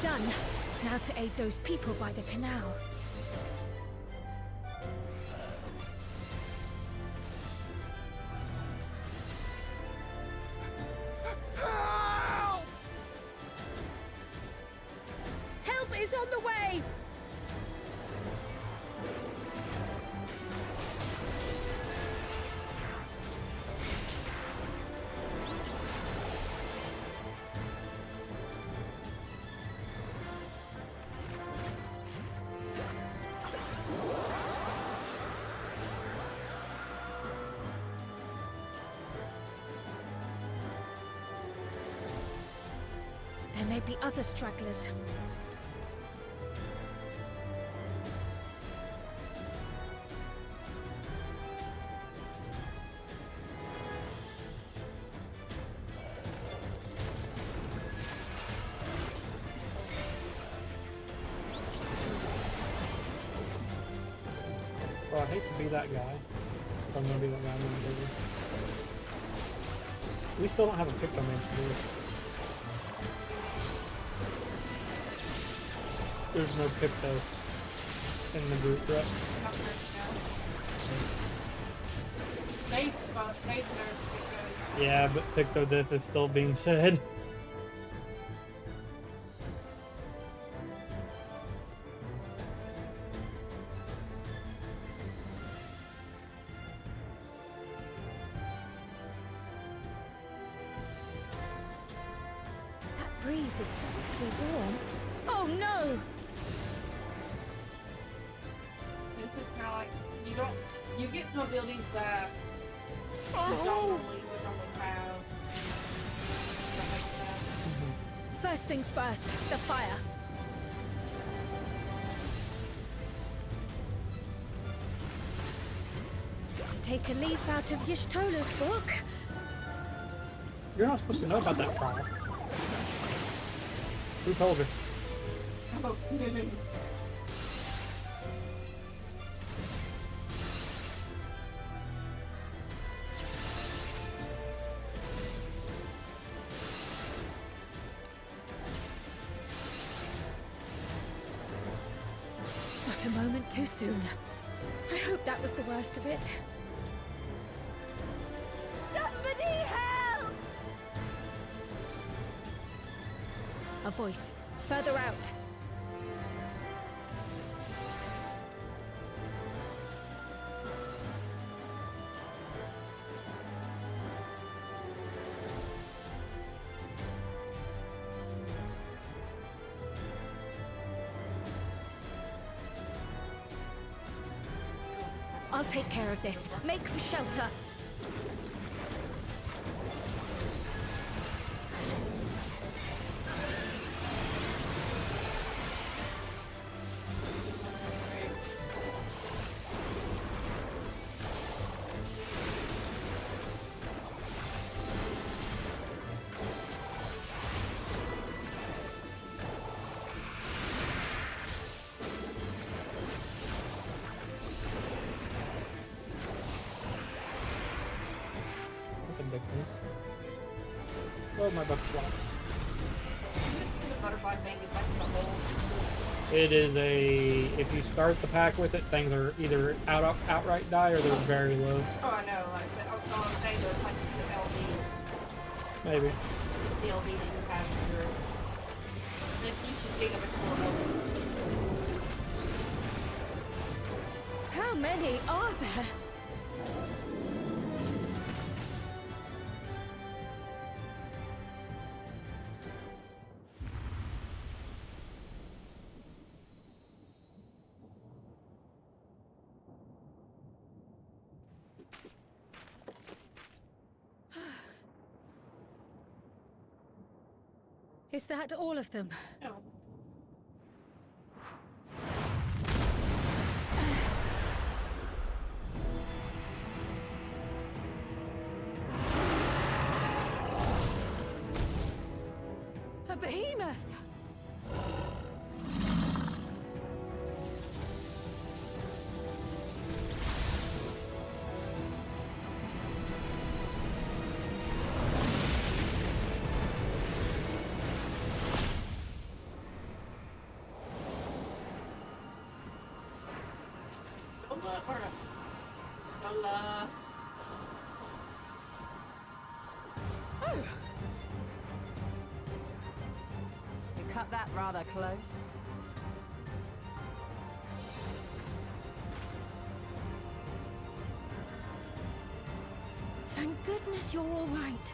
Done. Now to aid those people by the canal. Help is on the way! There may be other stragglers. Well, I hate to be that guy. If I'm gonna be that guy, I'm gonna do this. We still don't have a Picto man to do this. There's no Picto in the group, right? Yeah, but Picto Diff is still being said. That breeze is awfully warm. Oh no! This is kind of like you get some abilities that you don't normally have. Stuff like that. First things first, the fire. To take a leaf out of Y'shtola's book. You're not supposed to know about that trial. Who told her? Oh, Not a moment too soon. I hope that was the worst of it. Somebody help! A voice, further out. I'll take care of this. Make for shelter. addicting. Oh, my bucket flops. Butterfly thing is like the whole. It is a... If you start the pack with it, things are either outright die or they're very low. Oh, I know. Like, I was saying there's like the LD. Maybe. The LD that you have in your. You should dig up a small LD. How many are there? Is that all of them? No. A behemoth! Oh! You cut that rather close. Thank goodness you're all right.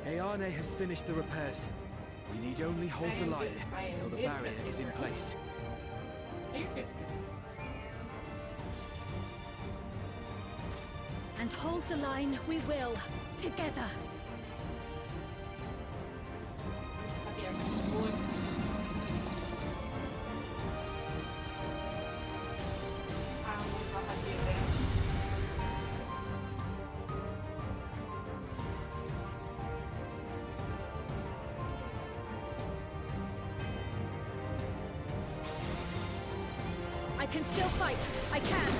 Ayane has finished the repairs. We need only hold the line until the barrier is in place. And hold the line we will, together. I can still fight. I can.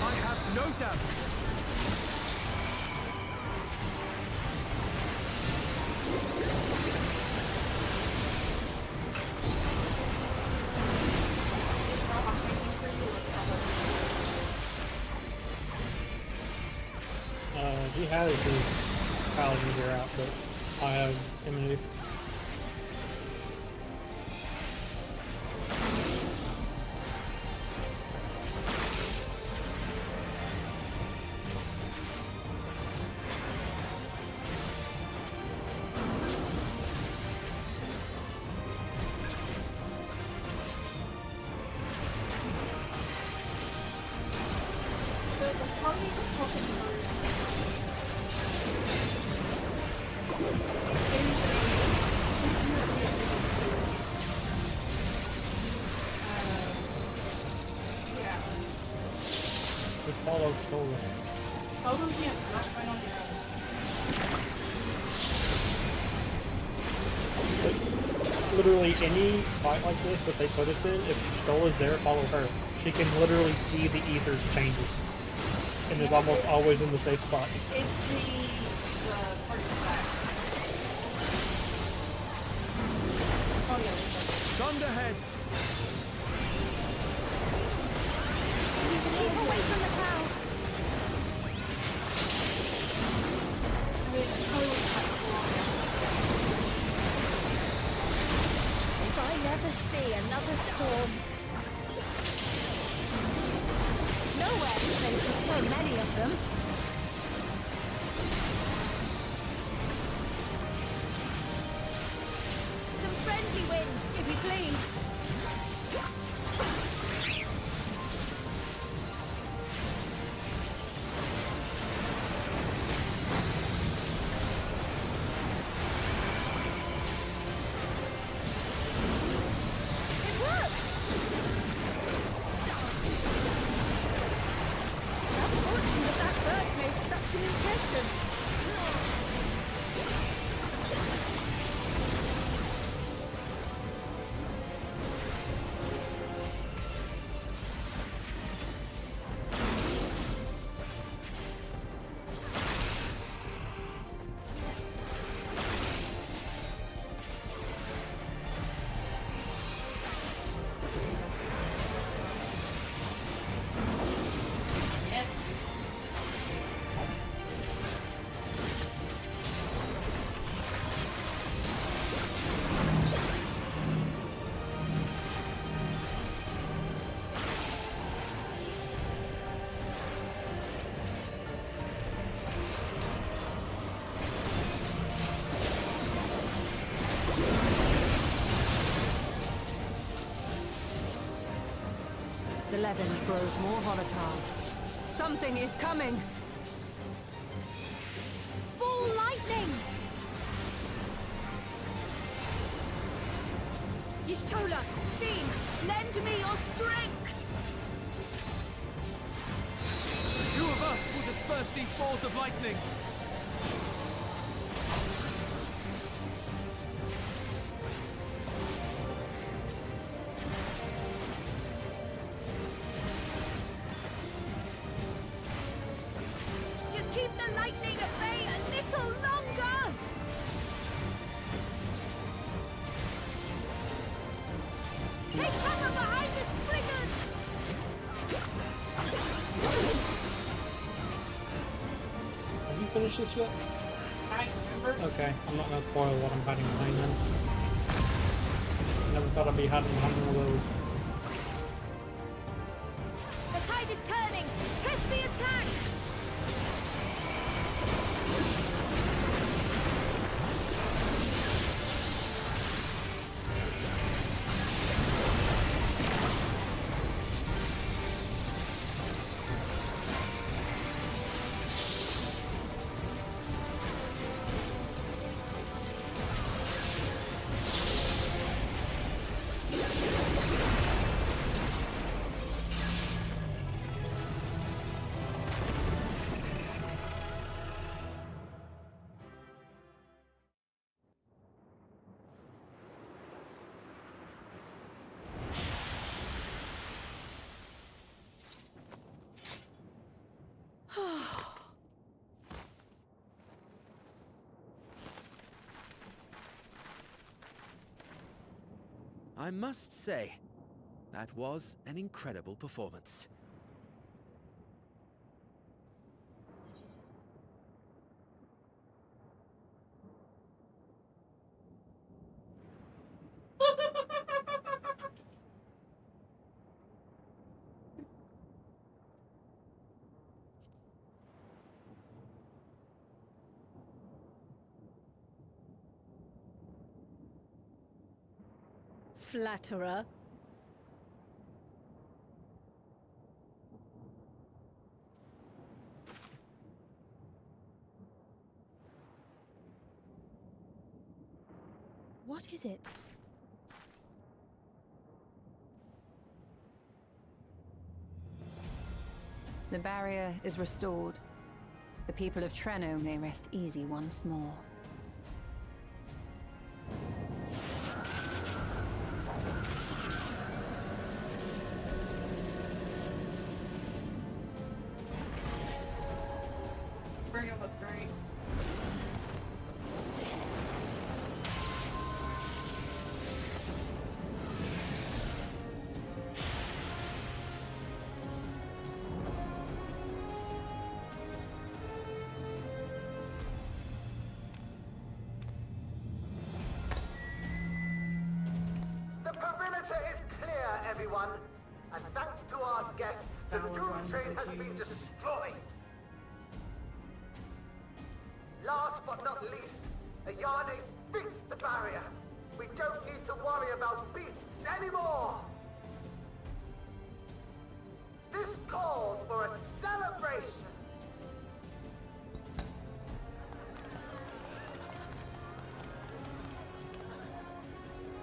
I have no doubt. He has his paladin gear out, but I have immunity. Just follow Sola. Solo can't not fight on your But literally any fight like this that they put us in, if Stola's there, follow her. She can literally see the ether's changes. And is almost always in the safe spot. It's the target flag. Oh yeah. Thunderheads! Keep away from the clouds! I mean, it's totally If I never see another storm... Nowhere safe with so many of them. Some friendly winds, if you please. It worked! Unfortunate that bird made such an impression. The levin grows more volatile. Something is coming! Ball lightning! Y'shtola, Steam, lend me your strength! Two of us will disperse these balls of lightning! Just keep the lightning at bay a little longer! Take cover behind the Spriggan! Have you finished this yet? I remember. Okay, I'm not gonna spoil what I'm hiding behind them. Never thought I'd be hiding behind one of those. The tide is turning! Press the attack! I must say, that was an incredible performance. Flatterer. What is it? The barrier is restored. The people of Treno may rest easy once more. Brigham was great. The perimeter is clear, everyone. And thanks to our guests, the Dawntrail has been destroyed. Last but not least, Ayane's fixed the barrier. We don't need to worry about beasts anymore. This calls for a celebration.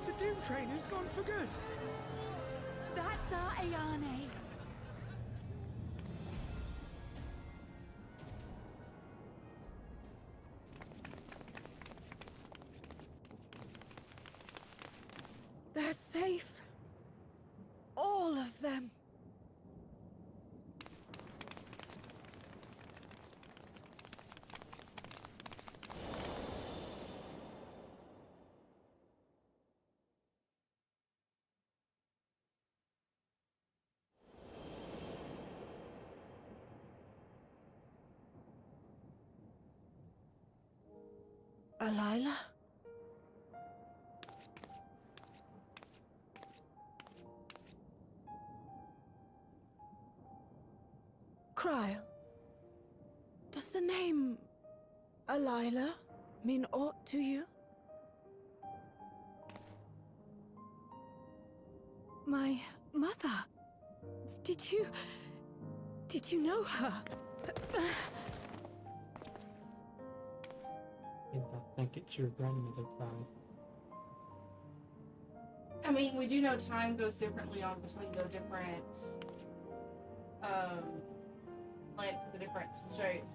The Doom Train is gone for good. That's our Ayane. They're safe. All of them. Alila? Kryl. Does the name Alila mean aught to you? My mother. Did you know her? I think it's your grandmother, Kyle. I mean, we do know time goes differently on between the different, the different shards.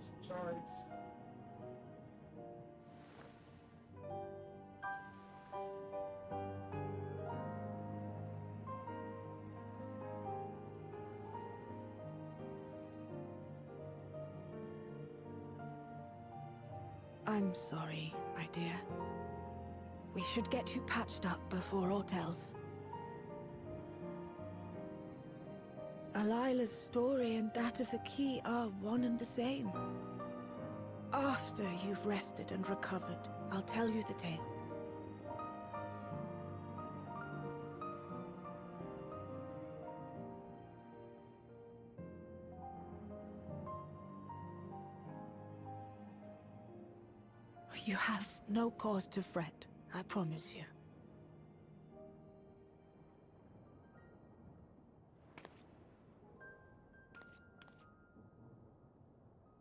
I'm sorry, my dear. We should get you patched up before aught else. Alila's story and that of the key are one and the same. After you've rested and recovered, I'll tell you the tale. You have no cause to fret, I promise you.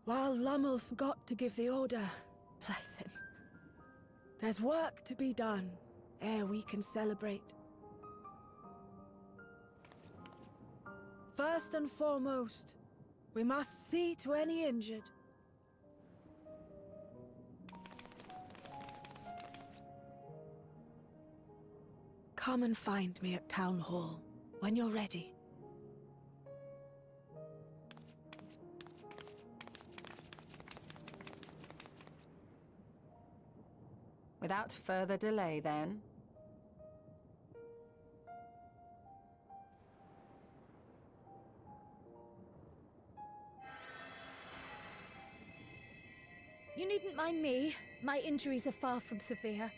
While Lummel forgot to give the order, bless him. There's work to be done, ere we can celebrate. First and foremost, we must see to any injured. Come and find me at Town Hall, when you're ready. Without further delay, then. You needn't mind me. My injuries are far from severe.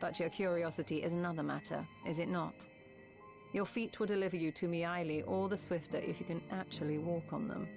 But your curiosity is another matter, is it not? Your feet will deliver you to Miaili all the swifter if you can actually walk on them.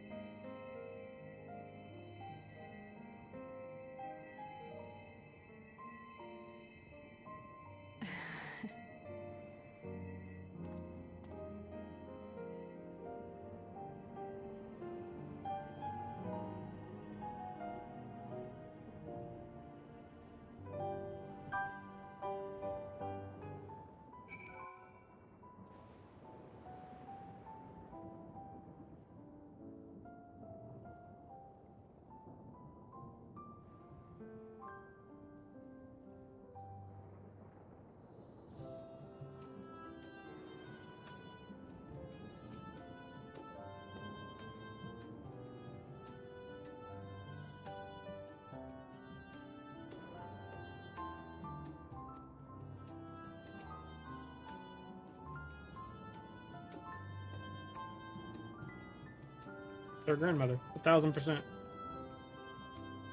It's her grandmother, 1,000%.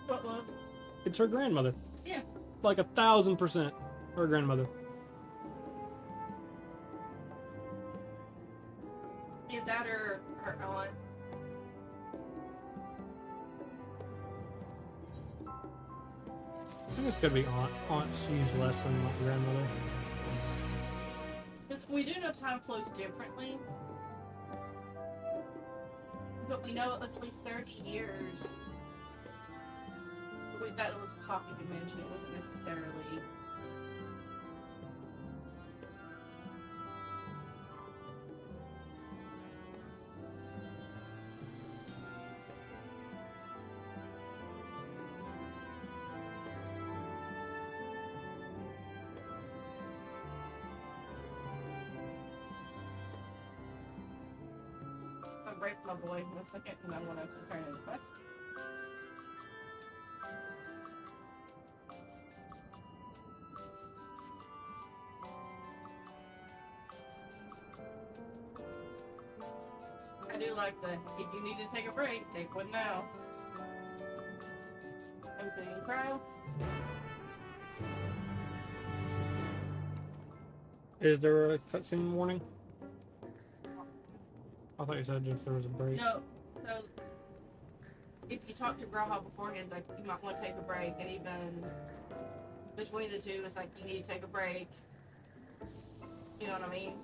What was? It's her grandmother. Yeah. Like 1,000% her grandmother. Is that her aunt? I think this could be aunt. Aunt's used less than like grandmother. Because we do know time flows differently. But we know it was at least 30 years. But that was pocket dimension, it wasn't necessarily. Break my boy in a second, and I want to turn his quest. I do like the, if you need to take a break, take one now. Everything in cryo. Is there a cutscene warning? I thought you said if there was a break. No, so if you talk to Graha beforehand, like you might want to take a break, and even between the two, it's like you need to take a break. You know what I mean?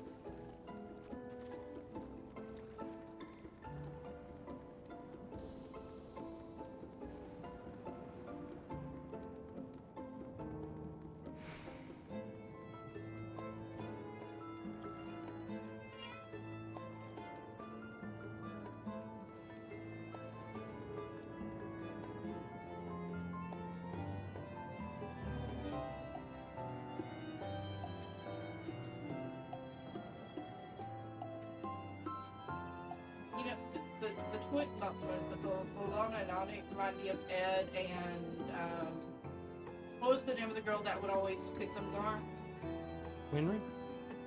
You know, the twin, not twins, but the Lana and Ani remind me of Ed and, what was the name of the girl that would always fix up his arm? Winry?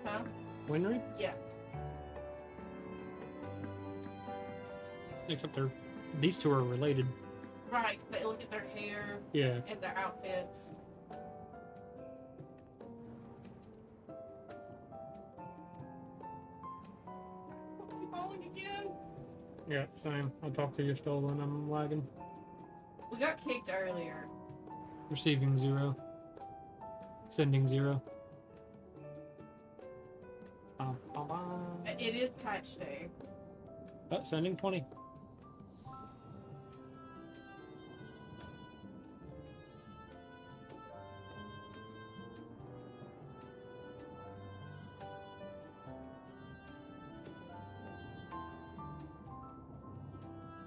Huh? Winry? Yeah. Except these two are related. Right, but look at their hair. Yeah. And their outfits. You falling again? Yeah, same. I'll talk to you still when I'm lagging. We got kicked earlier. Receiving 0. Sending 0. It is patch day. Sending 20.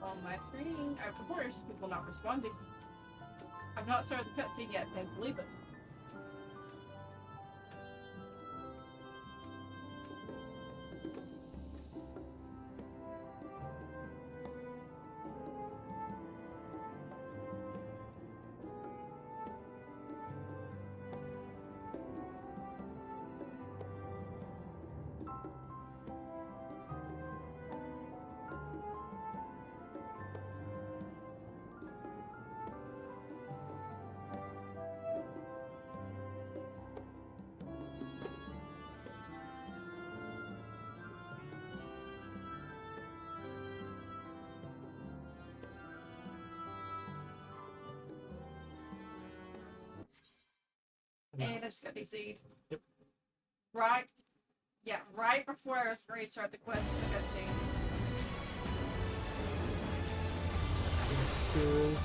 On my screen, of course, people not responding. I've not started the cutscene yet, can't believe it. And I just got DC'd. Yep. Right? Yeah, right before I was ready to start the quest in the cutscene. Sure is.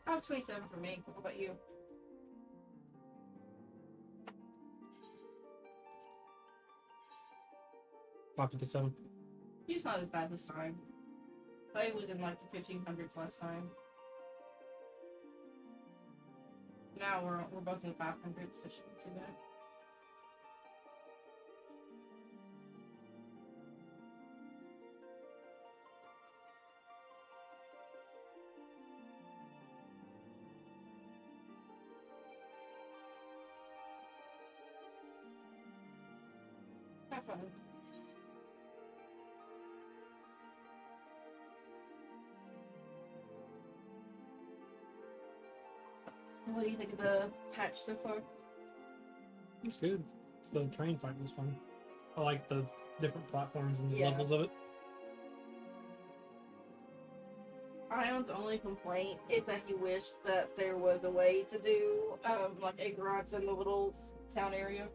I was 27 for me. What about you? Pop it to 7. He was not as bad this time. Clay was in like the 1500s last time. Now we're both in the 500s, so it shouldn't be too bad. Have fun. So what do you think of the patch so far? It's good. The train fight was fun. I like the different platforms and Yeah. levels of it. Ion's only complaint is that he wished that there was a way to do like egg rods in the little town area.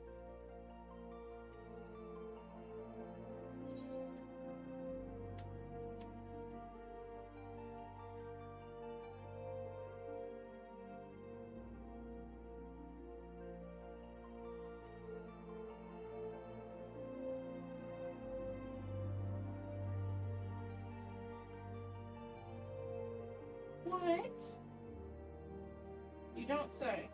What? You don't say.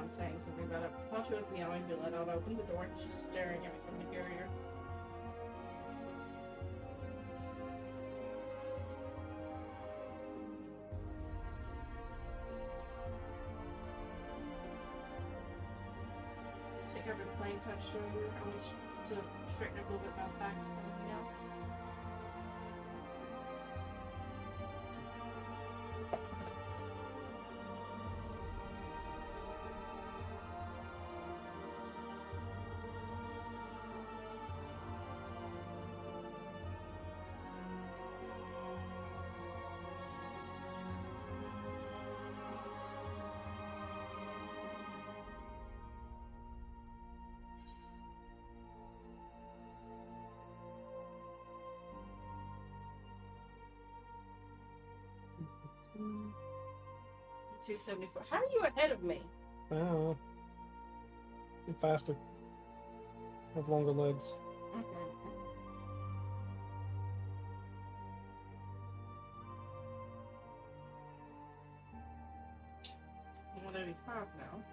I'm saying something about it. Poncho was meowing to let out open the door and she's staring at me from the carrier. I think I've been playing Touch Stronger. I want to straighten up a little bit about facts now. Mm. 274. How are you ahead of me? I don't know. I'm faster. I have longer legs. Mm-hmm. I'm 185 now.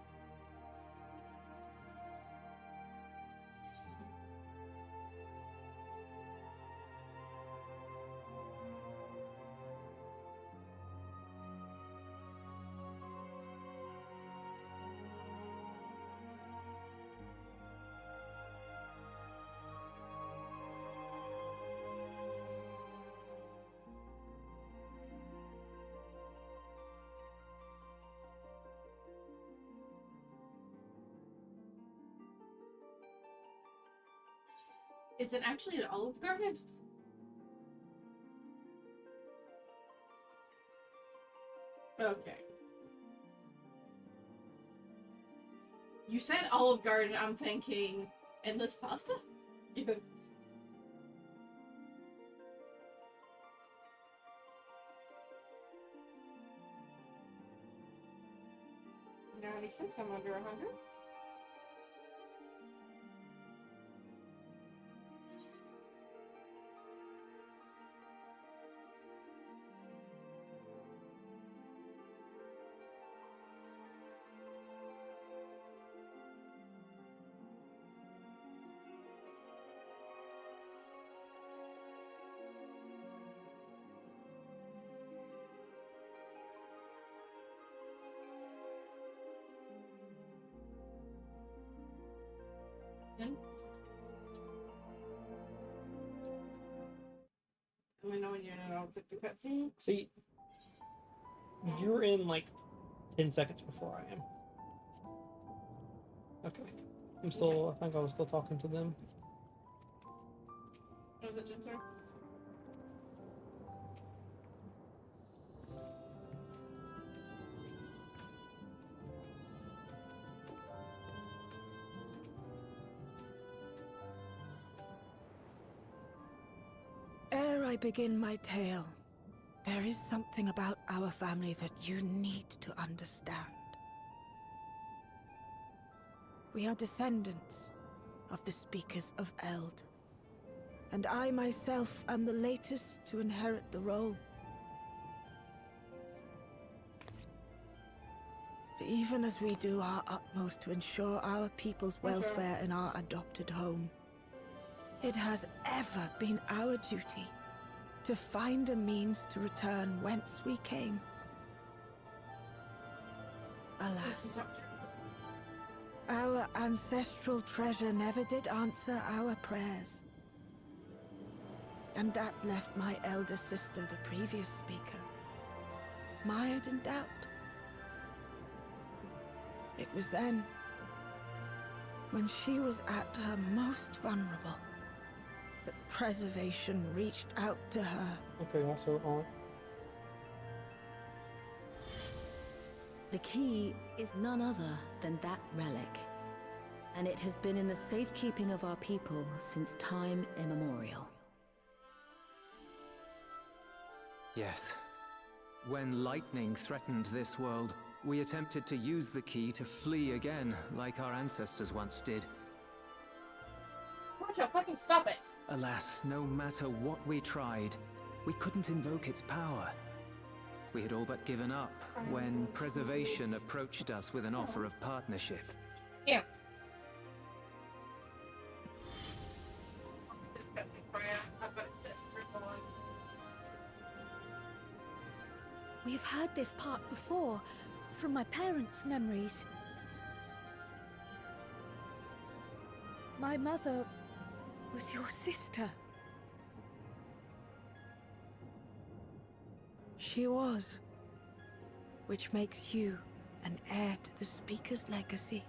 Is it actually an Olive Garden? Okay. You said Olive Garden, I'm thinking endless pasta? Yeah. 96, I'm under 100. Let me know when you're in an the cutscene. See, you're in like 10 seconds before I am. Okay. I'm still, I think I was still talking to them. Was it Jen, sir? Ere I begin my tale, there is something about our family that you need to understand. We are descendants of the speakers of Eld, and I myself am the latest to inherit the role. Even as we do our utmost to ensure our people's welfare in our adopted home, it has ever been our duty to find a means to return whence we came. Alas, our ancestral treasure never did answer our prayers. And that left my elder sister, the previous speaker, mired in doubt. It was then, when she was at her most vulnerable, that preservation reached out to her. Okay, also on. The key is none other than that relic, and it has been in the safekeeping of our people since time immemorial. Yes. When lightning threatened this world, we attempted to use the key to flee again, like our ancestors once did. Watch out, fucking stop it! Alas, no matter what we tried, we couldn't invoke its power. We had all but given up when Preservation approached us with an offer of partnership. Yeah. We've heard this part before, from my parents' memories. My mother was your sister. She was. Which makes you an heir to the Speaker's legacy.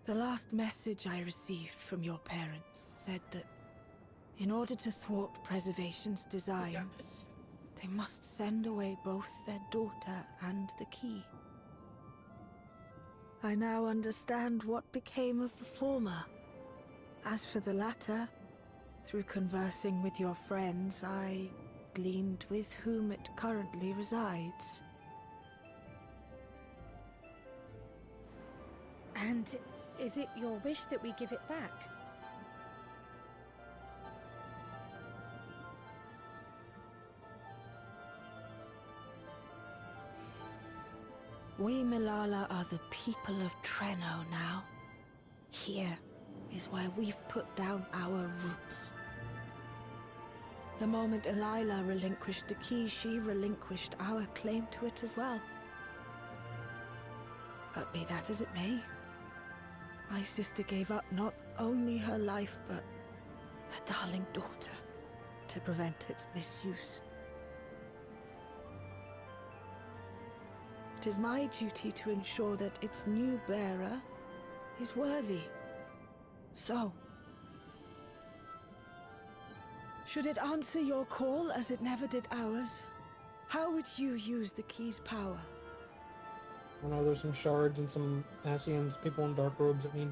The last message I received from your parents said that in order to thwart Preservation's design, they must send away both their daughter and the key. I now understand what became of the former. As for the latter, through conversing with your friends, I gleaned with whom it currently resides. And is it your wish that we give it back? We Milala are the people of Treno now. Here is where we've put down our roots. The moment Elila relinquished the key, she relinquished our claim to it as well. But be that as it may, my sister gave up not only her life, but her darling daughter to prevent its misuse. It is my duty to ensure that its new bearer is worthy. So, should it answer your call as it never did ours, how would you use the key's power? I know there's some shards and some Asians, people in dark robes that need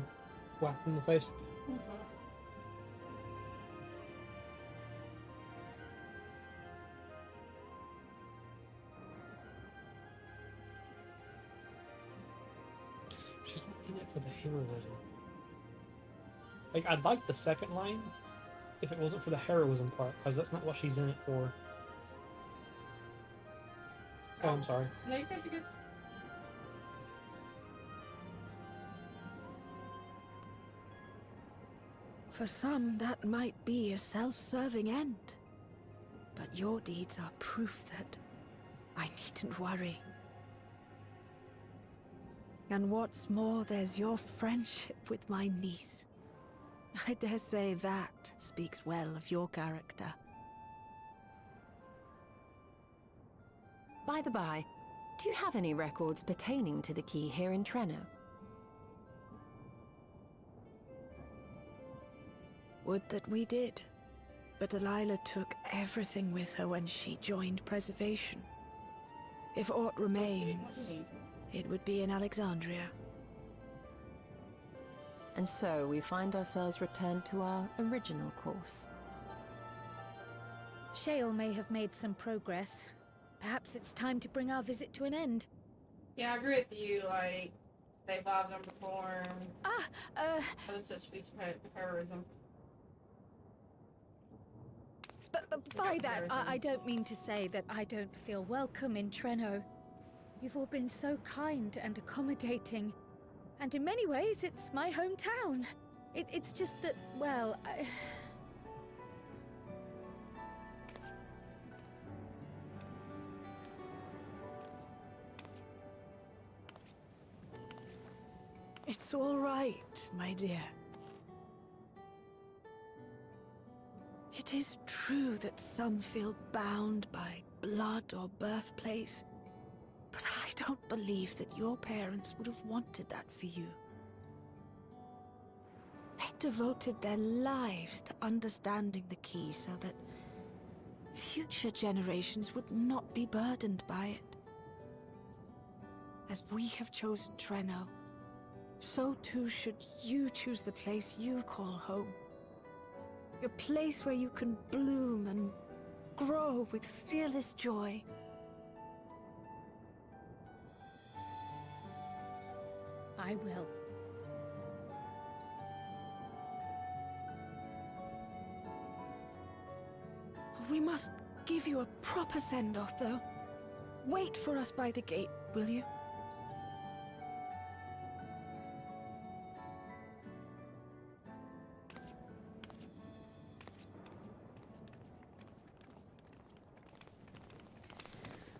whacked in the face. She's not in it for the heroism. Like, I'd like the second line if it wasn't for the heroism part, because that's not what she's in it for. Oh, I'm sorry. No, you're good, you're good. For some, that might be a self-serving end. But your deeds are proof that I needn't worry. And what's more, there's your friendship with my niece. I dare say that speaks well of your character. By the by, do you have any records pertaining to the key here in Treno? Would that we did. But Delilah took everything with her when she joined Preservation. If aught remains, it would be in Alexandria. And so we find ourselves returned to our original course. Shale may have made some progress. Perhaps it's time to bring our visit to an end. Yeah, I agree with you, like, state lives unperformed. Other such feats of heroism. But by that, I don't mean to say that I don't feel welcome in Treno. You've all been so kind and accommodating. And in many ways, it's my hometown. It's just that, well, It's all right, my dear. It is true that some feel bound by blood or birthplace, but I don't believe that your parents would have wanted that for you. They devoted their lives to understanding the key so that future generations would not be burdened by it. As we have chosen Treno, so too should you choose the place you call home. A place where you can bloom and grow with fearless joy. I will. We must give you a proper send-off, though. Wait for us by the gate, will you?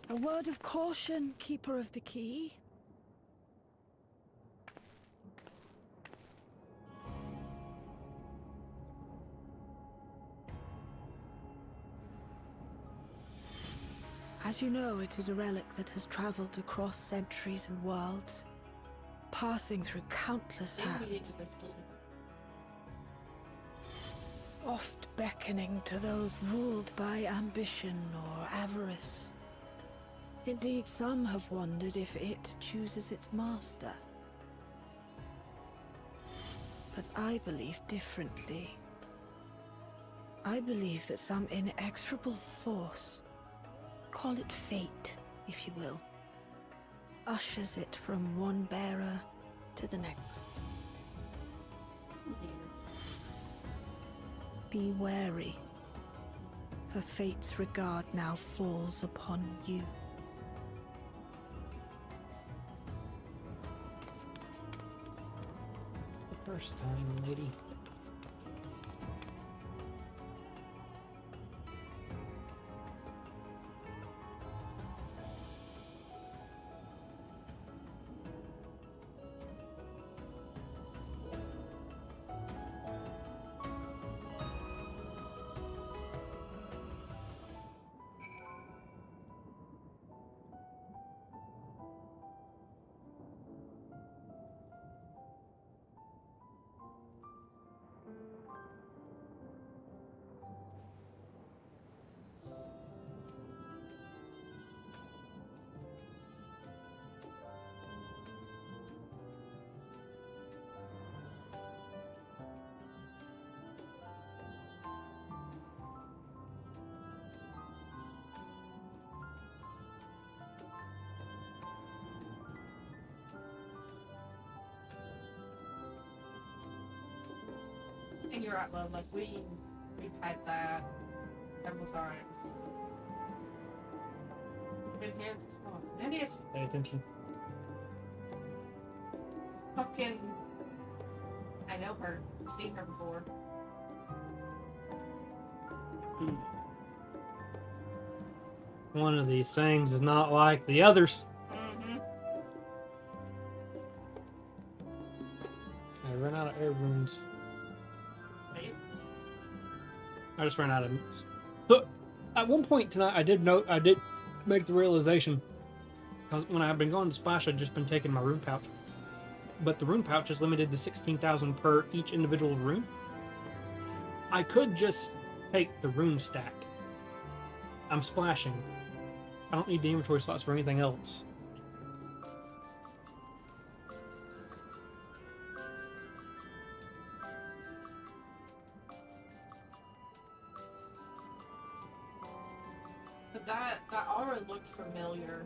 A word of caution, Keeper of the Key. As you know, it is a relic that has traveled across centuries and worlds, passing through countless hands, oft beckoning to those ruled by ambition or avarice. Indeed, some have wondered if it chooses its master. But I believe differently. I believe that some inexorable force, call it fate, if you will, ushers it from one bearer to the next. Be wary, for fate's regard now falls upon you. The first time, lady. And you're right, love. Like we've had that several times. Been here. Oh, maybe it's Pay attention. fucking. I know her. I've seen her before. One of these things is not like the others. Mm-hmm. I ran out of air runes. Right? I just ran out of. But at one point tonight, I did make the realization, because when I've been going to Splash, I've just been taking my rune pouch. But the rune pouch is limited to 16,000 per each individual rune. I could just take the rune stack. I'm splashing. I don't need the inventory slots for anything else. But that aura looked familiar.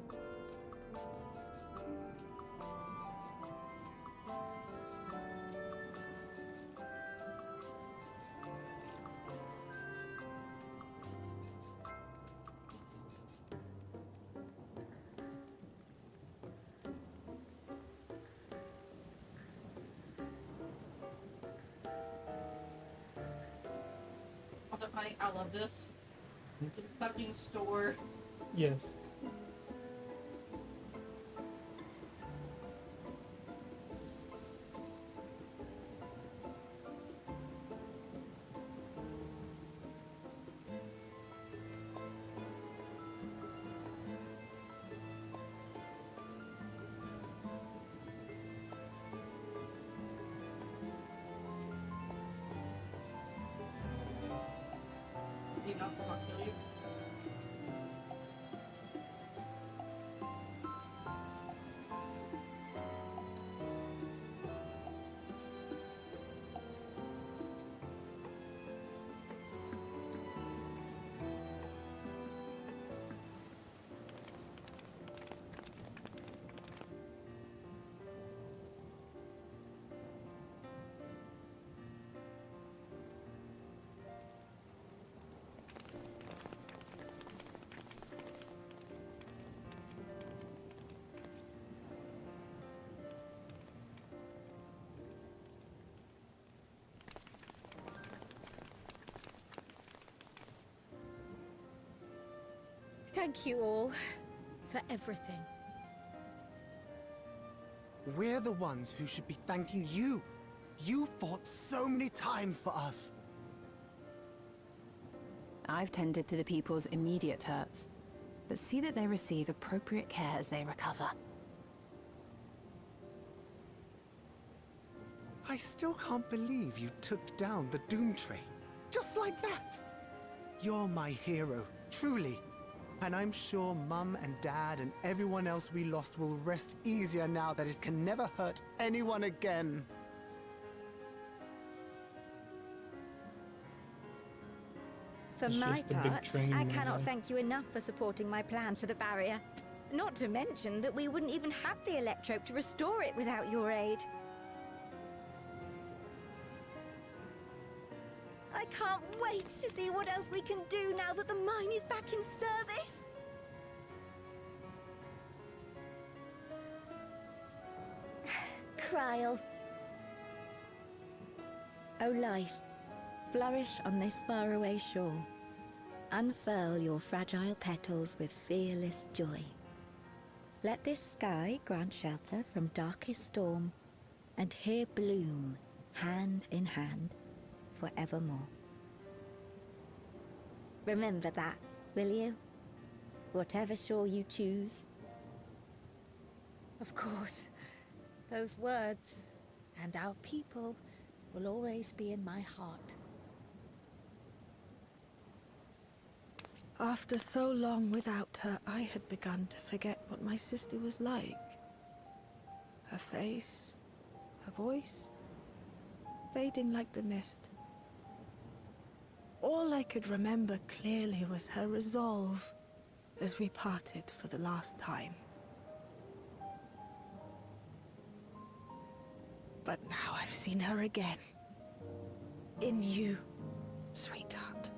Also, I love this. It's a fucking store. Yes. You know someone kill you? Thank you all for everything. We're the ones who should be thanking you. You fought so many times for us. I've tended to the people's immediate hurts, but see that they receive appropriate care as they recover. I still can't believe you took down the Dawntrail. Just like that. You're my hero, truly. And I'm sure Mum and Dad and everyone else we lost will rest easier now that it can never hurt anyone again. For It's my just a big part, train, I cannot man. thank you enough for supporting my plan for the barrier. Not to mention that we wouldn't even have the electrope to restore it without your aid. I can't wait to see what else we can do now that the mine is back in service. Kryl. O life, flourish on this faraway shore. Unfurl your fragile petals with fearless joy. Let this sky grant shelter from darkest storm, and here bloom, hand in hand, forevermore. Remember that, will you? Whatever shore you choose. Of course. Those words, and our people, will always be in my heart. After so long without her, I had begun to forget what my sister was like. Her face, her voice, fading like the mist. All I could remember clearly was her resolve as we parted for the last time. But now I've seen her again. In you, sweetheart.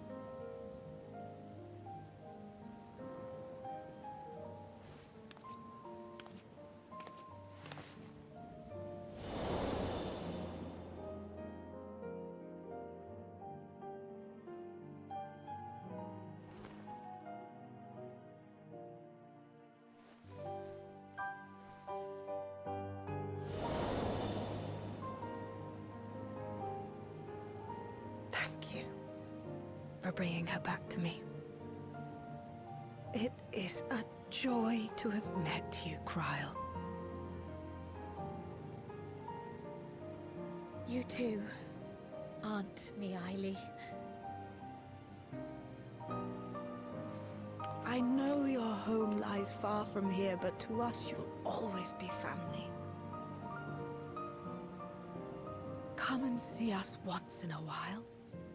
Thank you for bringing her back to me. It is a joy to have met you, Kryl. You too, Aunt Miaili. I know your home lies far from here, but to us you'll always be family. Come and see us once in a while,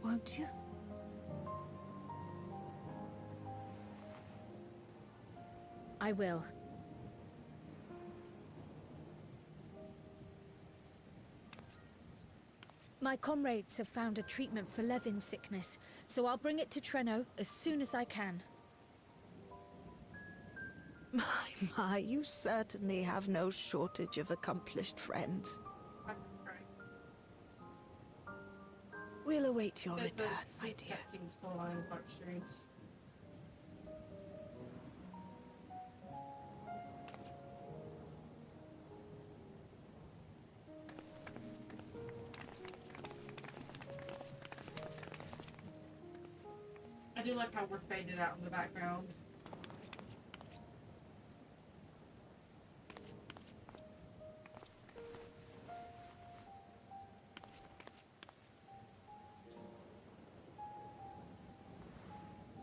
won't you? I will. My comrades have found a treatment for Levin's sickness, so I'll bring it to Treno as soon as I can. My, you certainly have no shortage of accomplished friends. We'll await your return, my dear. I do like how we're faded out in the background.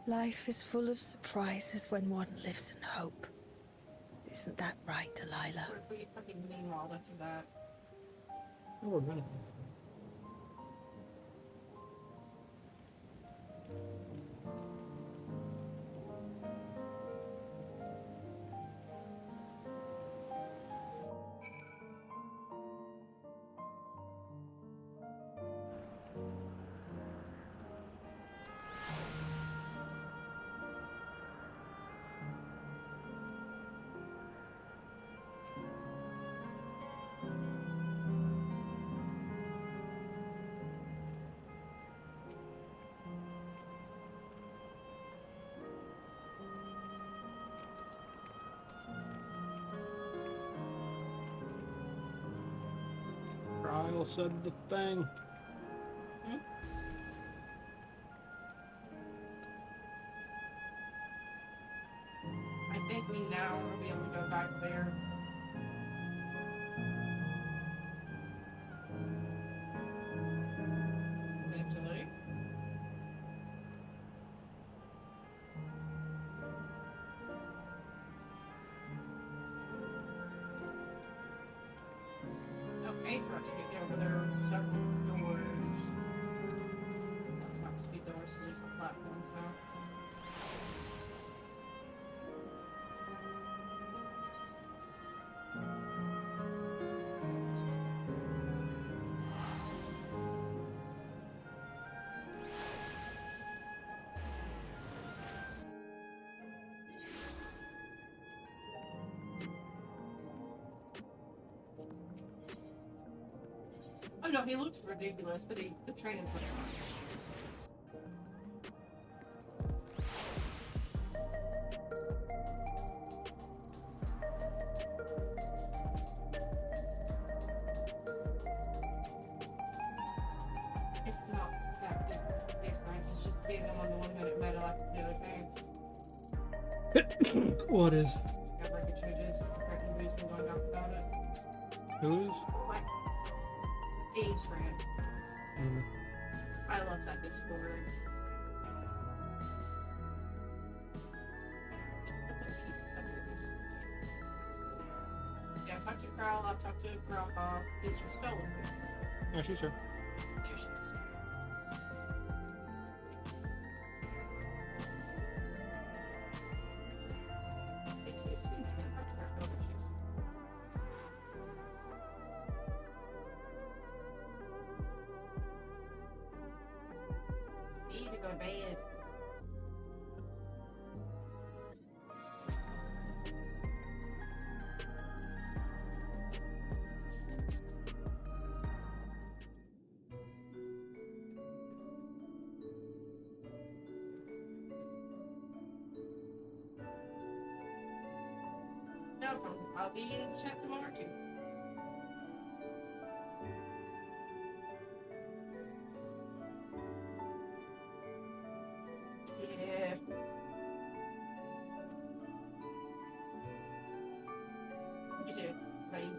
Life is full of surprises when one lives in hope. Isn't that right, Delilah? What if we get fucking meanwhile after that? Oh, we're gonna. Kyle said the thing. Hmm? I think we now will be able to go back there. Eventually. Okay, so to get over there are several doors. That's not speed doors, so there's the platforms now. Oh no, he looks ridiculous, but the train is whatever. It's not that big of a difference, it's just being them on the 1 minute meta like the other things. What is? Got breakage ridges, breaking boost and going off without it. Who's? What? Jsquared. Mm. I love that Jsquared. Yeah, I've talked to Carl, I've talked to Grandpa. Is your skull with me? Yeah, she's here. There she is. Need to go to bed. No problem. I'll be in the chat tomorrow too. Yeah. You too. Bye.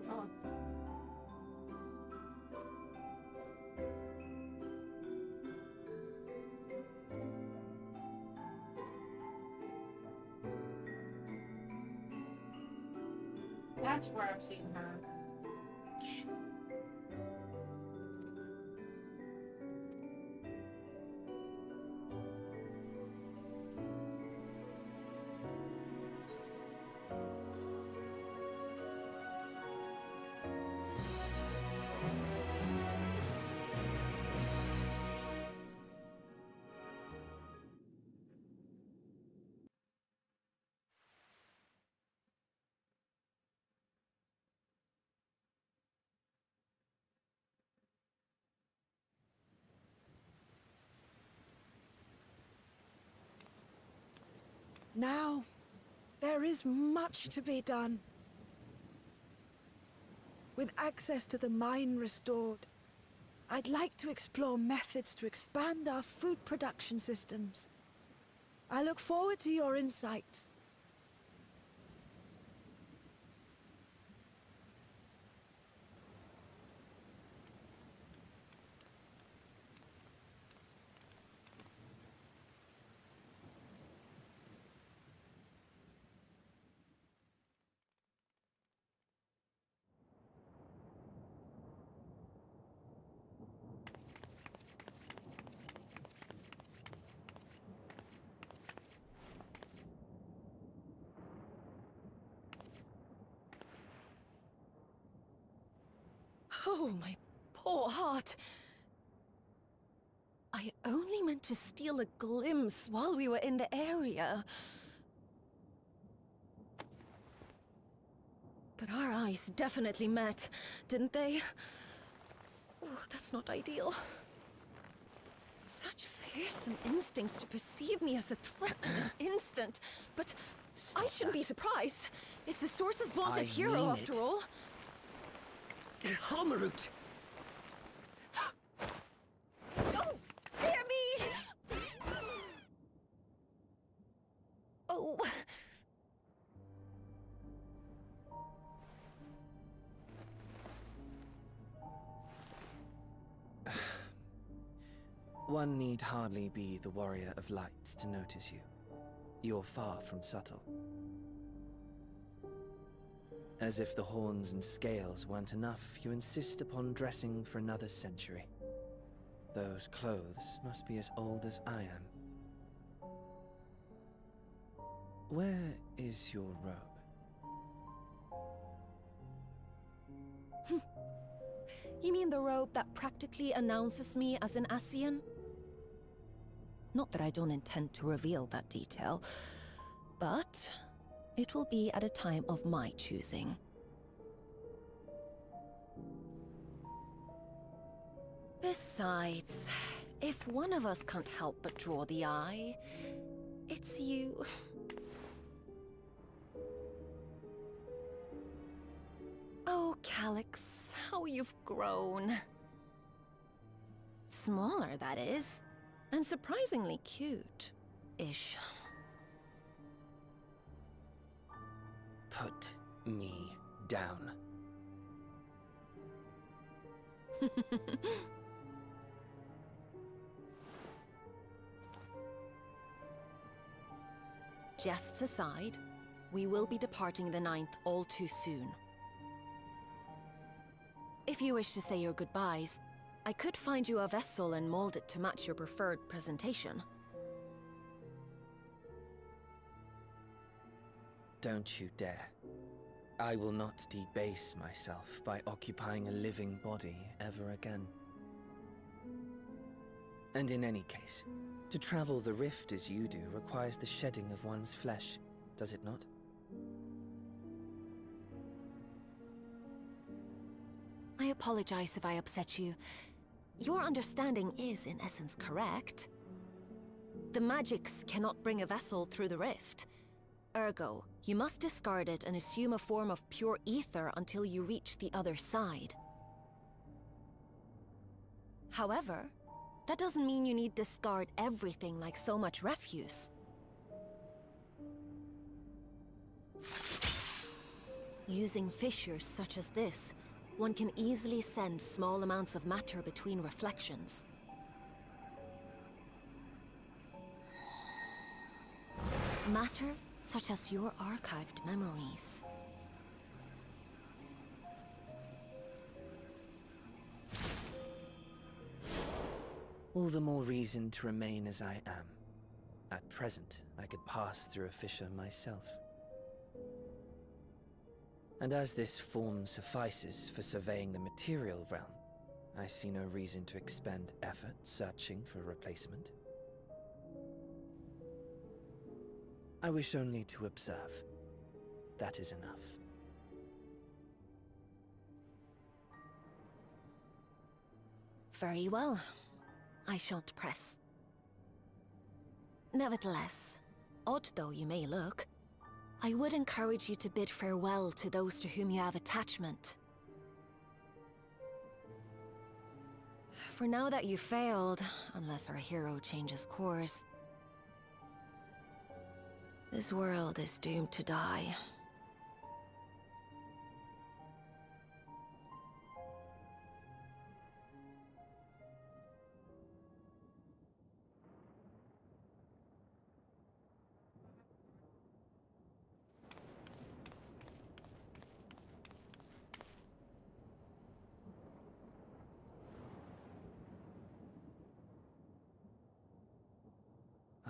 God. That's where I've seen her. Now, there is much to be done. With access to the mine restored, I'd like to explore methods to expand our food production systems. I look forward to your insights. Oh, my poor heart. I only meant to steal a glimpse while we were in the area. But our eyes definitely met, didn't they? Oh, that's not ideal. Such fearsome instincts to perceive me as a threat in an instant. But I shouldn't be surprised. It's the Source's vaunted hero, after all. Halmerut! Oh, dear me! Oh. One need hardly be the warrior of light to notice you. You're far from subtle. As if the horns and scales weren't enough, you insist upon dressing for another century. Those clothes must be as old as I am. Where is your robe? You mean the robe that practically announces me as an Ascian? Not that I don't intend to reveal that detail, but it will be at a time of my choosing. Besides, if one of us can't help but draw the eye, it's you. Oh, Calyx, how you've grown. Smaller, that is. And surprisingly cute-ish. Put me down. Jests aside, we will be departing the 9th all too soon. If you wish to say your goodbyes, I could find you a vessel and mold it to match your preferred presentation. Don't you dare. I will not debase myself by occupying a living body ever again. And in any case, to travel the rift as you do requires the shedding of one's flesh, does it not? I apologize if I upset you. Your understanding is, in essence, correct. The magics cannot bring a vessel through the rift. Ergo, you must discard it and assume a form of pure ether until you reach the other side. However, that doesn't mean you need discard everything like so much refuse. Using fissures such as this, one can easily send small amounts of matter between reflections. Matter such as your archived memories. All the more reason to remain as I am. At present, I could pass through a fissure myself. And as this form suffices for surveying the material realm, I see no reason to expend effort searching for a replacement. I wish only to observe. That is enough. Very well. I shan't press. Nevertheless, odd though you may look, I would encourage you to bid farewell to those to whom you have attachment. For now that you failed, unless our hero changes course, this world is doomed to die.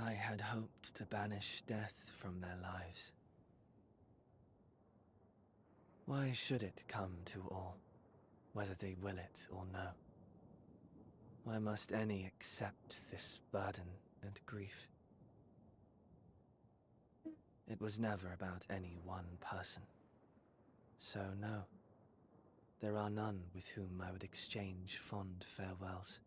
I had hoped to banish death from their lives. Why should it come to all, whether they will it or no? Why must any accept this burden and grief? It was never about any one person. So no, there are none with whom I would exchange fond farewells.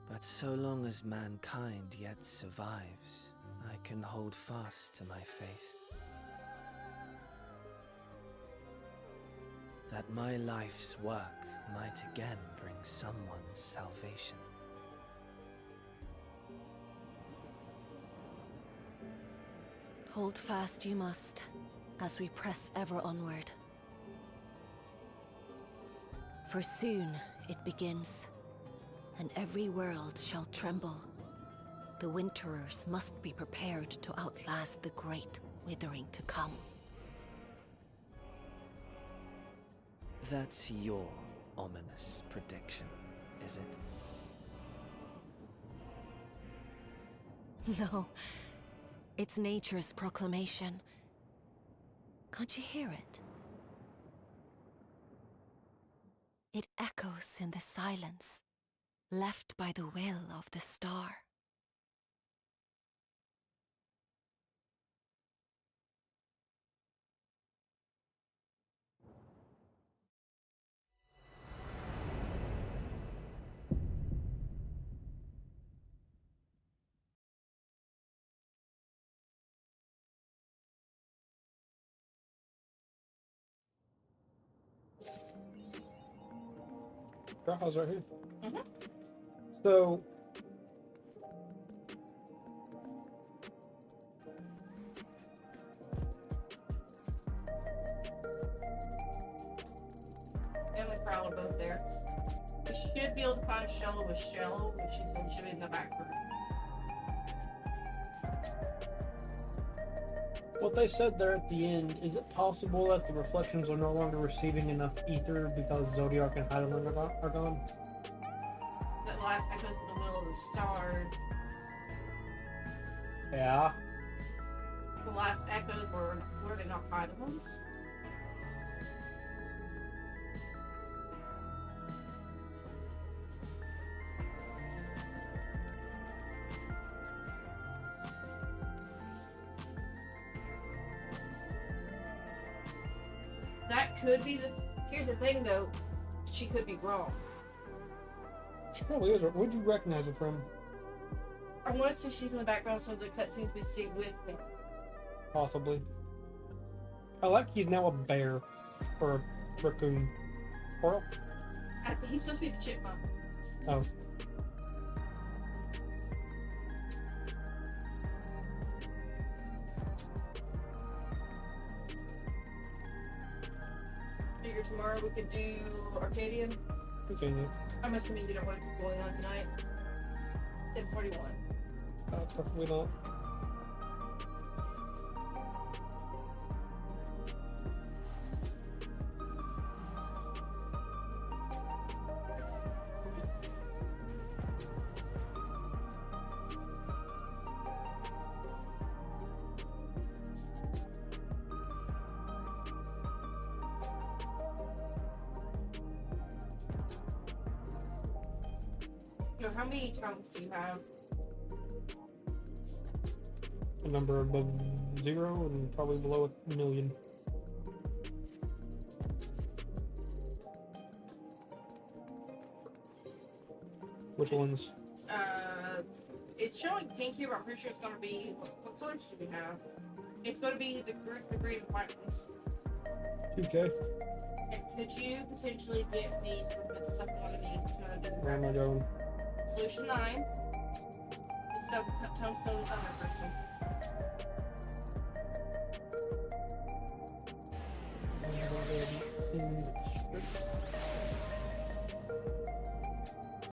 But so long as mankind yet survives, I can hold fast to my faith. That my life's work might again bring someone's salvation. Hold fast you must, as we press ever onward. For soon it begins, and every world shall tremble. The Winterers must be prepared to outlast the great withering to come. That's your ominous prediction, is it? No, it's nature's proclamation. Can't you hear it? It echoes in the silence, left by the will of the star. Grandpa's right here. Mm-hmm. So And the crowd are both there. We should be able to find Shello with Shello, but she's in the back room. what they said there at the end, is it possible that the reflections are no longer receiving enough ether because Zodiac and Heidelin are gone? That last echoes of the will of the star. Yeah. The last echoes were they not Heidelins? That could be the. Here's the thing, though. She could be wrong. She probably is. Where'd you recognize her from? I want to say she's in the background, so the cutscenes we see with him. Possibly. I like he's now a bear or a raccoon. Squirrel? He's supposed to be the chipmunk. Oh. tomorrow we could do Arcadian. Continue. I'm assuming you don't want to keep going on tonight. 10:41. Preferably not. So how many chunks do you have? A number above 0 and probably below 1,000,000. Which ones? It's showing pink here, but I'm pretty sure it's gonna be. What colors do we have? It's gonna be the green and white ones. 2K. And could you potentially get me some of the stuff I want to need? Where am I going? Solution 9. So, Tombstone other person.